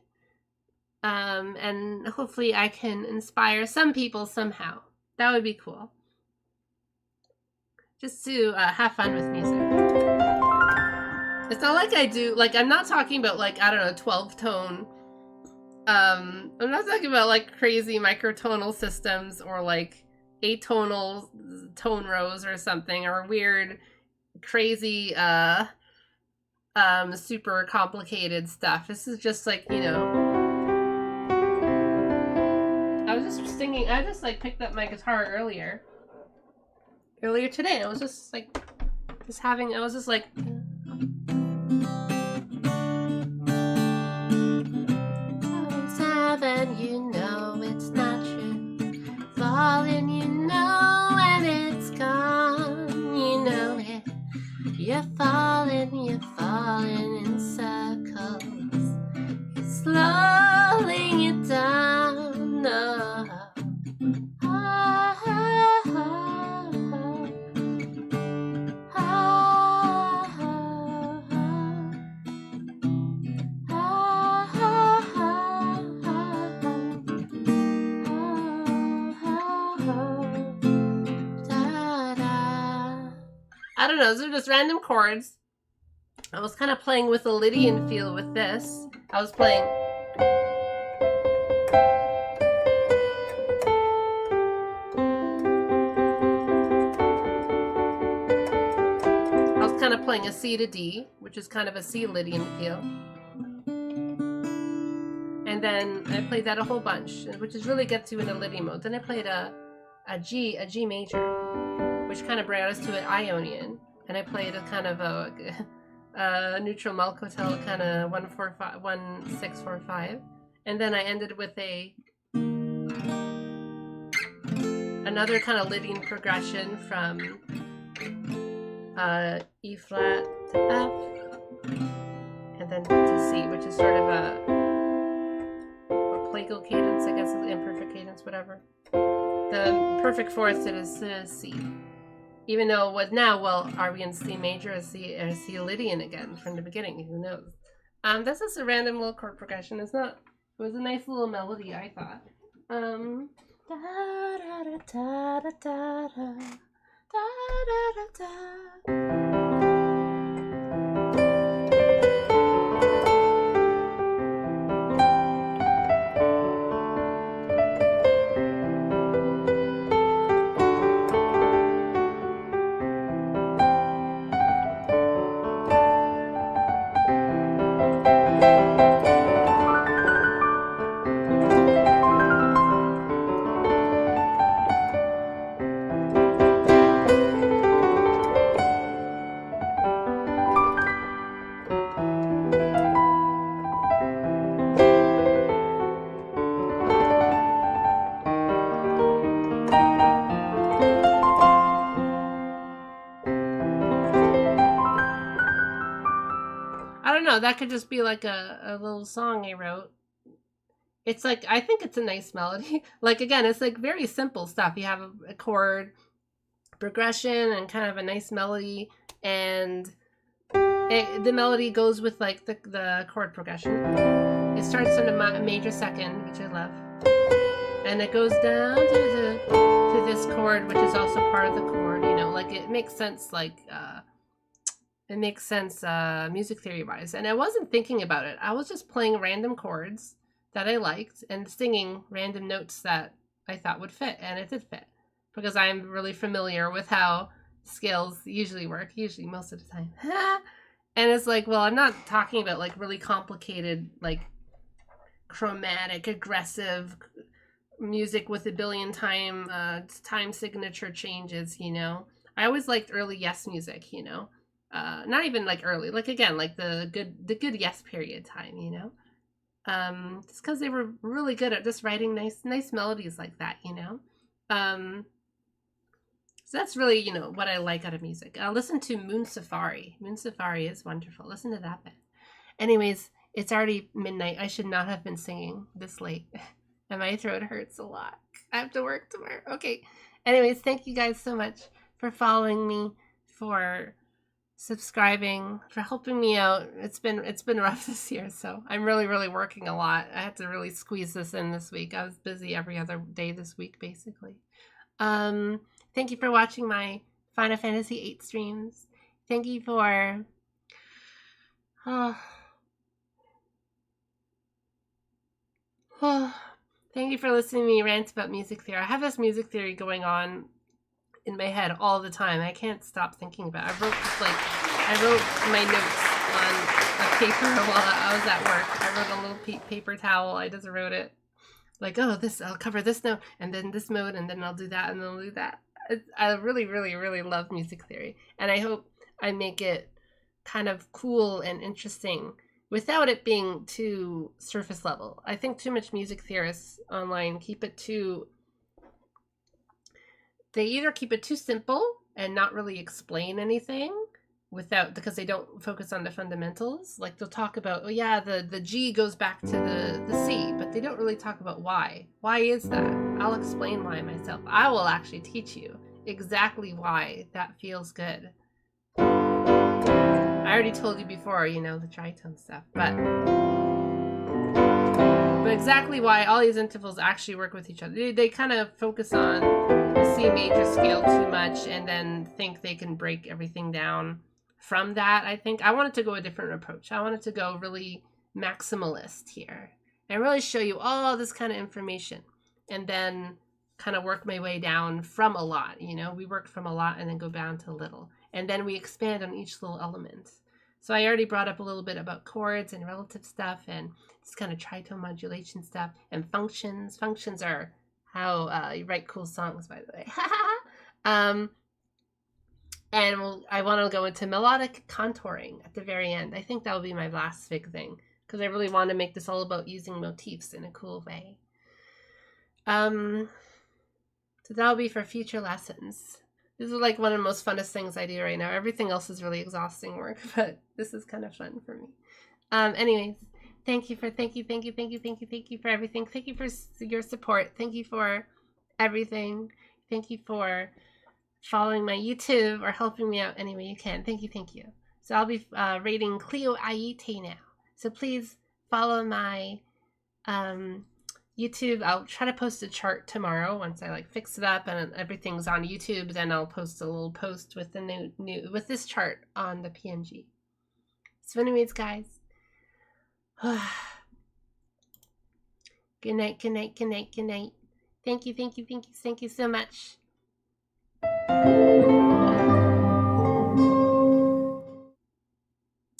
and hopefully I can inspire some people somehow. That would be cool. Just to have fun with music. It's not like I do, like, I'm not talking about, like, I don't know, 12 tone. I'm not talking about, like, crazy microtonal systems or, like, atonal tone rows or something, or weird, crazy, super complicated stuff. This is just, like, you know, I was just singing, I just, like, picked up my guitar earlier today. I was just, like, I was just, like... Seven, you know it's not true. Falling, you know, and it's gone. You know it. You're falling in circles. It's slowing you down. No. Ah, ah, ah, ah, ah, I don't know, those are just random chords. I was kind of playing with a Lydian feel with this. I was kind of playing a C to D, which is kind of a C Lydian feel. And then I played that a whole bunch, which is really gets you into Lydian mode. Then I played a G major, which kind of brought us to an Ionian. And I played a kind of a neutral Malkotel, kind of 1-4-5, 1-6-4-5. And then I ended with another kind of Lydian progression from E flat to F, and then to C, which is sort of a plagal cadence, I guess, is imperfect cadence, whatever. The perfect fourth is C. Even though what now, well, are we in C major or C Lydian again from the beginning? Who knows? That's just a random little chord progression. It was a nice little melody, I thought. Da da da da da da da da da da. That could just be like a little song I wrote. It's like, I think it's a nice melody. Like, again, it's like very simple stuff. You have a chord progression and kind of a nice melody, and the melody goes with like the chord progression. It starts in a major second, which I love, and it goes down to this chord, which is also part of the chord. You know, like it makes sense. Like it makes sense music theory wise. And I wasn't thinking about it. I was just playing random chords that I liked and singing random notes that I thought would fit, and it did fit because I'm really familiar with how scales usually work, usually most of the time. And it's like, well, I'm not talking about like really complicated, like chromatic, aggressive music with a billion time signature changes, you know. I always liked early Yes music, you know. Not even like early, like again, like the good Yes period time, you know. Just because they were really good at just writing nice melodies like that, you know. So that's really, you know, what I like out of music. Listen to Moon Safari. Moon Safari is wonderful. Listen to that bit. Anyways, it's already midnight. I should not have been singing this late. And my throat hurts a lot. I have to work tomorrow. Okay. Anyways, thank you guys so much for following me, for subscribing, for helping me out. It's been rough this year, so I'm really working a lot. I had to really squeeze this in this week. I was busy every other day this week, basically. Thank you for watching my Final Fantasy VIII streams. Thank you for thank you for listening to me rant about music theory. I have this music theory going on in my head all the time. I can't stop thinking about it. I wrote my notes on a paper while I was at work. I wrote a little paper towel. I just wrote it like, oh, this, I'll cover this note and then this mode and then I'll do that and then I'll do that. I really love music theory, and I hope I make it kind of cool and interesting without it being too surface level. I think too much music theorists online keep it too, they either keep it too simple and not really explain anything because they don't focus on the fundamentals. Like they'll talk about, oh yeah, the G goes back to the C, but they don't really talk about why. Why is that? I'll explain why myself. I will actually teach you exactly why that feels good. I already told you before, you know, the tritone stuff, but exactly why all these intervals actually work with each other. They kind of focus on the C major scale too much and then think they can break everything down from that. I think I wanted to go a different approach. I wanted to go really maximalist here and really show you all this kind of information and then kind of work my way down from a lot. You know, we work from a lot and then go down to little, and then we expand on each little element. So I already brought up a little bit about chords and relative stuff and this kind of tritone modulation stuff and functions. Functions are how you write cool songs, by the way. And I want to go into melodic contouring at the very end. I think that will be my last big thing because I really want to make this all about using motifs in a cool way. So that'll be for future lessons. This is like one of the most funnest things I do right now. Everything else is really exhausting work, but this is kind of fun for me. Anyways, thank you for everything. Thank you for your support. Thank you for everything. Thank you for following my YouTube or helping me out any way you can. Thank you. So I'll be rating Cleo Ayite now. So please follow my YouTube. I'll try to post a chart tomorrow once I like fix it up and everything's on YouTube. Then I'll post a little post with the new with this chart on the PNG. So anyways, guys, good night. Thank you so much.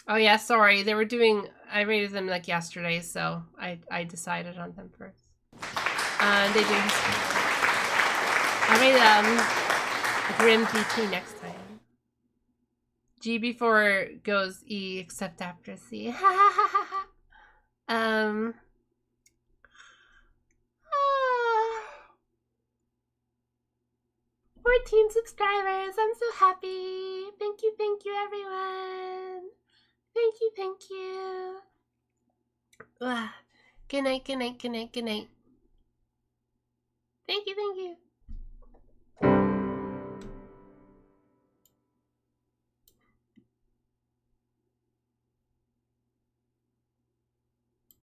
Oh yeah, sorry. They were doing, I rated them like yesterday, so I decided on them first. They do. I rate Grim GT next time. G before goes E except after C. 14 subscribers. I'm so happy. Thank you everyone. Thank you. Good night. Thank you.